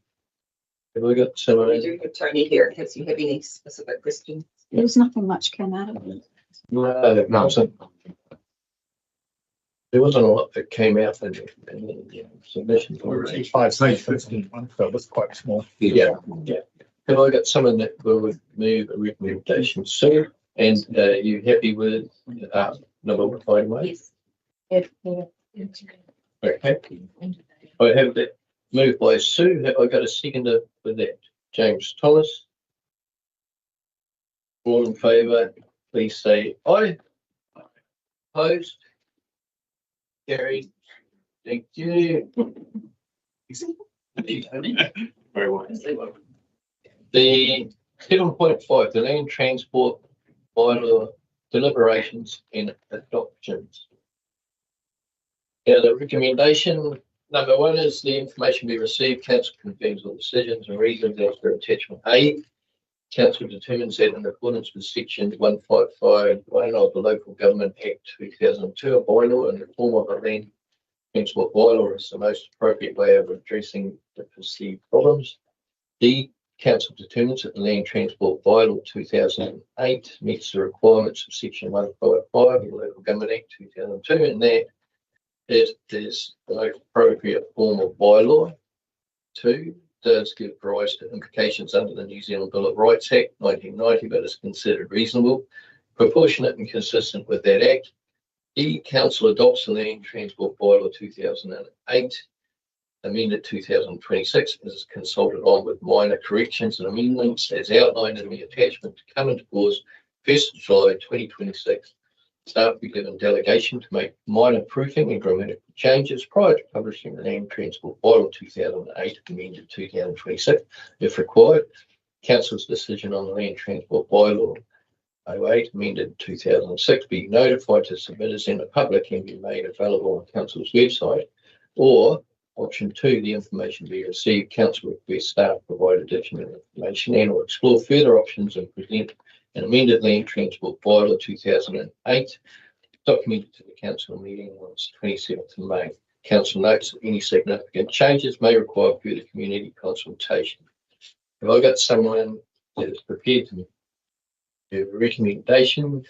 Have we got some? We do have Tony here in case you have any specific questions. There was nothing much came out of it. No, there wasn't a lot that came out in the submission. We received 5 pages, one, so it was quite small. Yeah. Have I got someone that will move a recommendation soon? And you happy with number 1 by May? Yes. Okay. I have that moved by Sue. Have I got a seconder for that? James Thomas. All in favour, please say aye. Opposed? Carried. Thank you. Very well. The 7.5, the land transport bylaw deliberations and adoptions. Now, the recommendation number 1 is the information be received. Council confirms all decisions and reasons as per attachment A. Council determines that in accordance with section 155(1) of the Local Government Act 2002, a bylaw in the form of a land transport bylaw is the most appropriate way of addressing the perceived problems. D, Council determines that the land transport bylaw 2008 meets the requirements of section 155 of the Local Government Act 2002, and that it is the most appropriate form of bylaw. 2, does give rise to implications under the New Zealand Bill of Rights Act 1990, but is considered reasonable, proportionate and consistent with that act. E, Council adopts the Land Transport Bylaw 2008, amended 2026, is consulted on with minor corrections and amendments as outlined in the attachment to come into force 1st of July 2026. Staff be given delegation to make minor proofing and grammatical changes prior to publishing the Land Transport Bylaw 2008, amended 2026, if required. Council's decision on the Land Transport Bylaw 08, amended 2006, be notified to submitters and the public and be made available on Council's website. Or option 2, the information be received. Council requests staff provide additional information and or explore further options and present an amended Land Transport Bylaw 2008, documented to the council meeting on 27th of May. Council notes that any significant changes may require further community consultation. Have I got someone that is prepared to give a recommendation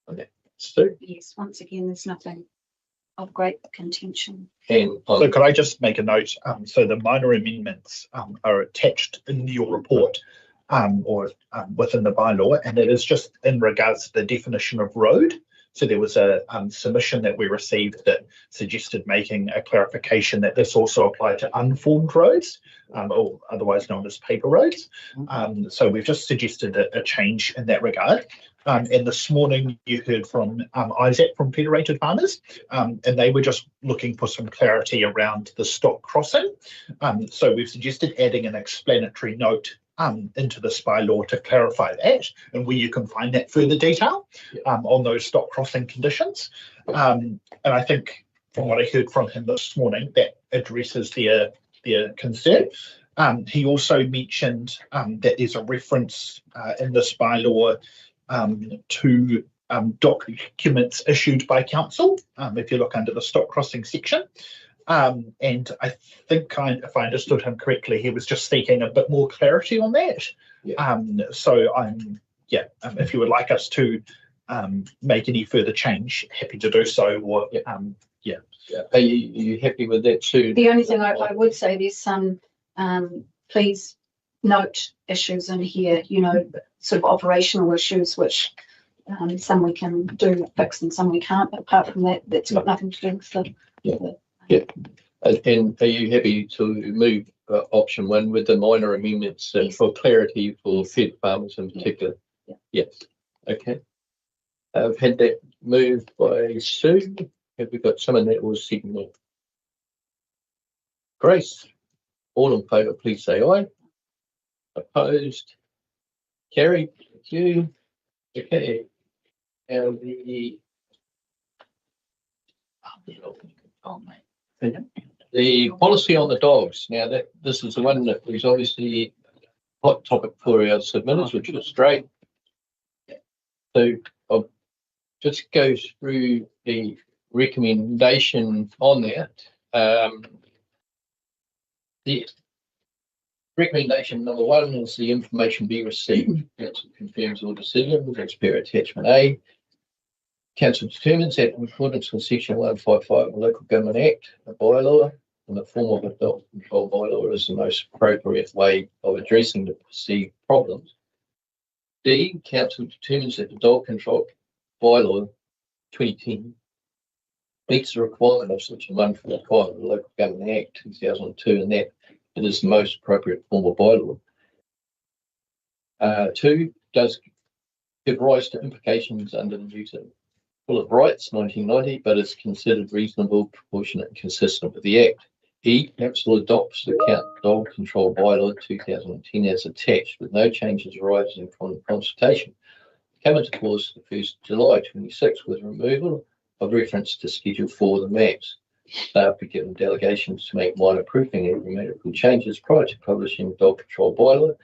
on that? Stu? Yes, once again, there's nothing of great contention. And so could I just make a note? So the minor amendments are attached in your report. Within the bylaw, and it is just in regards to the definition of road. So there was a submission that we received that suggested making a clarification that this also applied to unformed roads, or otherwise known as paper roads. So we've just suggested a change in that regard. And this morning you heard from Isaac from Federated Farmers, and they were just looking for some clarity around the stock crossing. So we've suggested adding an explanatory note into this bylaw to clarify that, and where you can find that further detail on those stock crossing conditions. And I think from what I heard from him this morning, that addresses their concern. He also mentioned that there's a reference in this bylaw to documents issued by council, if you look under the stock crossing section. And I think if I understood him correctly, he was just seeking a bit more clarity on that. Yeah. So if you would like us to make any further change, happy to do so. Or Yeah. Are you happy with that too? The only thing I would say, there's some, please note issues in here, you know, sort of operational issues, which some we can do fix and some we can't. But apart from that, that's got nothing to do with the. Yeah. And are you happy to move option 1 with the minor amendments for clarity for fed farmers in particular? Yeah. Yes. Okay. I've had that moved by Sue. Have we got someone that was seconded? Grace. All in favour, please say aye. Opposed? Carried. Thank you. Okay. And the policy on the dogs. Now this is the one that was obviously a hot topic for our submitters, which is great. So I'll just go through the recommendation on that. The recommendation number 1 is the information be received. Council confirms all decisions as per attachment A. Council determines that in accordance with section 155 of the Local Government Act, a bylaw in the form of a dog control bylaw is the most appropriate way of addressing the perceived problems. D, council determines that the dog control bylaw 2010 meets the requirement of section 145 of the Local Government Act 2002, and that it is the most appropriate form of bylaw. 2, does give rise to implications under the New Zealand Bill of Rights 1990, but is considered reasonable, proportionate, and consistent with the Act. E, council adopts the dog control bylaw 2010 as attached, with no changes arising from the consultation. Come into force the 1st July 26 with removal of reference to Schedule 4 of the maps. Staff be given delegations to make minor proofing and grammatical changes prior to publishing dog control bylaw.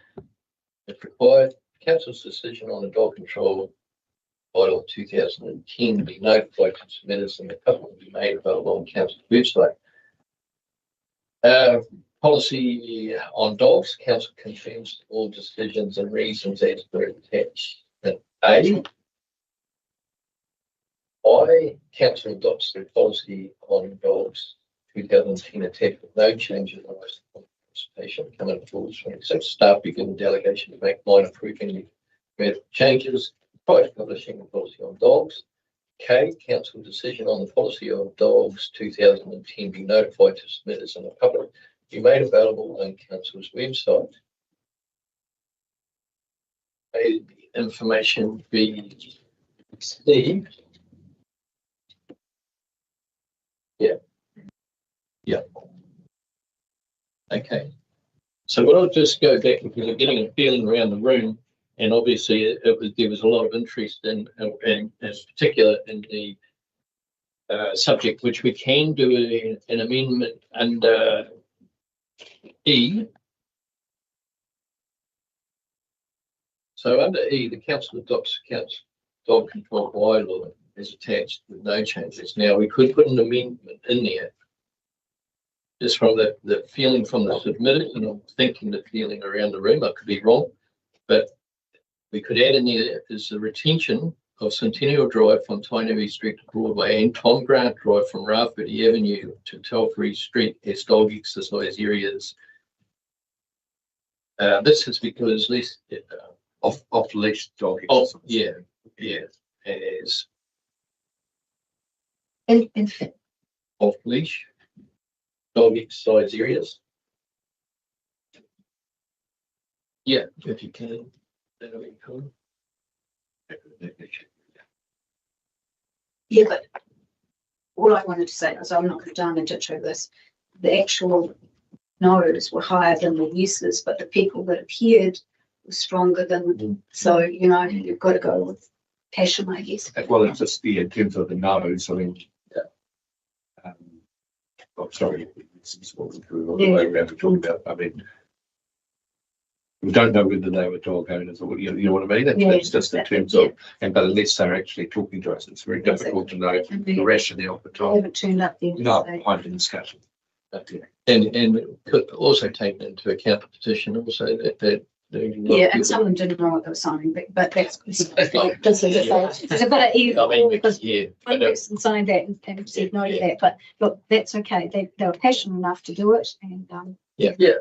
If required, council's decision on the dog control bylaw 2010 be notified to submitters and the cover will be made available on council's website. Policy on dogs, council confirms all decisions and reasons as per attachment A. I, council adopts the policy on dogs 2010 attached with no changes in the consultation coming forward. So staff be given delegation to make minor proofing and changes prior to publishing the policy on dogs. K, council decision on the policy on dogs 2010 be notified to submitters and the public be made available on council's website. A, information be received. Yeah. Okay. So what I'll just go back, because I'm getting a feeling around the room, and obviously there was a lot of interest in particular in the subject, which we can do an amendment under E. So under E, the council adopts dog control bylaw as attached with no changes. Now we could put an amendment in there just from the feeling from the submitters, and I'm thinking the feeling around the room. I could be wrong, but we could add in there is the retention of Centennial Drive from Tainui Street to Broadway and Tom Grant Drive from Rafferty Avenue to Telfrey Street as dog exercise areas. This is because least off leash dog exercise. As infant off leash dog exercise areas. Yeah, if you can, that'll be cool. Yeah, but all I wanted to say is I'm not going to dive into this. The actual no's were higher than the yeses, but the people that appeared were stronger than. So you know, you've got to go with passion, I guess. Well, it's just in terms of the no's. I mean, I'm sorry, this is what we're talking about. I mean, we don't know whether they were dog owners or you know what I mean. That's just in terms of, but unless they're actually talking to us, it's very difficult to know the rationale for time. They haven't turned up there. No, point in discussion. And could also take into account the position also that. Yeah, and some of them didn't know what they were signing, but that's. This is a bit of because one person signed that and said no to that, but look, that's okay. They were passionate enough to do it and, Yeah.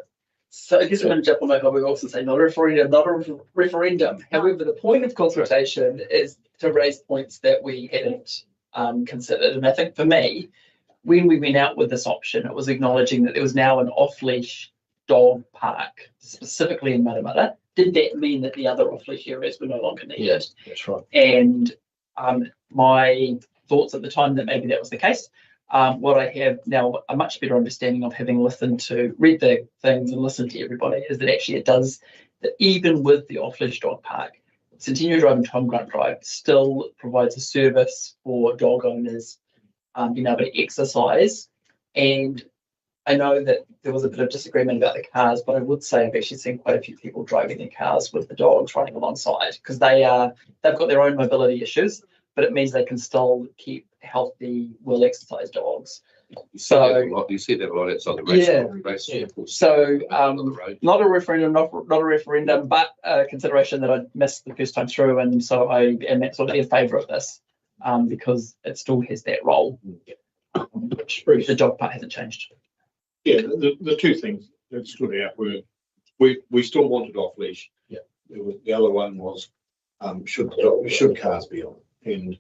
So I guess we're going to jump on that, but we also say not a referendum, not a referendum. However, the point of consultation is to raise points that we hadn't considered. And I think for me, when we went out with this option, it was acknowledging that there was now an off-leash dog park, specifically in Matamata. Did that mean that the other off-leash areas were no longer needed? Yes, that's right. And my thoughts at the time that maybe that was the case. What I have now a much better understanding of, having read the things and listened to everybody, is that actually it does, that even with the off-leash dog park, Centennial Drive and Tom Grant Drive still provides a service for dog owners being able to exercise. And I know that there was a bit of disagreement about the cars, but I would say I've actually seen quite a few people driving their cars with the dogs running alongside, because they've got their own mobility issues, but it means they can still keep healthy, well-exercised dogs. So you see that a lot outside the race. So not a referendum, but a consideration that I missed the first time through, and so I am absolutely in favour of this because it still has that role, which the dog part hasn't changed. Yeah, the two things that stood out were we still wanted off leash. Yeah. The other one was should cars be on? And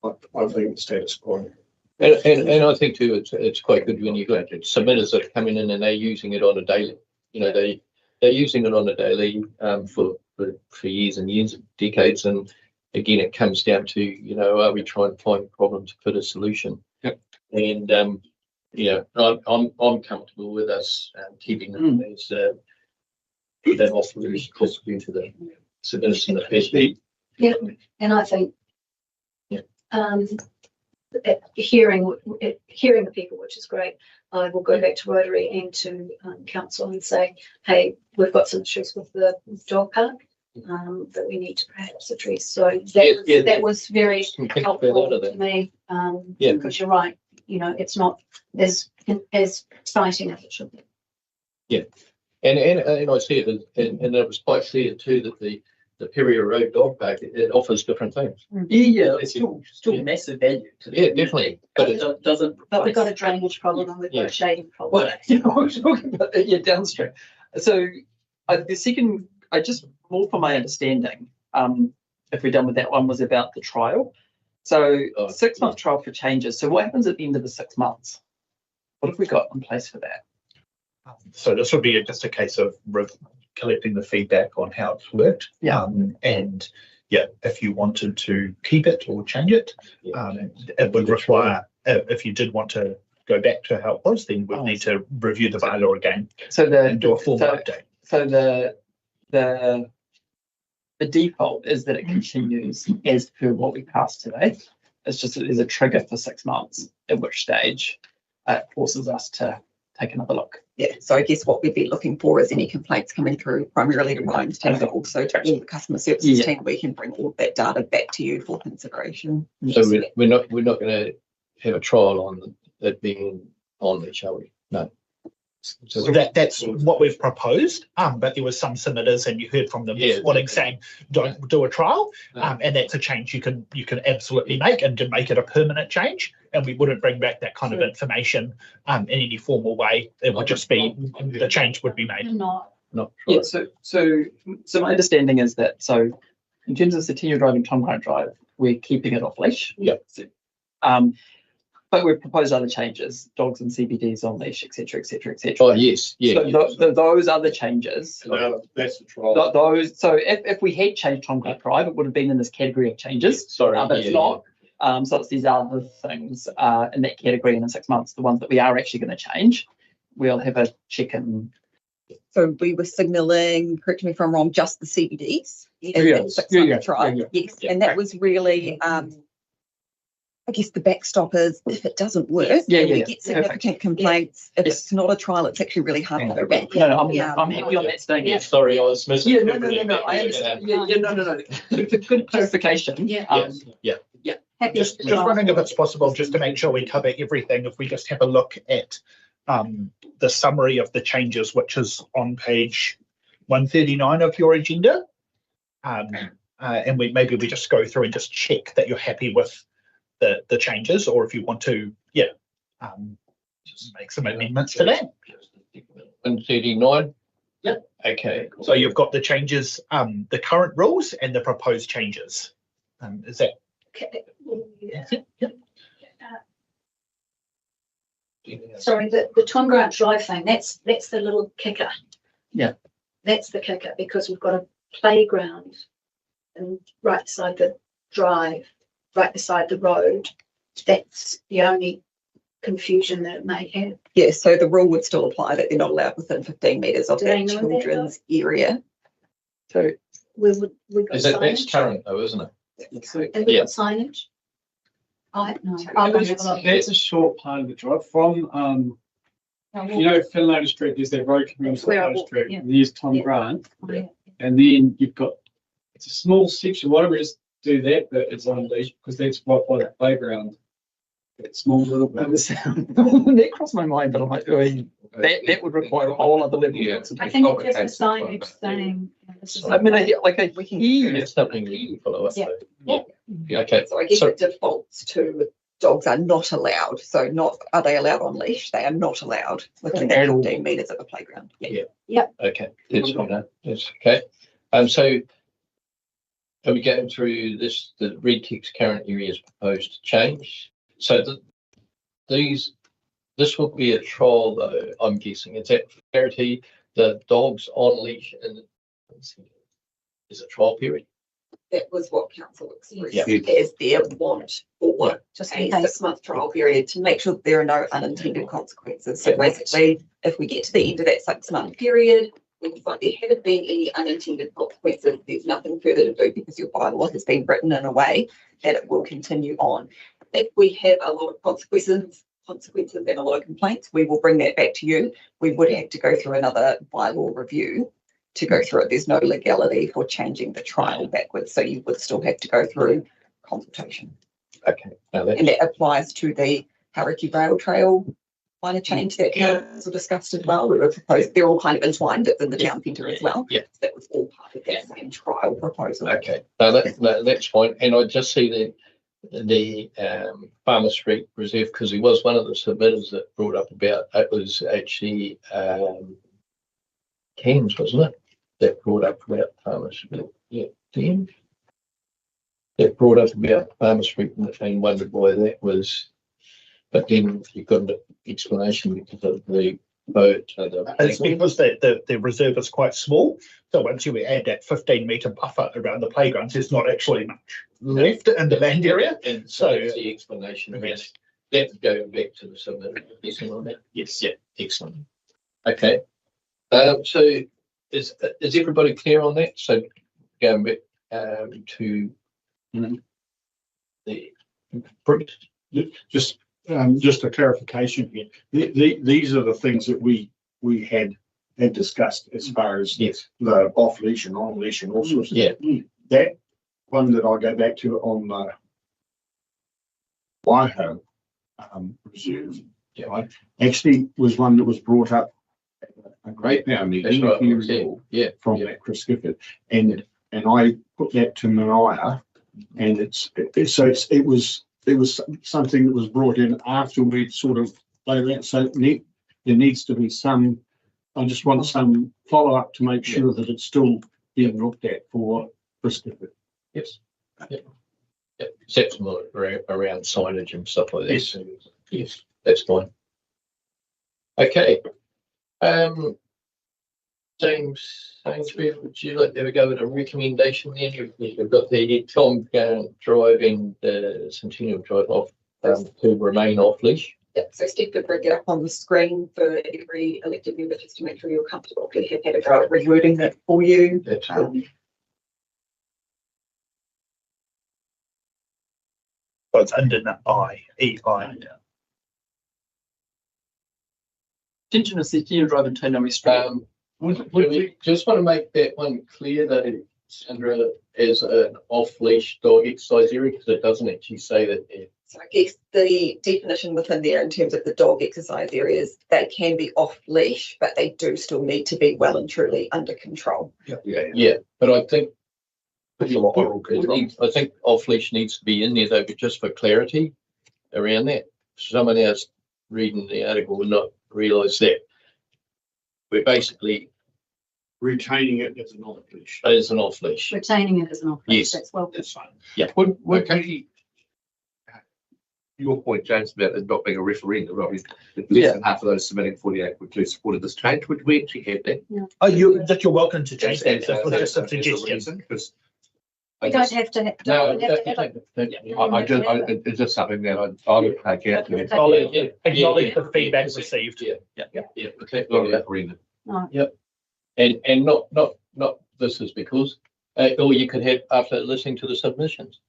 I think the status quo. And I think too it's quite good when you got submitters that are coming in and they're using it on a daily. They're using it on a daily for years and years, decades, and again it comes down to are we trying to find a problem to put a solution? Yep. And I'm comfortable with us keeping them as that off-leash due to the submitters and the FSB. Yeah, and I think hearing the people, which is great. I will go back to Rotary and to council and say, hey, we've got some issues with the dog park that we need to perhaps address. So that was very helpful to me because you're right. It's not as exciting as it should be. Yeah, and I see it, and it was quite clear too that the Perrier Road dog park it offers different things. Yeah, it's still massive value. Definitely, but it doesn't. But we've got a drainage problem and we've got a shading problem. Well, we're talking about downstream. So the second, just more for my understanding, if we're done with that one, was about the trial. So 6-month trial for changes. So what happens at the end of the 6 months? What have we got in place for that? So this would be just a case of collecting the feedback on how it's worked. Yeah. And if you wanted to keep it or change it, it would require, if you did want to go back to how it was, then we'd need to review the bylaw again. So and do a formal update. So the default is that it continues as per what we passed today. It's just that there's a trigger for 6 months, at which stage it forces us to take another look. Yeah, so I guess what we'd be looking for is any complaints coming through primarily to Ryan's team, but also to all the customer services team. We can bring all of that data back to you for consideration. So we're not going to have a trial on it being on there, shall we? No. So that's what we've proposed, but there was some submitters, and you heard from them this morning saying, "Don't do a trial," and that's a change you can absolutely make, and to make it a permanent change. And we wouldn't bring back that kind of information in any formal way. It would just be the change would be made. Not yeah. So my understanding is that in terms of Centennial Drive and Tom Grant Drive, we're keeping it off leash. Yeah. But we've proposed other changes, dogs and CBDs on leash, etc., etc., etc. Oh yes, yeah. So those other changes. That's the trial. Those. So if we had changed Tom Grant Drive, it would have been in this category of changes. But it's not. So it's these other things in that category, and in 6 months, the ones that we are actually going to change, we'll have a check in. So we were signalling, correct me if I'm wrong, just the CBDs. Yes. 6 month trial. Yes, and that was really. I guess the backstop is if it doesn't work, we get significant complaints. If it's not a trial, it's actually really hard to go back. No, I'm happy on that staying. Yeah, sorry, I was missing. Yeah, no. I understand. No. Good clarification. Yeah. happy. Just to try. wondering if it's possible, just to make sure we cover everything, if we just have a look at the summary of the changes, which is on page 139 of your agenda. And maybe we just go through and just check that you're happy with the changes, or if you want to, just make some amendments to that. 139. Yep. Okay. So you've got the changes, the current rules and the proposed changes. Is that? Okay. Yep. Sorry, the Tom Grant Drive thing, that's the little kicker. Yeah. That's the kicker, because we've got a playground and right beside the drive, right beside the road. That's the only confusion that it may have. Yeah, so the rule would still apply that they're not allowed within 15 metres of Do they that know that, children's area. So we got Is that, that's signage. current though, isn't it? And we got signage. I no. That's a short part of the drive from you know, Finlay Street, there's that road coming off Where I Finlay walk, Street. yeah. There's Tom Yeah. Grant, Yeah. and then you've got, it's a small section. Why don't we just do that? But it's on leash because that's right by the playground. That small little bit of sound. That crossed my mind, but I'm like, that would require a whole other level. Yeah. I think it's just a signage saying. This is I mean, I hear It's something we can follow up. Yeah. with. Yeah. Okay. So I guess So- it defaults to dogs are not allowed. So not, are they allowed on leash? They are not allowed within that 15 metres of a playground. Yeah. Yep. Okay. That's fine. That's okay. So are we going through this, the red text current areas proposed to change? So this will be a trial though, I'm guessing. Is that clarity? The dogs on leash and is a trial period? That was what council expressed Yeah. as their want for Just a in case. 6-month trial period to make sure that there are no unintended consequences. So basically, if we get to the end of that 6-month period, we can find there haven't been any unintended consequences, there's nothing further to do because your bylaw has been written in a way that it will continue on. If we have a lot of consequences and a lot of complaints, we will bring that back to you. We would have to go through another bylaw review to go through it. There's no legality for changing the trial backwards, so you would still have to go through consultation. Okay. And that applies to the Hauraki Rail Trail minor change that council discussed as well. We were proposed, they're all kind of entwined, it's in the town centre as well. Yeah. So that was all part of that same trial proposal. Okay. No, that's fine. And I just see the Farmer Street Reserve, because he was one of the submitters that brought up about, it was actually Cairns, wasn't it? That brought up about Farmer Street. Yeah, Cairns. That brought up about Farmer Street and wondered why that was. But then you got an explanation because of the boat. It's because the reserve is quite small. So once you add that 15-metre buffer around the playgrounds, there's not actually much left in the land area. And so that's the explanation. Yes. That's going back to the submitter. Yes. Yeah. Excellent. Okay. So is everybody clear on that? So going back to the just a clarification here. These are the things that we had discussed as far as the off leash and on leash and all sorts of things. That one that I go back to on the Waiho reserve, actually was one that was brought up at a great power meeting from that Chris Gifford, and I put that to Mariah, and it was something that was brought in after we'd sort of laid it out. So there needs to be some, I just want some follow up to make sure that it's still being looked at for Chris Gifford. Yes. Except around signage and stuff like this. Yes, that's fine. Okay. James Sainsbury, would you like to have a go with a recommendation then? We've got the Tom Drive and Centennial Drive off to remain off leash. Yep, so Steve could bring it up on the screen for every elected member just to make sure you're comfortable. We have had a go at rewording that for you. That's good. So it's under EI. Indigenous Centennial Drive and Tainui Street. We just want to make that one clear that Sandra, as an off-leash dog exercise area? Because it doesn't actually say that. So I guess the definition within there in terms of the dog exercise areas, they can be off leash, but they do still need to be well and truly under control. Yeah, but I think I think off-leash needs to be in there though, but just for clarity around that. Someone else reading the article will not realise that we're basically retaining it as an off-leash. As an off-leash. Retaining it as an off-leash. Yes. That's well. That's fine. Yeah. Would your point, James, about it not being a referendum, right? Less than half of those submitting 48 would do supported this change. Would we actually have that? Yeah. Oh, you're welcome to change that. So it's just a suggestion. Because We don't have to. it's just something that I would take out. I'll acknowledge the feedback received. Yeah. Not a referendum. Yep. And not this is because, or you could have after listening to the submissions.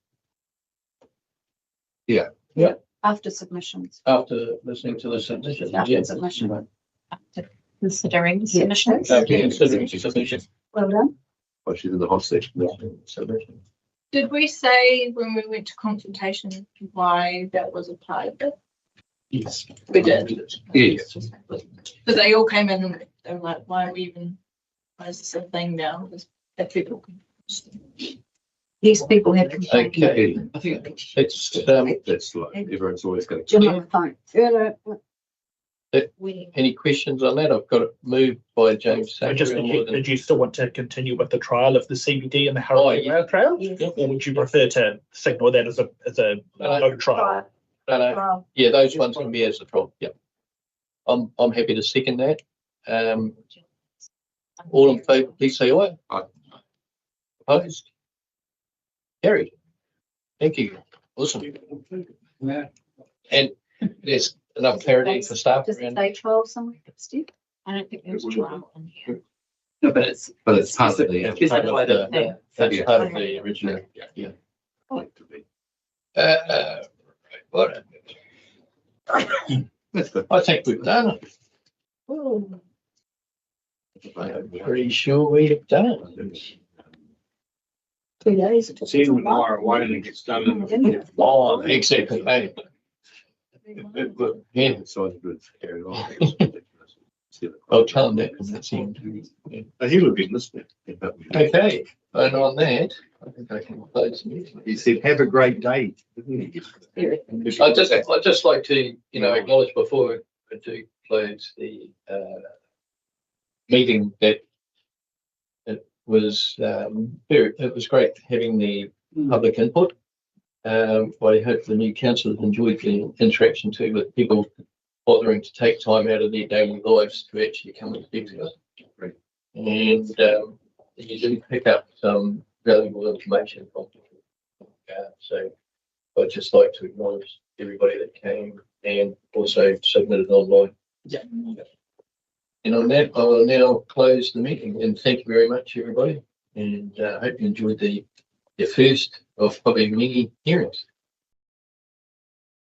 Yeah. Yeah. After submissions. After listening to the submissions. After submission. After considering submissions. After considering submissions. Well done. Well, she's in the hot seat. Submission. Did we say when we went to consultation why that was a part of it? Yes. We did. Yes. Because they all came in and they were like, why is this a thing now? Because that people can. These people have complained. Okay. I think that's like everyone's always going Jim on the phone. Any questions on that? I've got it moved by James. So just did you still want to continue with the trial of the CBD and the Haraway Rail Trail? Yes. Or would you prefer to signal that as a no trial? No. Yeah, those ones can be as a trial. Yeah. I'm happy to second that. All in favour, please say aye. Aye. Opposed? Carried. Thank you. Awesome. And there's enough clarity for staff. Does it say 12 somewhere, Steve? I don't think there's 12 on here. No, but it's part of the. That's part of the original. Yeah. What? That's good. I think we've done it. I'm pretty sure we have done it. 2 days. See, when far away and it gets done. Oh, exactly. Hey. Yeah. So it's carried on. I'll tell him that because that's him. He'll have been listening. Okay, and on that, I think I can close the meeting. He said, have a great day. I'd just like to, acknowledge before I do close the meeting that it was great having the public input. I hope the new council has enjoyed the interaction too with people bothering to take time out of their daily lives to actually come and speak to us. And you do pick up some valuable information from people. So I'd just like to acknowledge everybody that came and also submitted online. Yeah. And on that, I will now close the meeting and thank you very much, everybody. And I hope you enjoyed the first of probably many hearings.